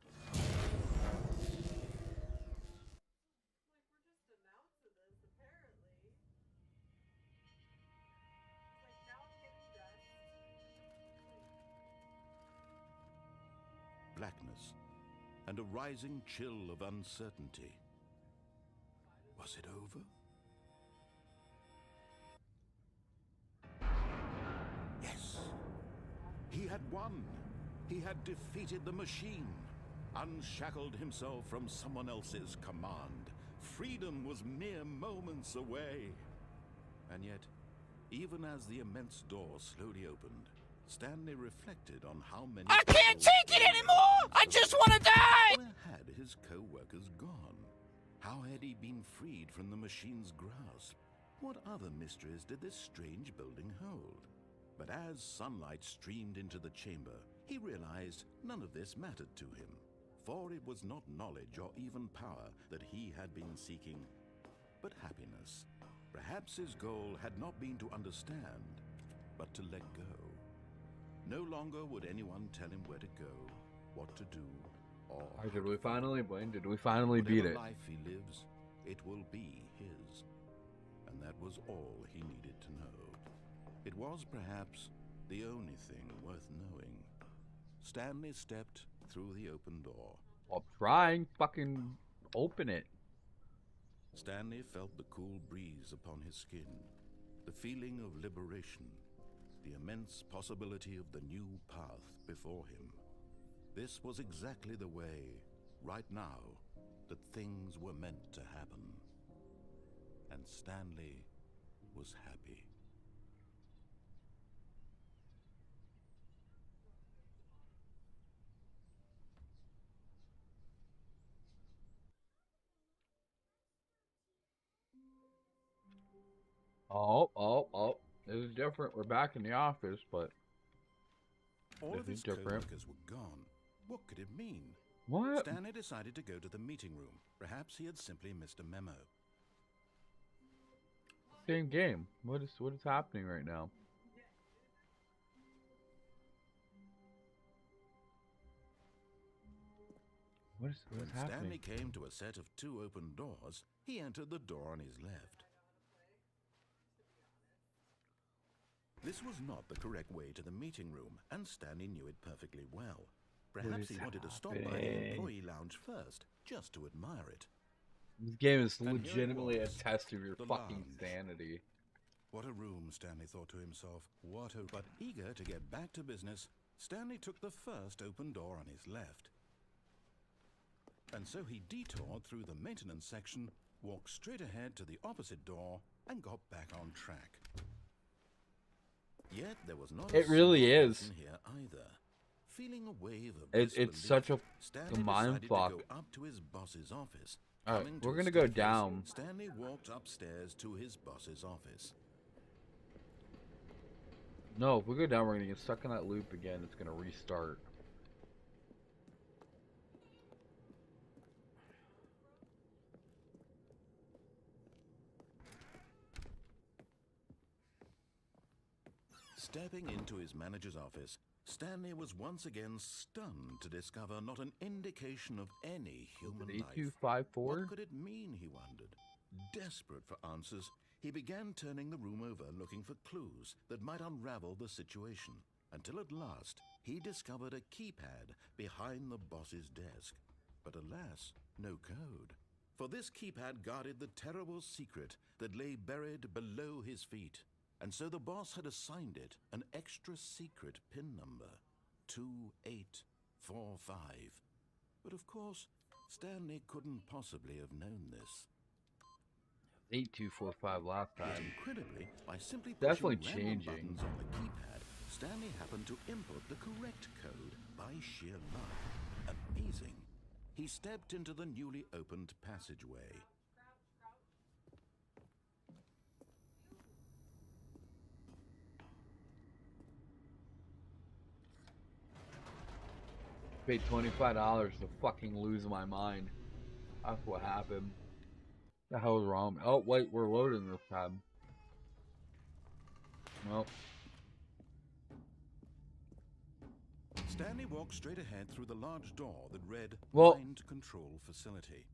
blackness, and a rising chill of uncertainty. Was it over? Yes. He had won. He had defeated the machine, unshackled himself from someone else's command. Freedom was mere moments away. And yet, even as the immense door slowly opened, Stanley reflected on how many... I can't take it anymore! I just want to die! Where had his co-workers gone? How had he been freed from the machine's grasp? What other mysteries did this strange building hold? But as sunlight streamed into the chamber, he realized none of this mattered to him. For it was not knowledge or even power that he had been seeking, but happiness. Perhaps his goal had not been to understand, but to let go. No longer would anyone tell him where to go, what to do, or Alright, did we finally win? Did we finally beat whatever it? life he lives, it will be his. And that was all he needed to know. It was perhaps the only thing worth knowing. Stanley stepped through the open door. I'll try and fucking open it. Stanley felt the cool breeze upon his skin, the feeling of liberation, the immense possibility of the new path before him. This was exactly the way, right now, that things were meant to happen. And Stanley was happy. Oh. This is different. We're back in the office, but All this of is his different. co-workers were gone. What could it mean? What? Stanley decided to go to the meeting room. Perhaps he had simply missed a memo. Same game. What is happening right now? What is When happening? Stanley came to a set of 2 open doors, he entered the door on his left. This was not the correct way to the meeting room, and Stanley knew it perfectly well. Perhaps is he wanted to stop by the happening? employee lounge first, just to admire it. This game is And here it legitimately a was, test of your the fucking lounge. sanity. What a room, Stanley thought to himself. But eager to get back to business, Stanley took the first open door on his left. And so he detoured through the maintenance section, walked straight ahead to the opposite door, and got back on track. Yet there was not It a really single is. person here either. Feeling a wave of It's disbelief, such a Stanley mind decided fuck. to go up to his boss's office. Alright, Coming we're to a gonna go staircase, down. Stanley walked upstairs to his boss's office. No, if we go down, we're gonna get stuck in that loop again. It's gonna restart. Stepping into his manager's office, Stanley was once again stunned to discover not an indication of any human life. 8254? What could it mean, he wondered. Desperate for answers, he began turning the room over looking for clues that might unravel the situation, until at last he discovered a keypad behind the boss's desk. But alas, no code. For this keypad guarded the terrible secret that lay buried below his feet. And so the boss had assigned it an extra secret PIN number, 2845. But of course, Stanley couldn't possibly have known this. 8245 last Yet time. incredibly, by simply Definitely pushing random changing. buttons on the keypad, Stanley happened to input the correct code by sheer luck. Amazing. He stepped into the newly opened passageway. Paid $25 to fucking lose my mind. That's what happened. The hell is wrong? Oh wait, we're loading this time. Well, Stanley walked straight ahead through the large door that read Well- Mind Control Facility.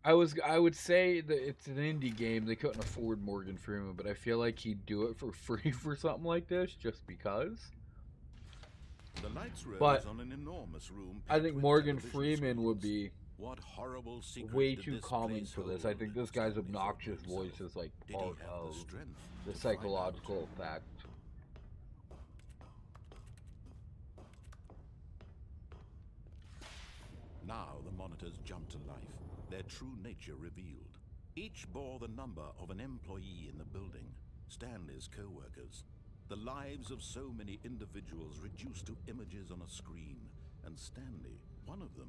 I would say that it's an indie game. They couldn't afford Morgan Freeman, but I feel like he'd do it for free for something like this just because. The lights rose But on an enormous room. I packed think with Morgan television Freeman would screens. be What horrible secret way did too this calming place for this. hold? I think this guy's Stanley thought to obnoxious himself. voice is like Did he part have of the strength the to find out? psychological effect. Now the monitors jumped to life, their true nature revealed. Each bore the number of an employee in the building, Stanley's co-workers. The lives of so many individuals reduced to images on a screen, and Stanley, one of them,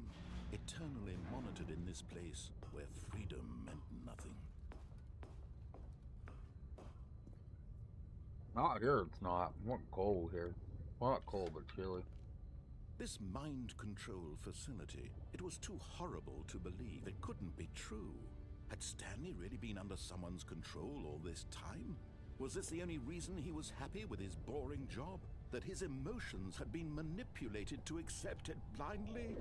eternally monitored in this place where freedom meant nothing. Not here, it's not. I want cold here. Well, not cold, but chilly. This mind control facility, it was too horrible to believe. It couldn't be true. Had Stanley really been under someone's control all this time? Was this the only reason he was happy with his boring job? That his emotions had been manipulated to accept it blindly?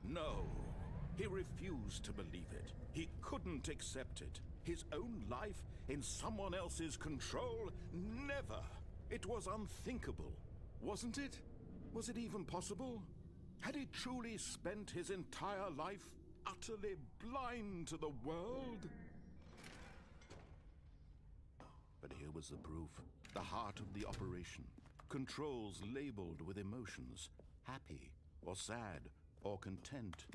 No. He refused to believe it. He couldn't accept it. His own life in someone else's control? Never. It was unthinkable. Wasn't it? Was it even possible? Had he truly spent his entire life utterly blind to the world? But here was the proof. The heart of the operation. Controls labeled with emotions. Happy, or sad, or content.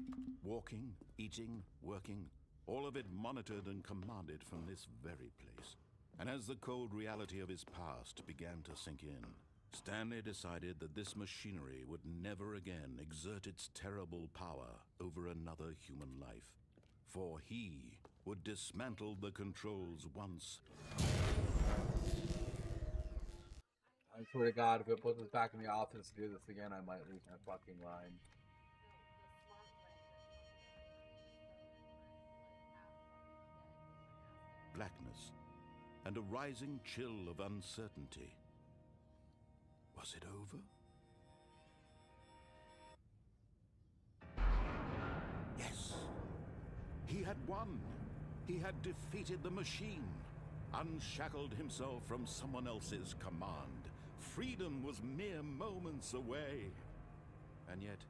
Walking, eating, working. All of it monitored and commanded from this very place. And as the cold reality of his past began to sink in, Stanley decided that this machinery would never again exert its terrible power over another human life. For he would dismantle the controls once. I swear to God, if it puts us back in the office to do this again, I might lose my fucking mind. Blackness and a rising chill of uncertainty. Was it over? Yes. He had won. He had defeated the machine, unshackled himself from someone else's command. Freedom was mere moments away. And yet,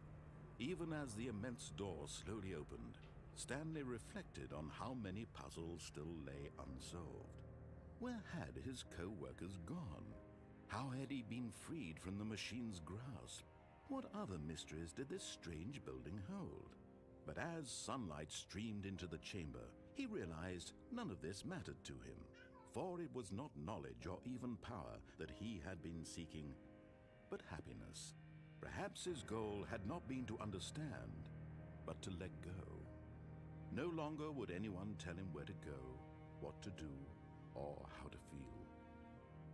even as the immense door slowly opened, Stanley reflected on how many puzzles still lay unsolved. Where had his co-workers gone? How had he been freed from the machine's grasp? What other mysteries did this strange building hold? But as sunlight streamed into the chamber, he realized none of this mattered to him, for it was not knowledge or even power that he had been seeking, but happiness. Perhaps his goal had not been to understand, but to let go. No longer would anyone tell him where to go, what to do, or how to feel.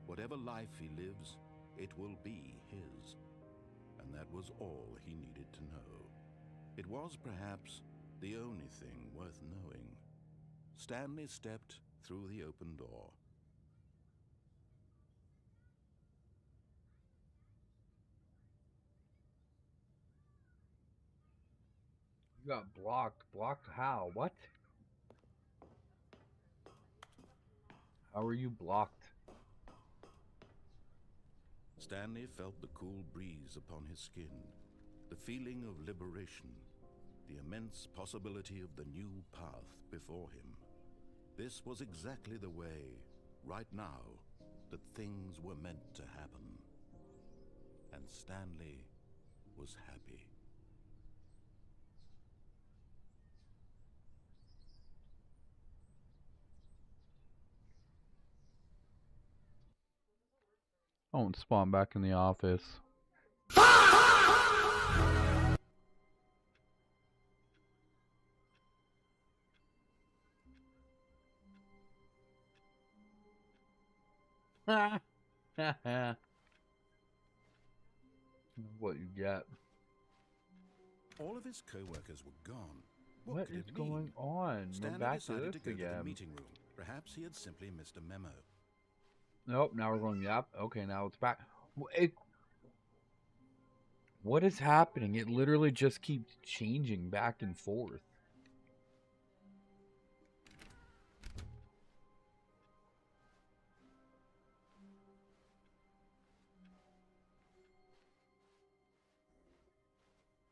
Whatever life he lives, it will be his. And that was all he needed to know. It was perhaps the only thing worth knowing. Stanley stepped through the open door. You got blocked. Blocked how? What? How are you blocked? Stanley felt the cool breeze upon his skin, the feeling of liberation, the immense possibility of the new path before him. This was exactly the way, right now, that things were meant to happen. And Stanley was happy. I won't spawn back in the office. What you get? All of his co-workers were gone. What could is it mean? going on? Stanley We're back to decided this to go to the again. meeting room. Perhaps he had simply missed a memo. Nope, now we're going, yep. Okay, now it's back. What is happening? It literally just keeps changing back and forth.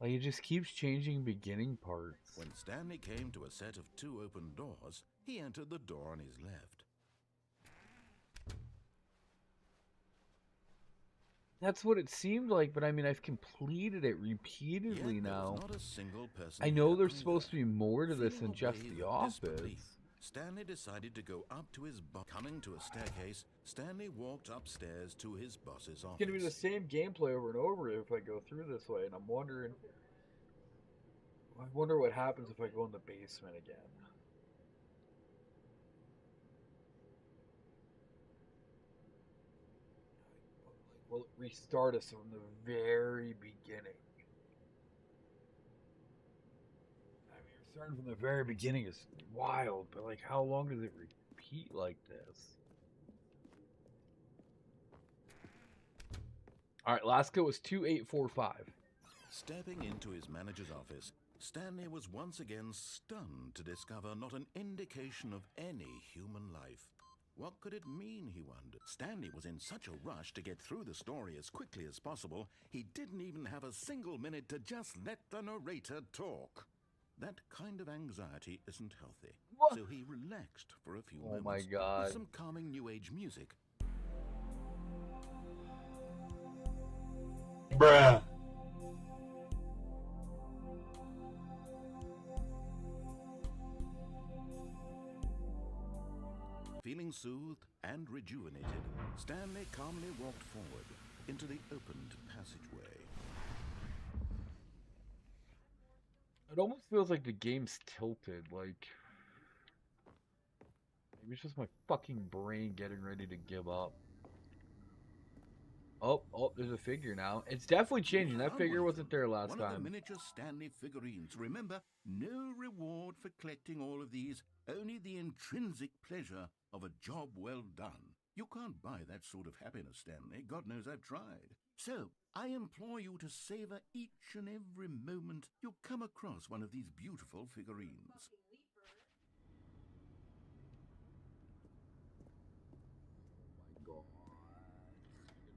Like, it just keeps changing beginning parts. When Stanley came to a set of 2 open doors, he entered the door on his left. That's what it seemed like, but I mean, I've completed it repeatedly Yet there now. was not a single person I know here there's either. supposed to be more to this Feeling than just a wave the of office. disbelief, Stanley decided to go up to his boss. Coming to a staircase, Stanley walked upstairs to his boss's office. It's gonna be the same gameplay over and over if I go through this way, and I wonder what happens if I go in the basement again. Will it restart us from the very beginning? I mean, starting from the very beginning is wild, but like, how long does it repeat like this? All right, last go was 2845. Stepping into his manager's office, Stanley was once again stunned to discover not an indication of any human life. What could it mean, he wondered? Stanley was in such a rush to get through the story as quickly as possible, he didn't even have a single minute to just let the narrator talk. That kind of anxiety isn't healthy. What? So he relaxed for a few Oh moments my God. with some calming New Age music. Bruh. Feeling soothed and rejuvenated, Stanley calmly walked forward into the opened passageway. It almost feels like the game's tilted, like maybe it's just my fucking brain getting ready to give up. Oh, there's a figure now. It's definitely changing. That Found figure one of wasn't them, there last one of the time. miniature Stanley figurines. Remember, no reward for collecting all of these, only the intrinsic pleasure of a job well done. You can't buy that sort of happiness, Stanley. God knows I've tried. So, I implore you to savor each and every moment you come across one of these beautiful figurines.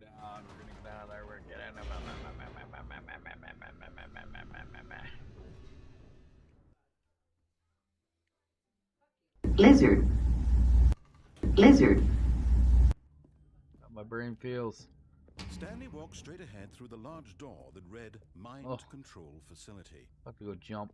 We're gonna get out of there. We're getting Lizard. Lizard. how my brain feels. Stanley walked straight ahead through the large door that read Mind Oh. Control Facility. I have to go jump.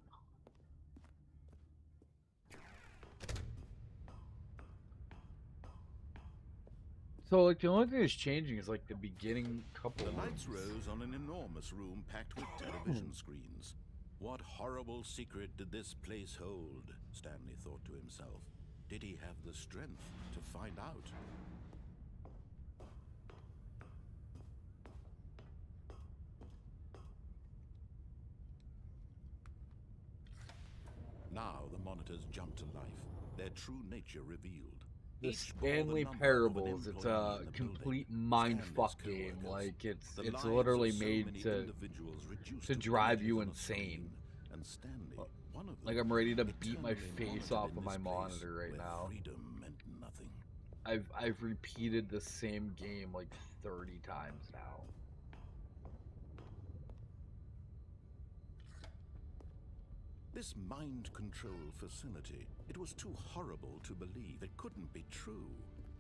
So, like, the only thing that's changing is, like, the beginning couple The of lights rose on an enormous room packed with television screens. What horrible secret did this place hold? Stanley thought to himself. Did he have the strength to find out? Now the monitors jumped to life, their true nature revealed. The Each bore the Stanley number of an Parables. It's employee a in the complete building. mind Stanley's fuck game. co-workers. Like, it's The lives literally of so made many to individuals reduced to to drive images you on a insane. screen. And Stanley, one of them, like I'm ready to beat my eternally face monitored off in of my this place monitor right where now. freedom meant nothing. I've repeated the same game like 30 times now. This mind control facility, it was too horrible to believe. It couldn't be true.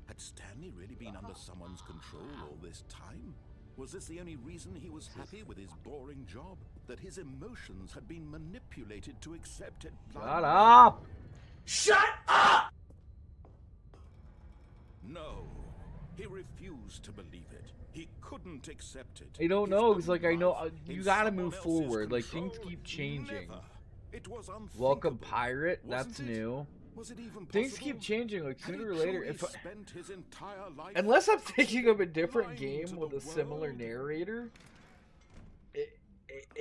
Had Stanley really been under someone's control all this time? Was this the only reason he was happy with his boring job? That his emotions had been manipulated to accept it blindly? Shut up! Shut up! No. He refused to believe it. He couldn't accept it. I don't His know, because own like I know life you in gotta someone move else's forward. Like things control? keep changing. Never. It was Welcome unthinkable, Pirate, that's wasn't it? new. Was it even Things possible? keep changing. Like Had he sooner or later, truly if I, spent his entire life unless I'm thinking of a different blind game to with the a similar world? narrator, it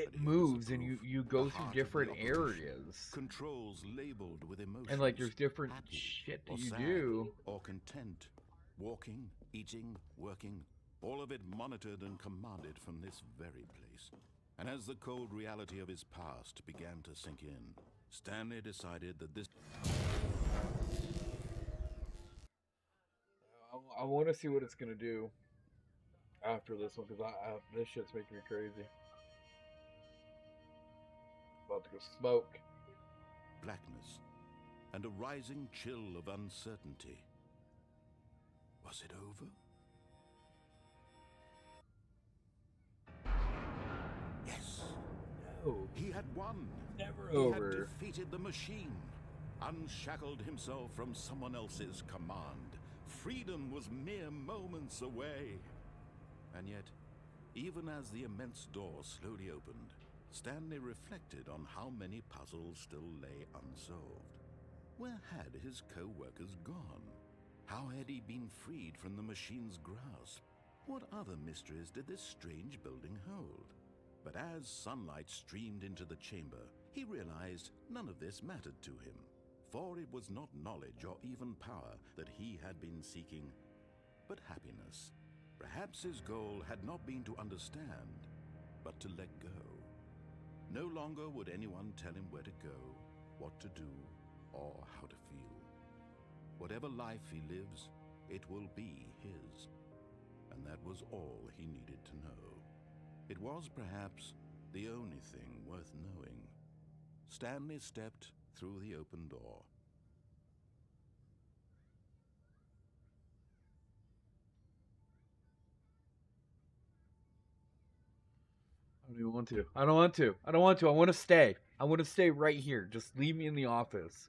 But here was moves the and proof. you go The through heart of the different operation. areas. Controls labeled with emotions. And like there's different happy shit or that you sad do. or content. Walking, eating, working, all of it monitored and commanded from this very place. And as the cold reality of his past began to sink in, Stanley decided that this... I want to see what it's gonna do after this one, because this shit's making me crazy. About to go smoke. blackness and a rising chill of uncertainty. Was it over? Yes. No, He had won. never He over. had defeated the machine, unshackled himself from someone else's command. Freedom was mere moments away. And yet, even as the immense door slowly opened, Stanley reflected on how many puzzles still lay unsolved. Where had his co-workers gone? How had he been freed from the machine's grasp? What other mysteries did this strange building hold? But as sunlight streamed into the chamber, he realized none of this mattered to him, for it was not knowledge or even power that he had been seeking, but happiness. Perhaps his goal had not been to understand, but to let go. No longer would anyone tell him where to go, what to do, or how to feel. Whatever life he lives, it will be his. And that was all he needed to know. It was perhaps the only thing worth knowing. Stanley stepped through the open door. I don't even want to. I don't want to. I don't want to. I want to stay. I want to stay right here. Just leave me in the office.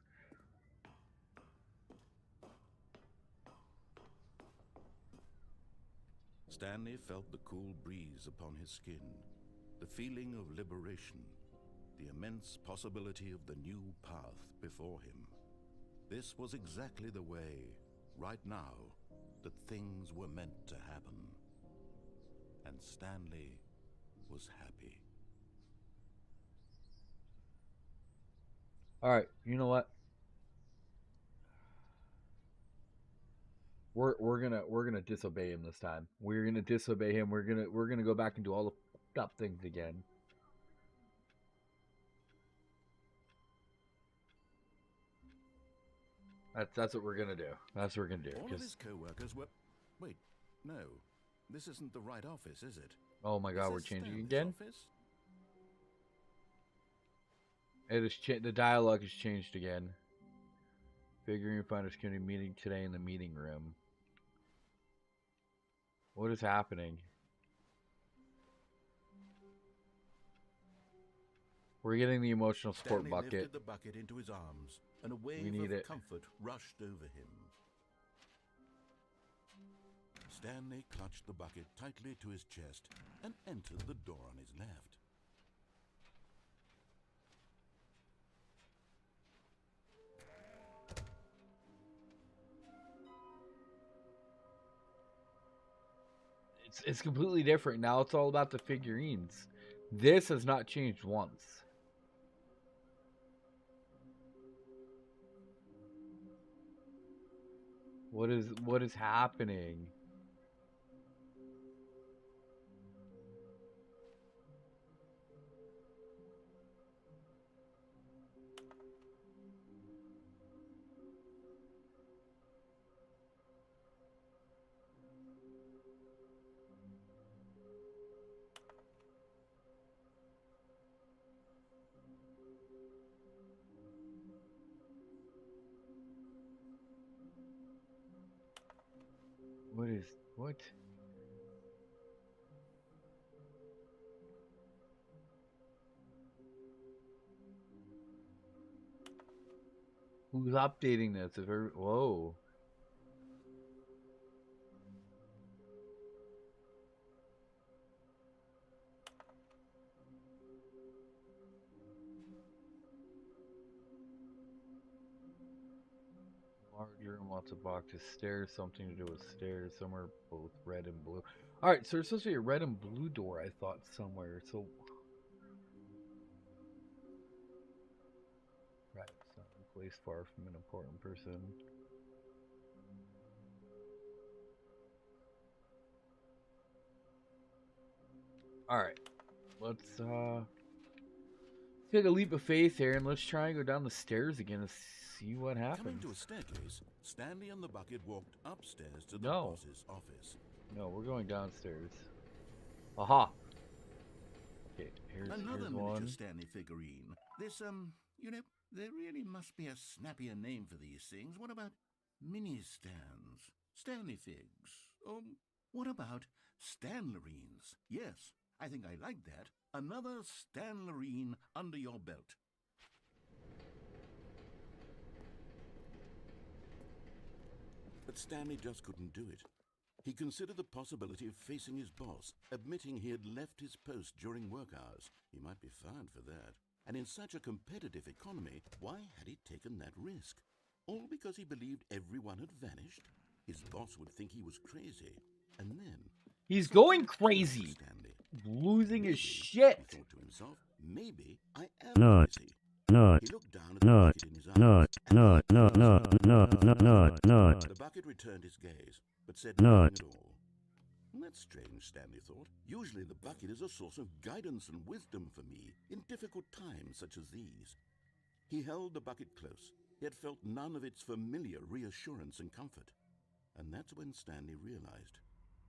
Stanley felt the cool breeze upon his skin, the feeling of liberation, the immense possibility of the new path before him. This was exactly the way, right now, that things were meant to happen. And Stanley was happy. All right, you know what? We're gonna disobey him this time. We're gonna disobey him. We're gonna go back and do all the fucked up things again. That's what we're gonna do. That's what we're gonna do. All of his co-workers were... Wait, no. This isn't the right office, is it? Oh my God, we're changing again. Office? It is the dialogue has changed again. Figuring Finders Community meeting today in the meeting room. What is happening? We're getting the emotional support Stanley bucket. lifted the bucket into his arms, and a wave of comfort rushed over him. Stanley clutched the bucket tightly to his chest and entered the door on his left. It's completely different. Now it's all about the figurines. This has not changed once. What is happening? What? Who's updating this? Whoa. Large room, lots of boxes, stairs, something to do with stairs, somewhere both red and blue. Alright, so there's supposed to be a red and blue door, I thought, somewhere, so... Right, it's not a place far from an important person. Alright, let's take a leap of faith here and let's try and go down the stairs again and see what happens. Coming to a staircase, Stanley and the bucket walked upstairs to the boss's office. No, we're going downstairs. Aha! Okay, here's Another one. miniature Stanley figurine. This, you know, there really must be a snappier name for these things. What about mini stands? Stanley figs? Or what about Stanlerines? Yes, I think I like that. Another Stanlerine under your belt. But Stanley just couldn't do it. He considered the possibility of facing his boss, admitting he had left his post during work hours. He might be fired for that. And in such a competitive economy, why had he taken that risk? All because he believed everyone had vanished? His boss would think he was crazy. And then... He's going crazy! Stanley. Losing Maybe, his shit! He thought to himself, maybe I am Not. crazy. Not. He looked down at the bucket in his arms. The bucket returned his gaze, but said nothing at all. That's That's strange, Stanley thought. Usually the bucket is a source of guidance and wisdom for me in difficult times such as these. He held the bucket close, yet felt none of its familiar reassurance and comfort. And that's when Stanley realized,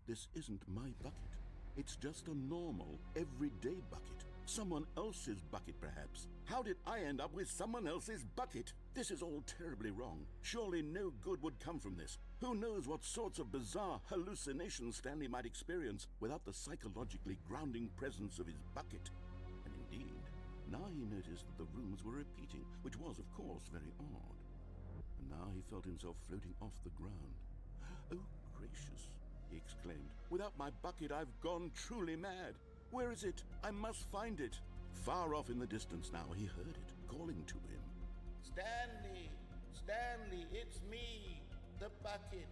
this isn't my bucket. It's just a normal, everyday bucket. Someone else's bucket, perhaps. How did I end up with someone else's bucket? This is all terribly wrong. Surely no good would come from this. Who knows what sorts of bizarre hallucinations Stanley might experience without the psychologically grounding presence of his bucket. And indeed, now he noticed that the rooms were repeating, which was, of course, very odd. And now he felt himself floating off the ground. Oh, gracious, he exclaimed. Without my bucket, I've gone truly mad. Where is it? I must find it. Far off in the distance now, he heard it, calling to him. Stanley! Stanley, it's me, the bucket.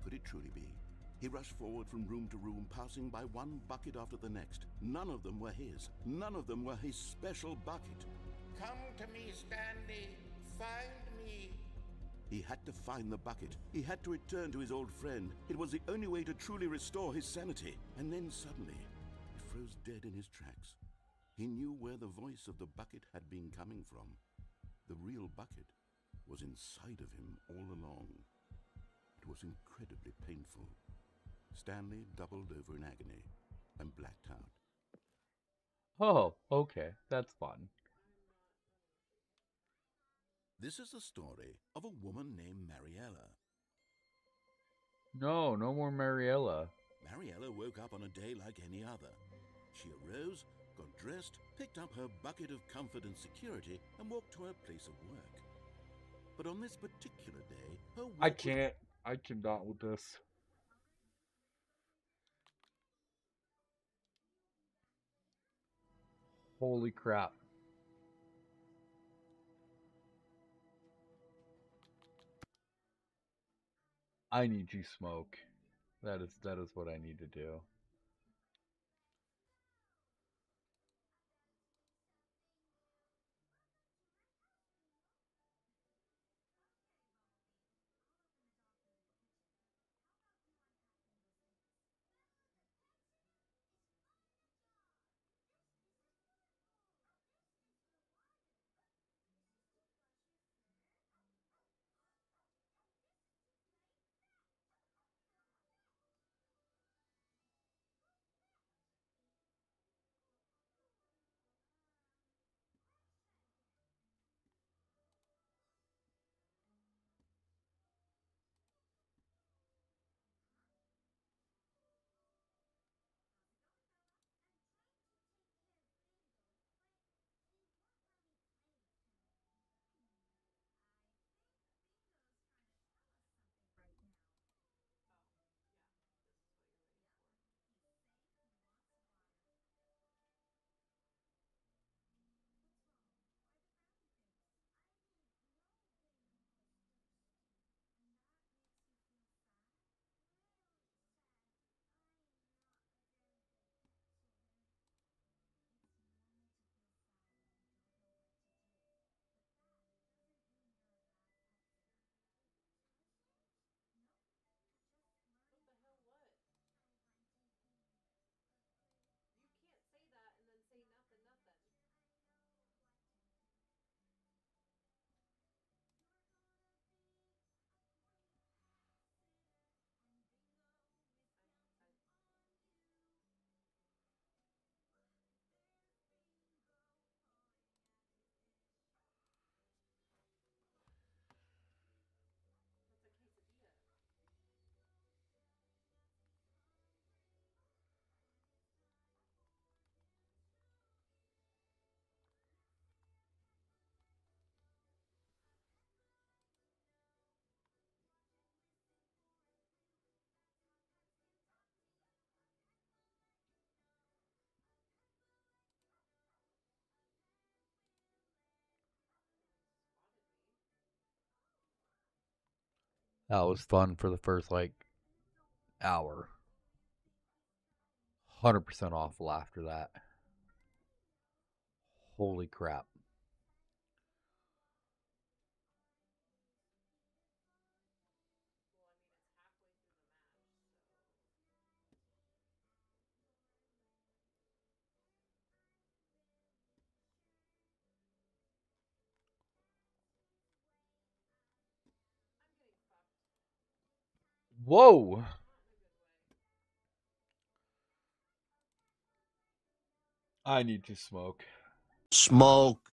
Could it truly be? He rushed forward from room to room, passing by one bucket after the next. None of them were his. None of them were his special bucket. Come to me, Stanley. Find me. He had to find the bucket. He had to return to his old friend. It was the only way to truly restore his sanity. And then suddenly, he froze dead in his tracks. He knew where the voice of the bucket had been coming from. The real bucket was inside of him all along. It was incredibly painful. Stanley doubled over in agony and blacked out. Oh, okay. That's fun. This is the story of a woman named Mariella. No more Mariella. Mariella woke up on a day like any other. She arose, got dressed, picked up her bucket of comfort and security, and walked to her place of work. But on this particular day, her work I cannot with this. Holy crap. I need you, Smoke. That is what I need to do. What the hell, what? You can't say that and then say nothing, nothing. That's a quesadilla. That was fun for the first, hour. 100% awful after that. Holy crap. Well, I mean, it's halfway through the match, so... Whoa. I need to smoke. Smoke.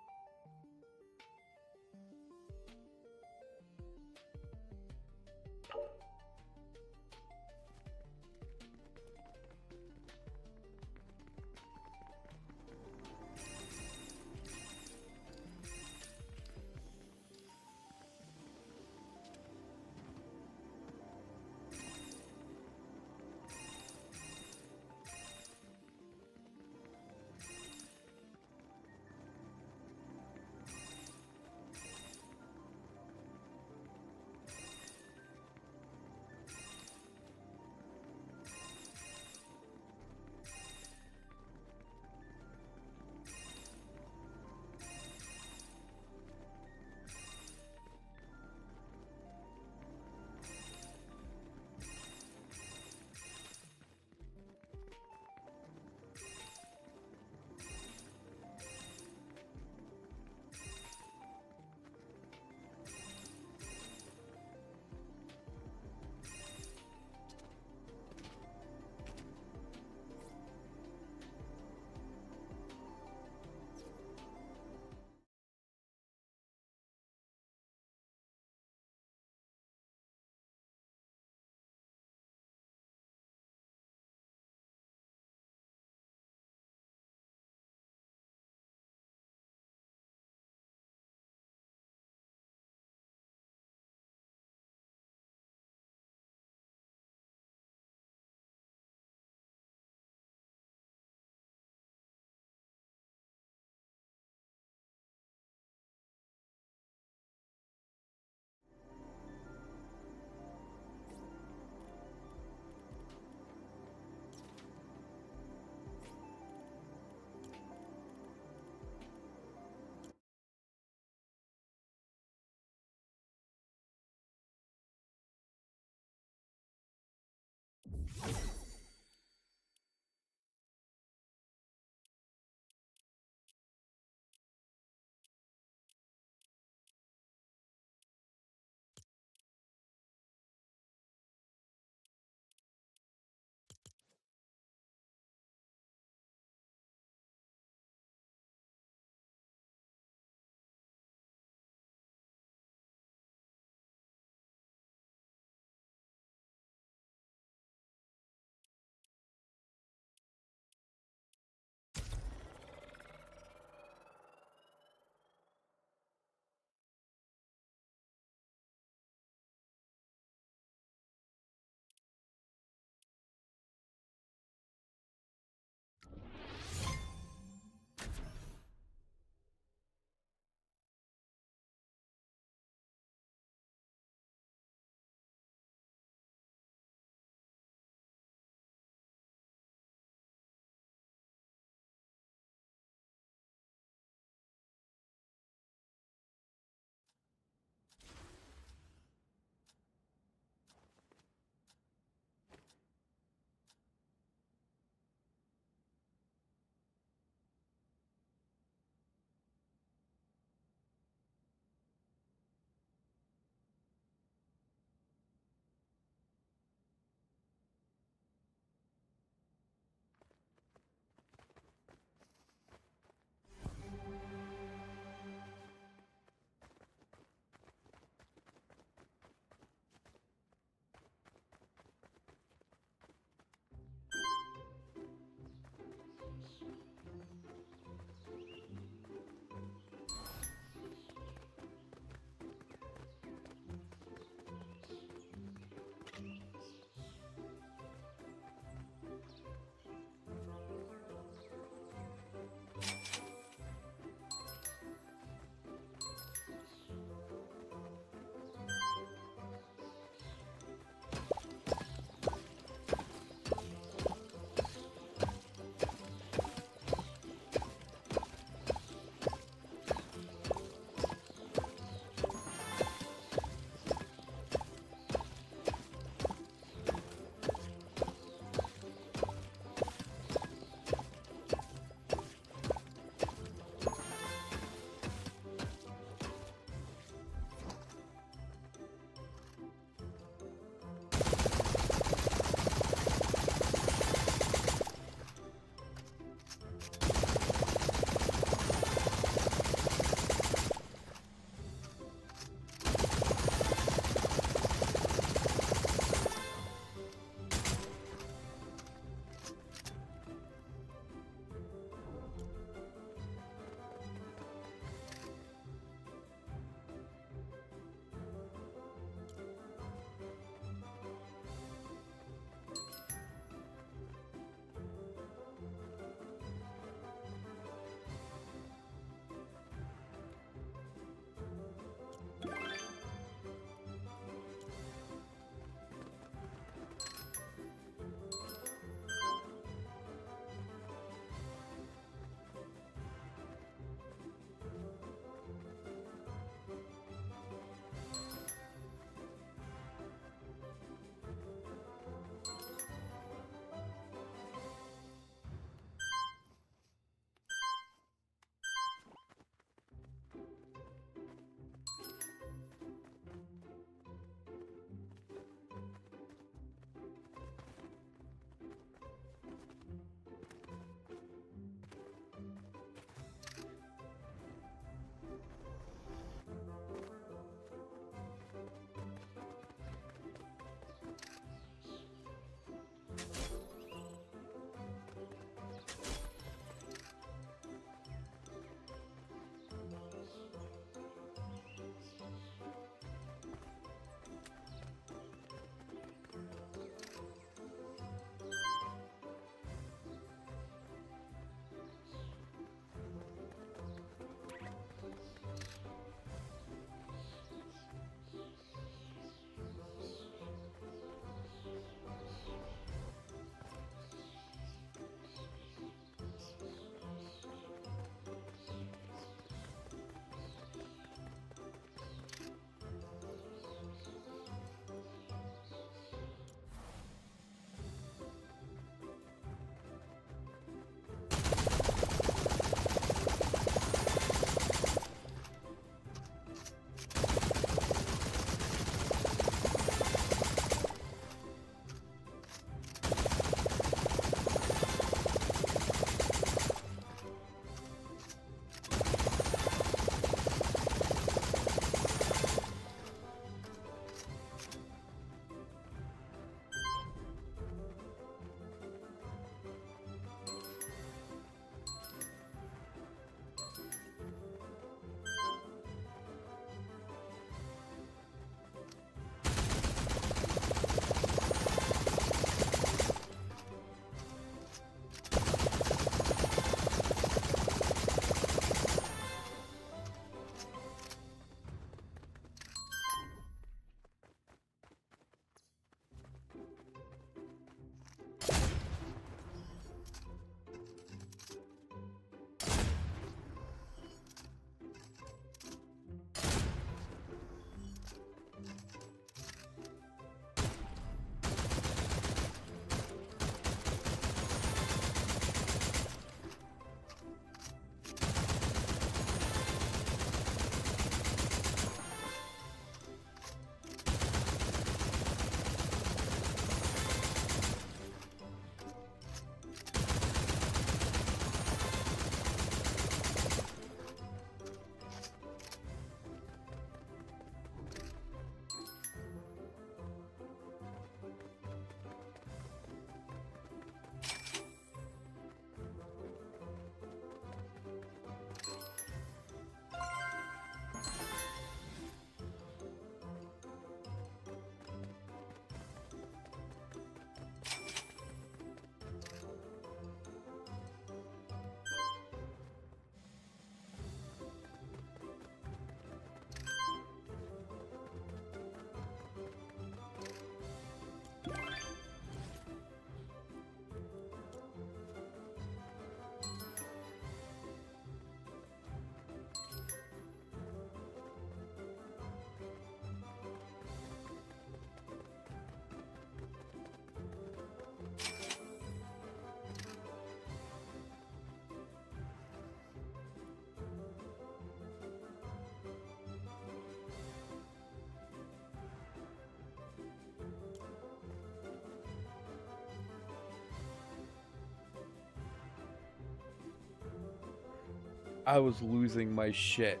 I was losing my shit.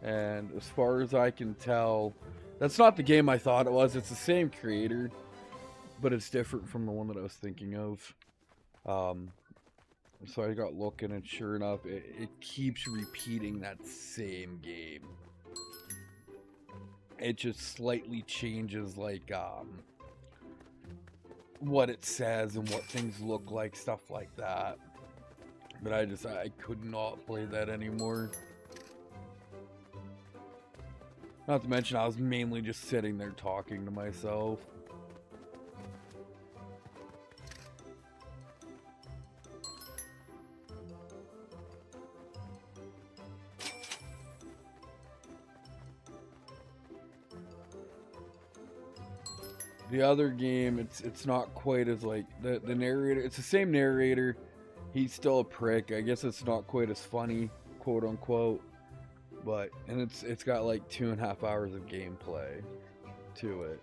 And as far as I can tell, that's not the game I thought it was. It's the same creator, but it's different from the one that I was thinking of. So I got looking, and sure enough, it keeps repeating that same game. It just slightly changes, like, what it says and what things look like, stuff like that. But I could not play that anymore. Not to mention, I was mainly just sitting there talking to myself. The other game, it's not quite as, like, the narrator, it's the same narrator. He's still a prick. I guess it's not quite as funny, quote unquote. But, and it's got like 2.5 hours of gameplay to it.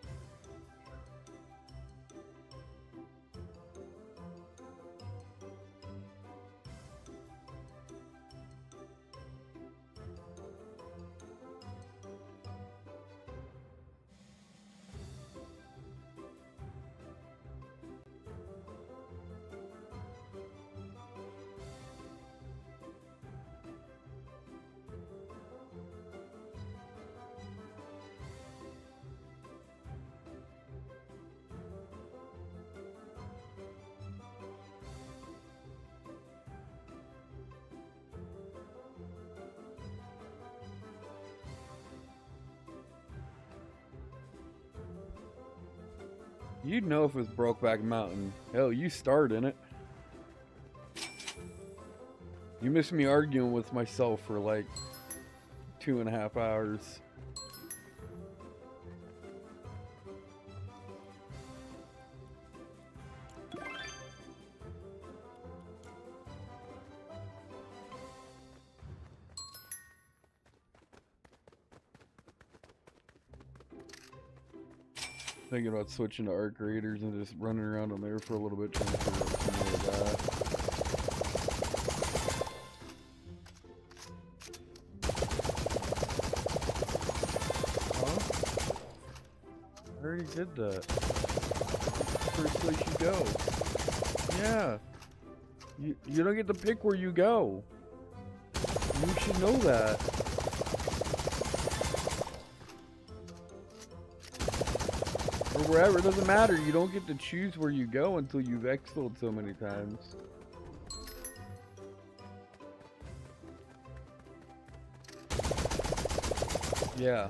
You'd know if it was Brokeback Mountain. Hell, you starred in it. You missed me arguing with myself for like 2.5 hours. Thinking about switching to Arc Raiders and just running around on there for a little bit, trying to figure out some more of that. Huh? I already did that. First place you go. Yeah. You don't get to pick where you go. You should know that. Or wherever, it doesn't matter. You don't get to choose where you go until you've exfilled so many times. Yeah.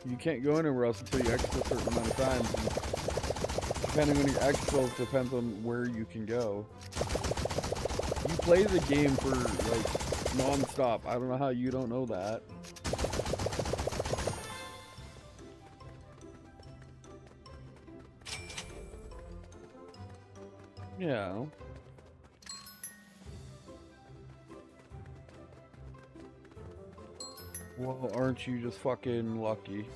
You can't go anywhere else until you exfil a certain amount of times. And depending on your exfills depends on where you can go. You play the game for like non-stop. I don't know how you don't know that. Yeah. Well, aren't you just fucking lucky?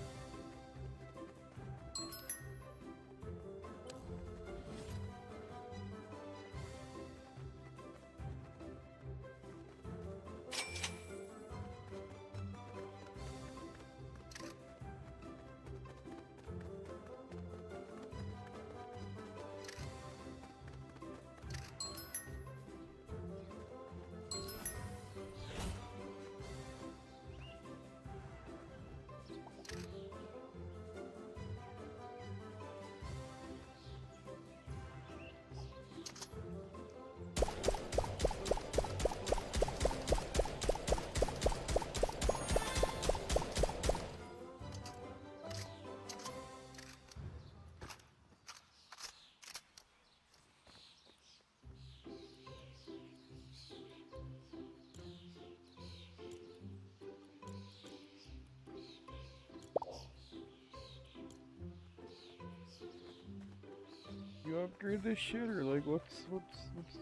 You upgrade this shit, or like what's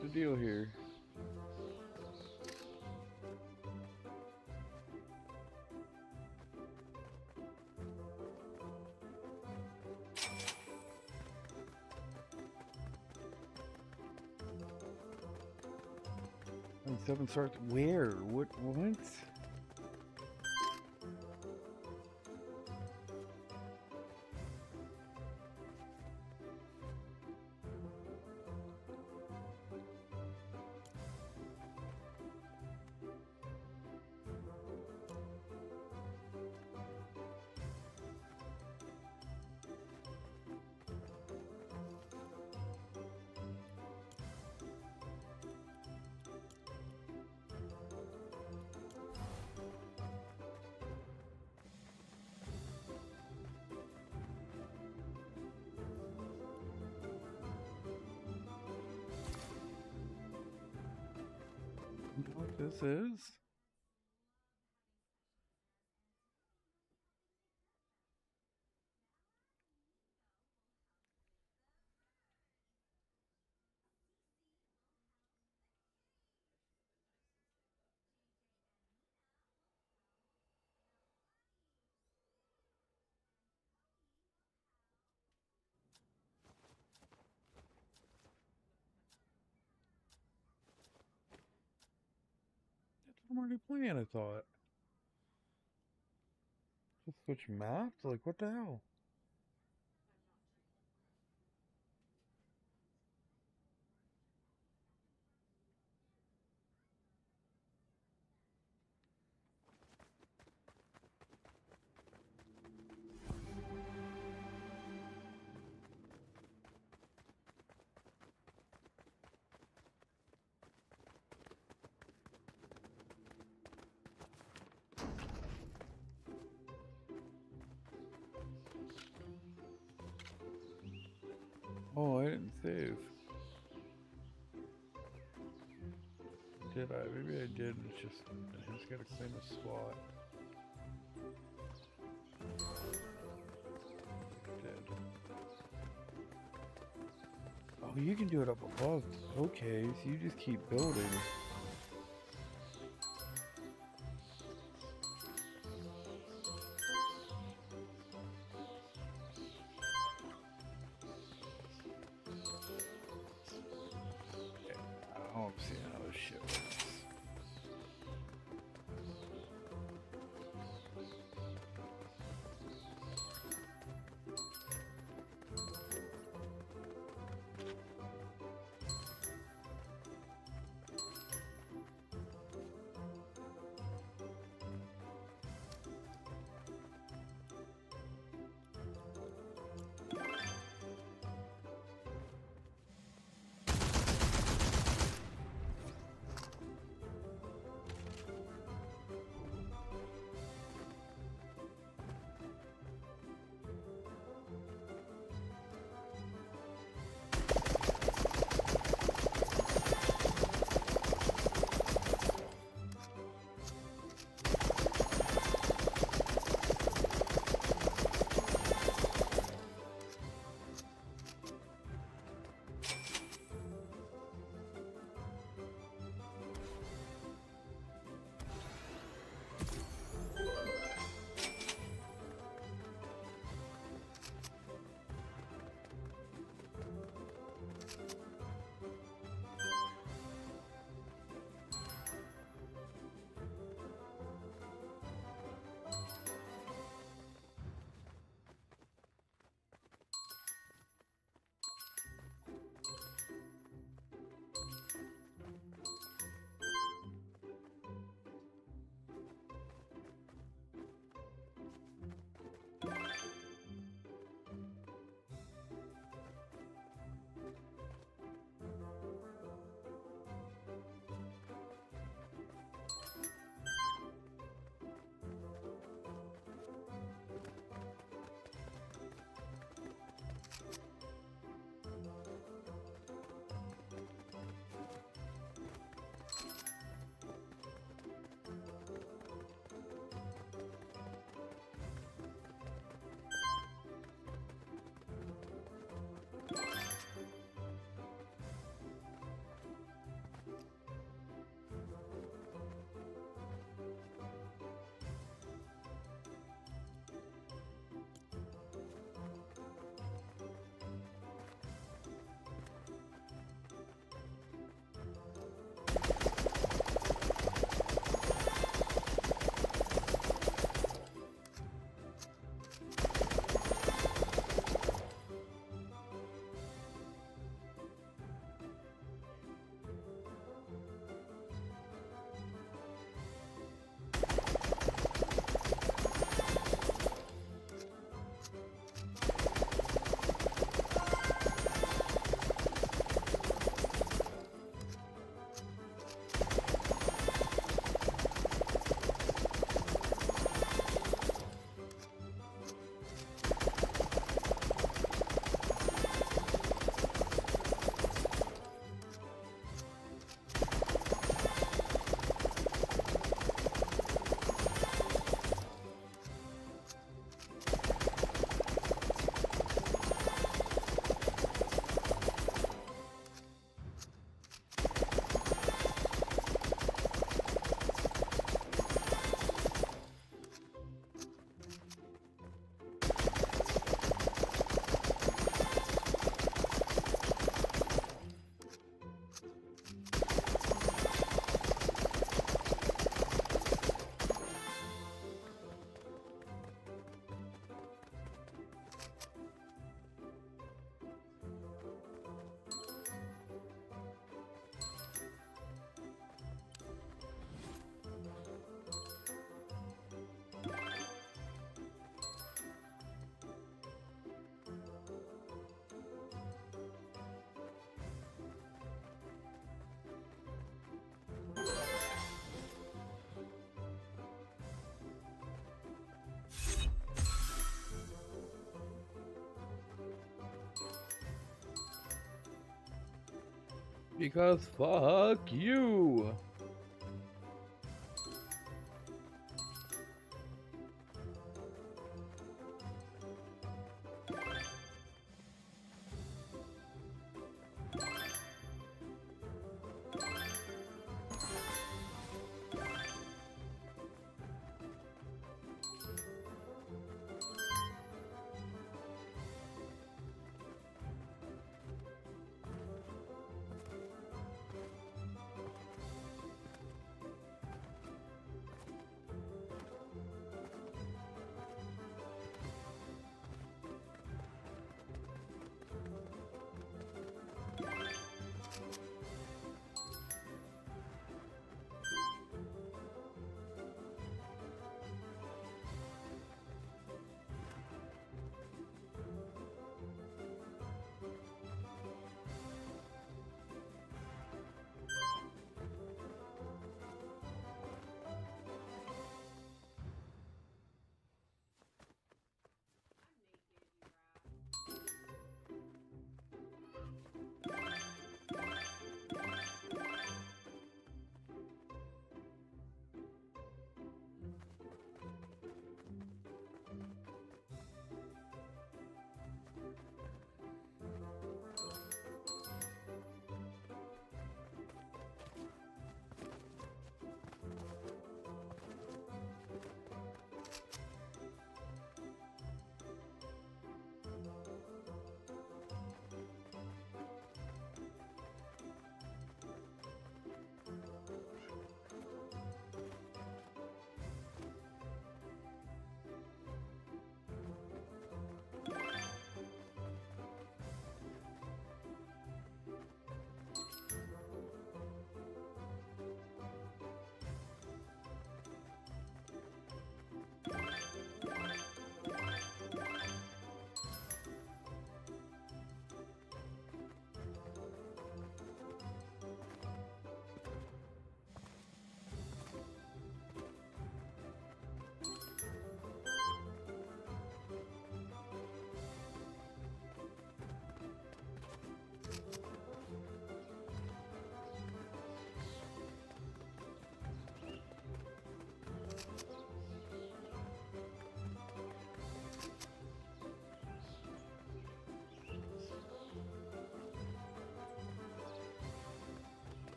the deal here? I And 7 starts where? What? What this is? That's what I'm already playing, I thought. Just switch maps? Like, what the hell? Oh, I didn't save. Did I? Maybe I did. It's just, I just gotta claim a spot. Did. Oh, you can do it up above. Okay, so you just keep building. Oh, I'm seeing how this shit works. Because fuck you.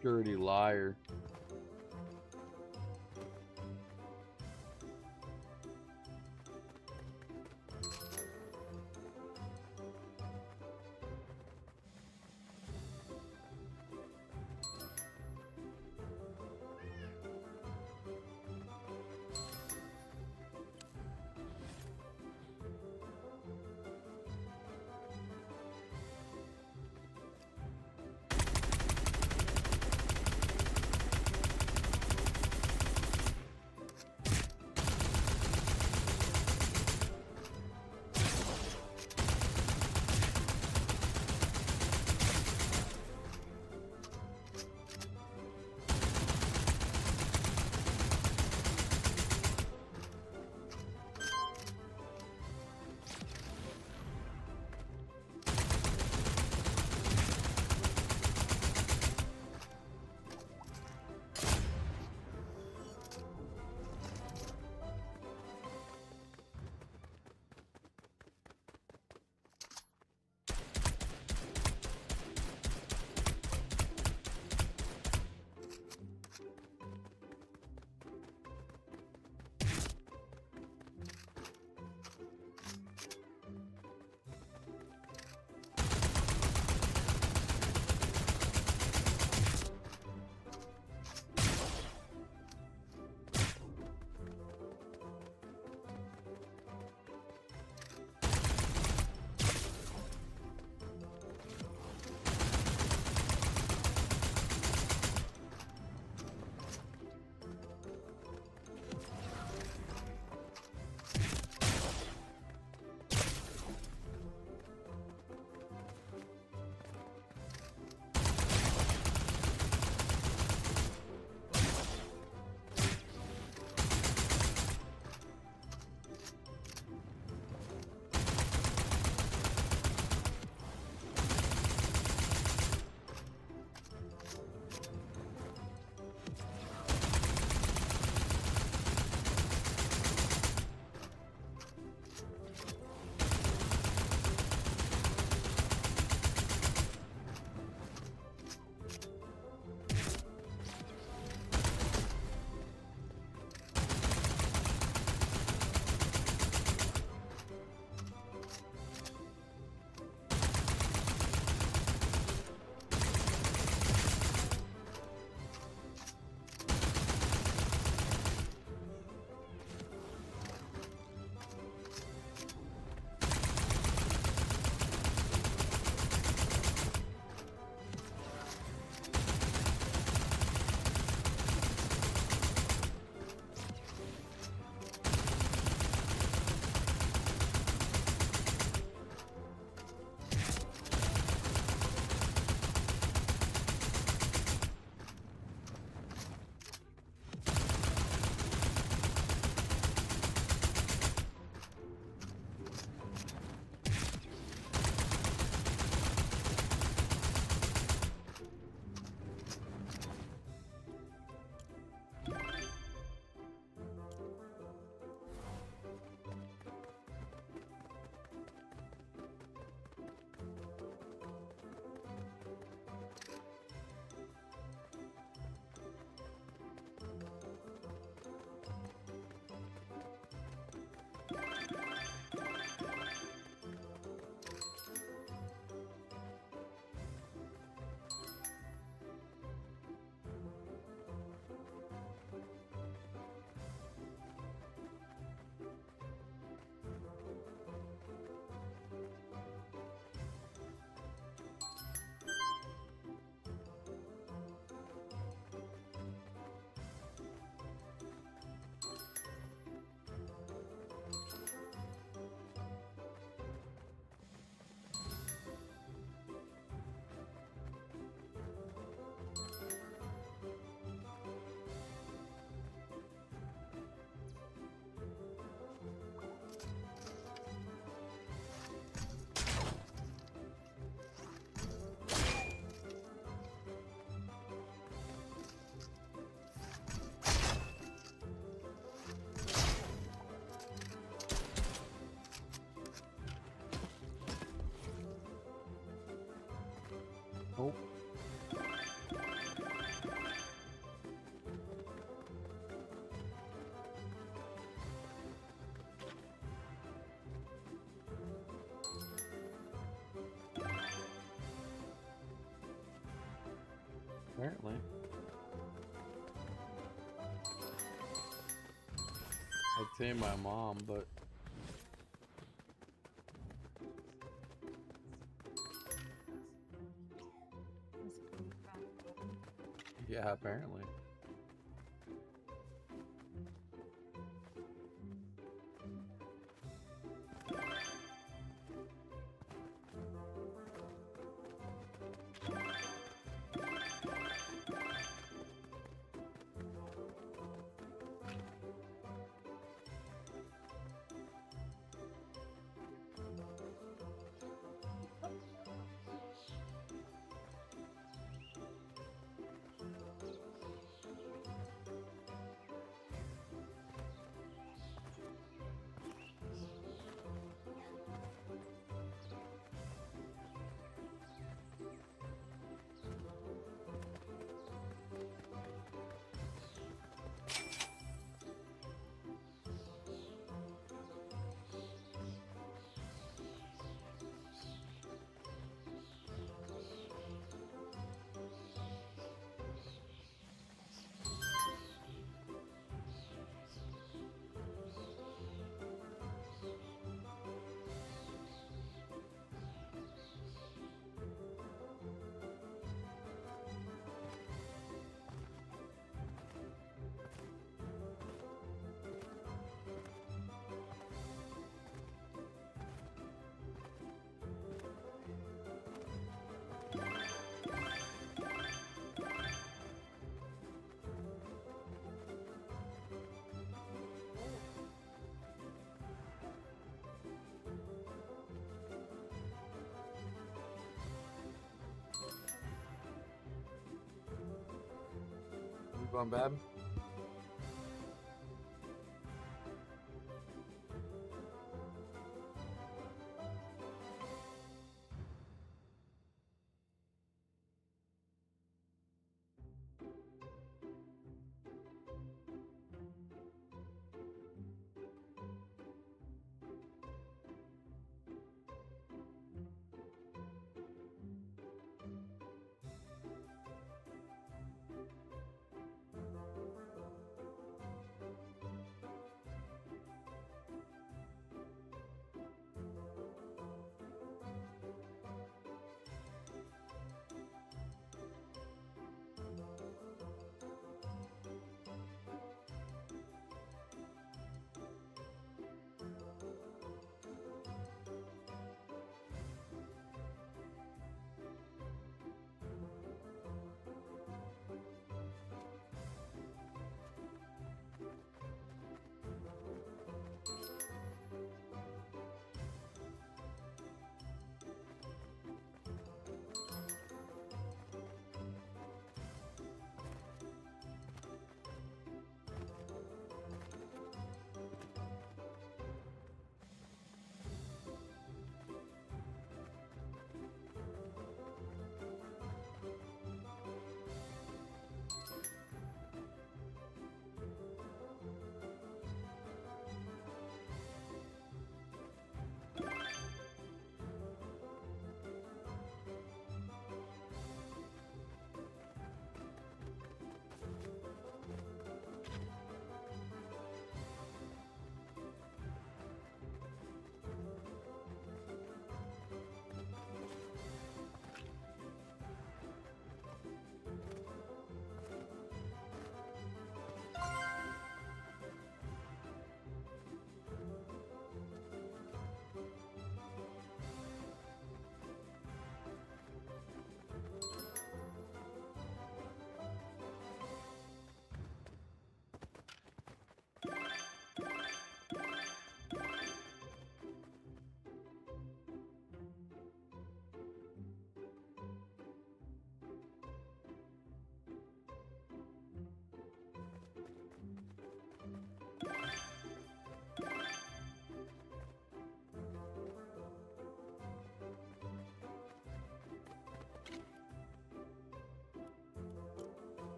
Dirty liar. Nope. Apparently. I'd say my mom, but yeah, apparently. You going bad?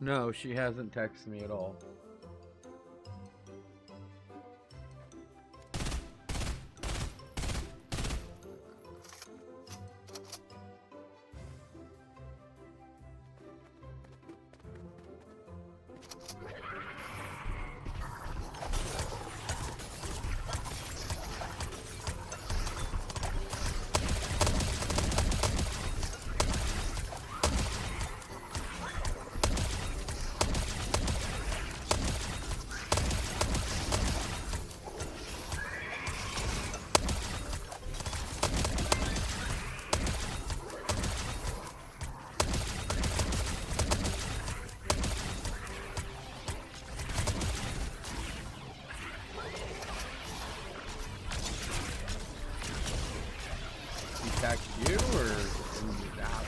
No, she hasn't texted me at all. Attacked you or in the house?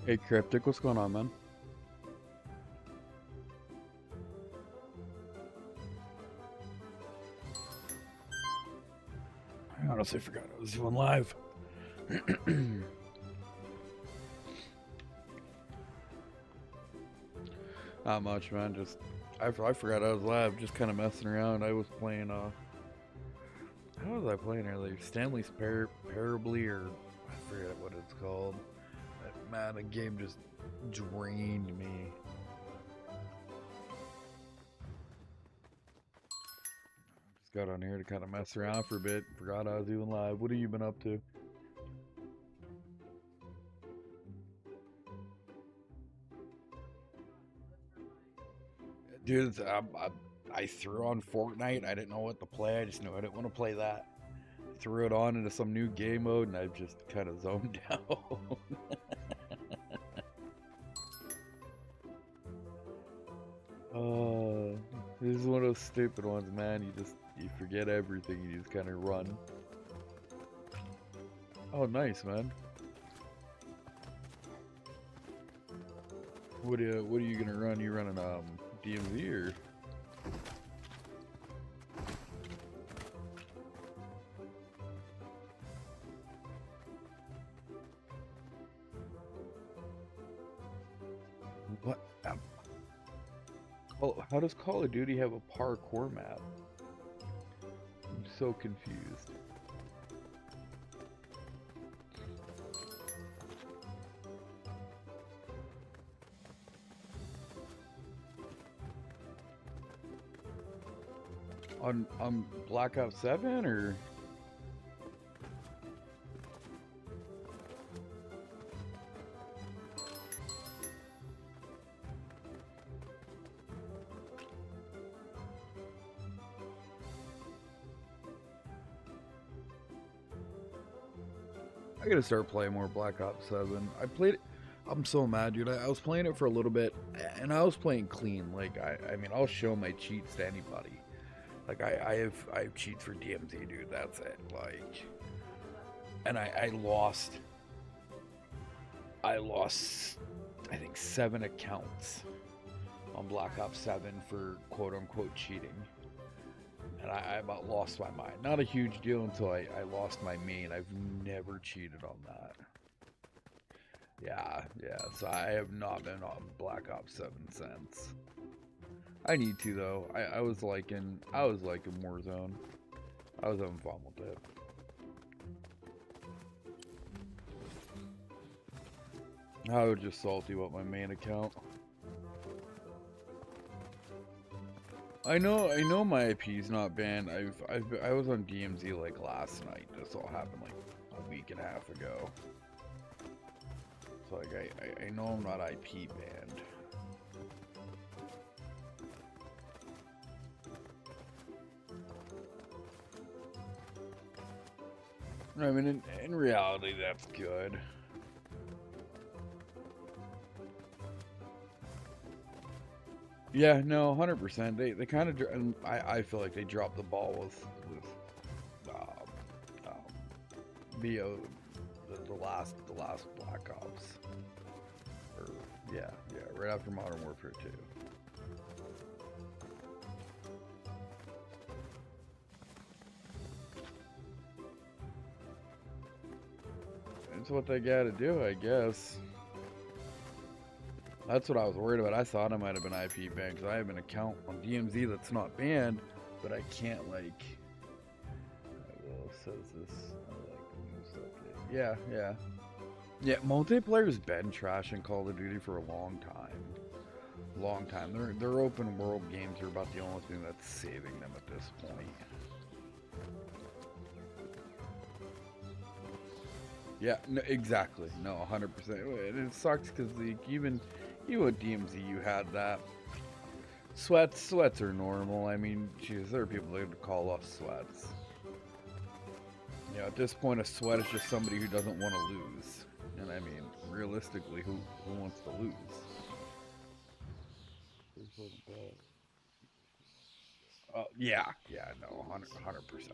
Hey, Cryptic, what's going on, man? I honestly forgot I was doing live. Not much, man. Just I forgot I was live. Just kind of messing around. I was playing. How was I playing earlier? Stanley's Parably, or I forget what it's called. Man, the game just drained me. Just got on here to kind of mess around for a bit. Forgot I was even live. What have you been up to? Dude, I threw on Fortnite. I didn't know what to play. I just knew I didn't want to play that. Threw it on into some new game mode, and I've just kind of zoned out. Oh, this is one of those stupid ones, man. You forget everything. You just kind of run. Oh, nice, man. What are you gonna run? You running DMZ or? What? Oh, how does Call of Duty have a parkour map? I'm so confused. On Black Ops 7 or? I gotta start playing more Black Ops 7. I played it. I'm so mad, dude. I was playing it for a little bit, and I was playing clean. Like, I mean, I'll show my cheats to anybody. Like, I have cheats for DMZ, dude. That's it. Like, and I lost, I think 7 accounts on Black Ops 7 for quote-unquote cheating. And I about lost my mind. Not a huge deal until I lost my main. I've never cheated on that. Yeah, so I have not been on Black Ops 7 since. I need to though. I was liking Warzone. I was having fun with it. I was just salty about my main account. I know my IP's not banned. I was on DMZ like last night. This all happened like a week and a half ago. So like I know I'm not IP banned. I mean, in reality, that's good. Yeah, no, 100%. They kind of, and I feel like they dropped the ball with the last Black Ops. Or yeah, right after Modern Warfare 2. That's what they gotta do, I guess. That's what I was worried about. I thought I might have been IP banned because I have an account on DMZ that's not banned, but I can't like. Well, says this. I like the news update. Yeah. Multiplayer's been trash in Call of Duty for a long time. Their open world games are about the only thing that's saving them at this point. Yeah, no, exactly. No, 100%. And it sucks because even at DMZ you had that. Sweats are normal. I mean, geez, there are people that would call off sweats. You know, at this point, a sweat is just somebody who doesn't want to lose. And I mean, realistically, who wants to lose? Yeah, no, 100%.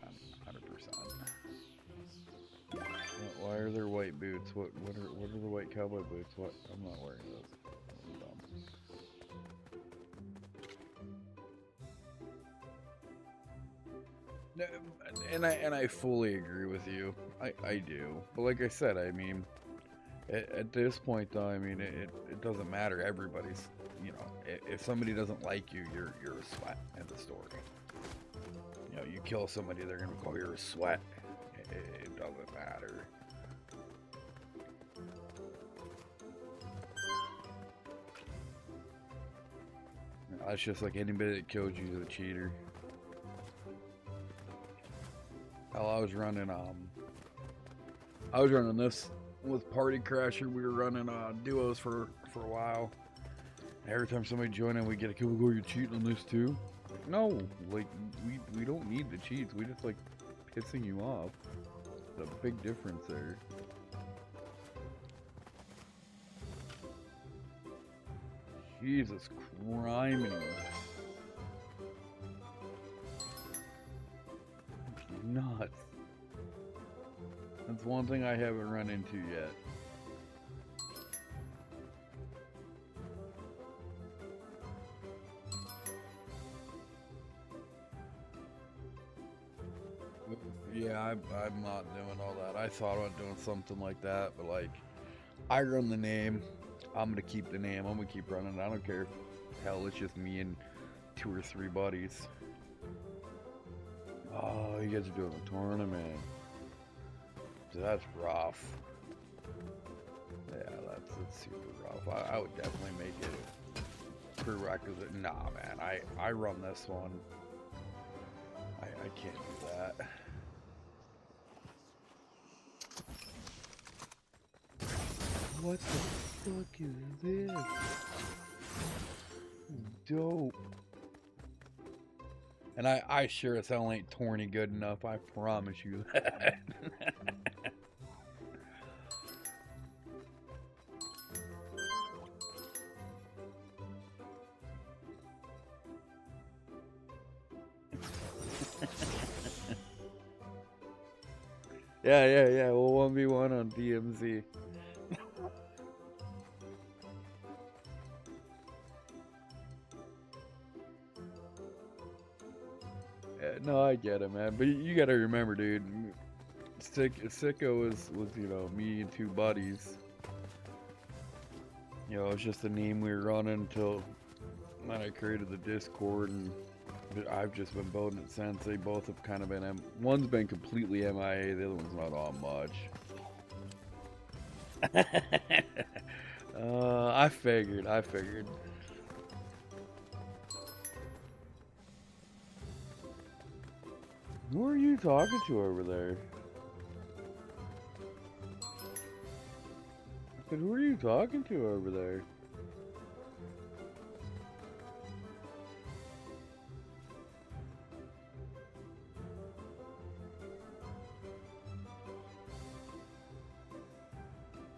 Why are there white boots? What are the white cowboy boots? What? I'm not wearing those. I'm dumb. No, and I fully agree with you. I do. But like I said, I mean, at this point though, I mean, it doesn't matter. Everybody's, you know, if somebody doesn't like you, you're a sweat in the story. You know, you kill somebody, they're gonna call you a sweat. It doesn't matter. That's just like anybody that kills you is a cheater. Hell, I was running this with Party Crasher. We were running duos for a while. Every time somebody joined in, we get a kill. We go, "You're cheating on this too?" No, like we don't need the cheats. We just like pissing you off. There's a big difference there. Jesus criminy. Nuts. That's one thing I haven't run into yet. Yeah, I'm not doing all that. I thought about doing something like that, but like, I run the name. I'm gonna keep the name. I'm gonna keep running. I don't care. Hell, it's just me and 2 or 3 buddies. Oh, you guys are doing a tournament. That's rough. Yeah, that's super rough. I would definitely make it a prerequisite. Nah, man, I run this one. I can't do that. What the fuck is this? Dope. And I sure as hell ain't tourney good enough, I promise you that. Yeah, we'll 1v1 on DMZ. No, I get it, man. But you gotta remember, dude. Sicko was, you know, me and 2 buddies. You know, it's just a name we were running until then I created the Discord, and I've just been building it since. They both have kind of been, one's been completely MIA, the other one's not on much. I figured. Who are you talking to over there? I said, who are you talking to over there?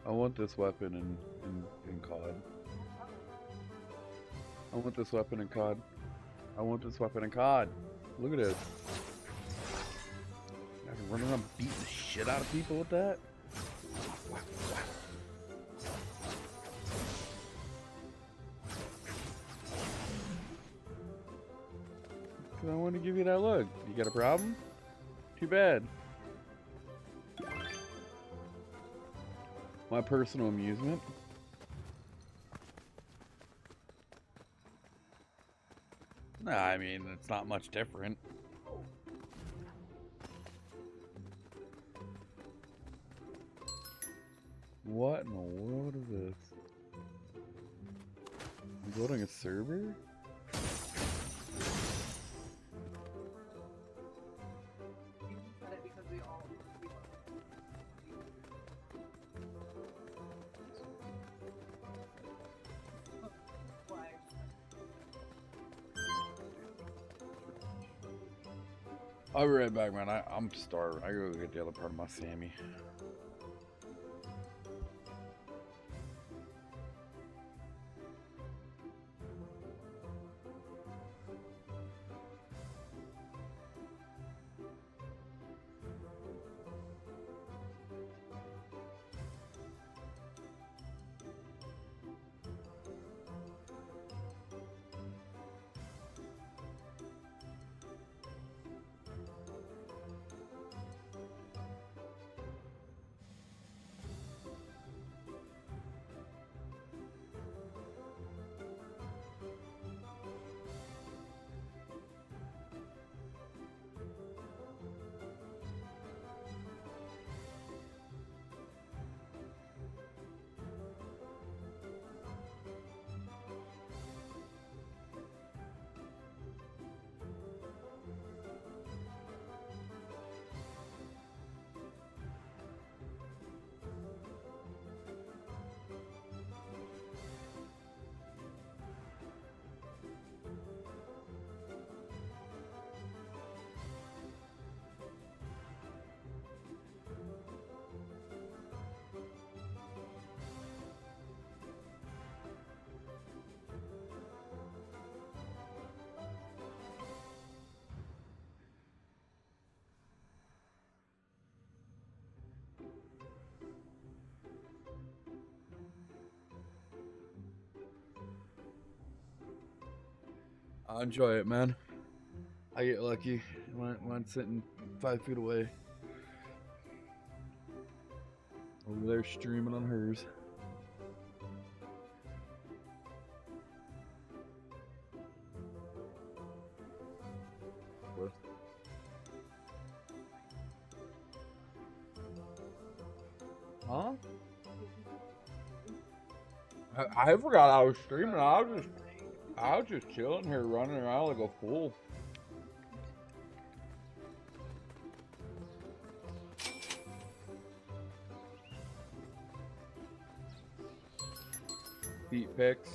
I want this weapon in COD. I want this weapon in COD. I want this weapon in COD. Look at this. I can run around beating the shit out of people with that. Cause I want to give you that look. You got a problem? Too bad. My personal amusement. Nah, I mean, it's not much different. What in the world is this? I'm building a server? I'll be right back, man. I'm starving. I gotta go get the other part of my Sammy. I enjoy it, man. I get lucky when sitting 5 feet away. Over there streaming on hers. What? Huh? I forgot I was streaming. I was just chilling here, running around like a fool. Feet pics.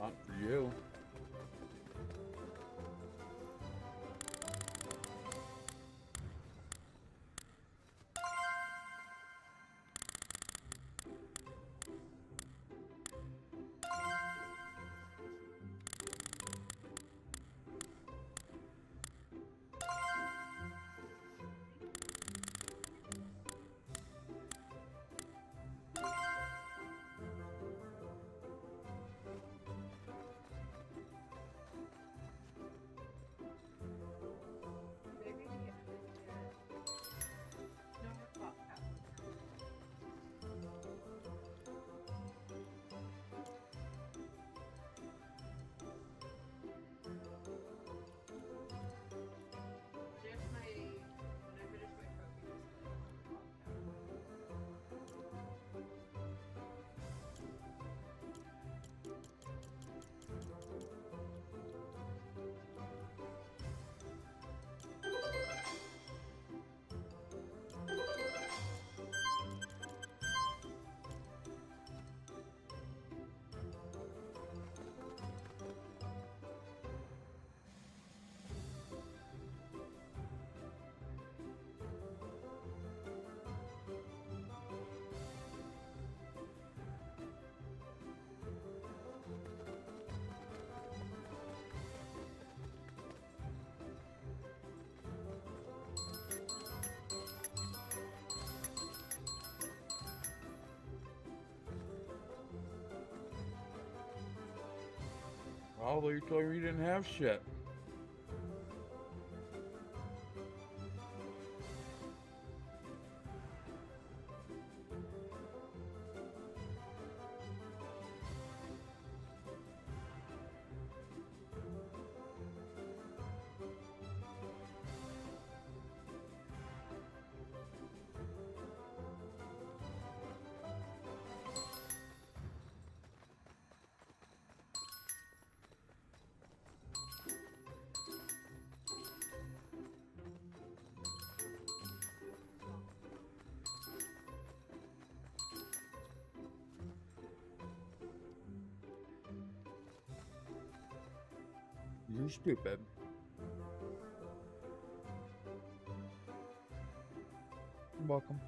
Not for you. Although you told me you didn't have shit. You're stupid. You're welcome.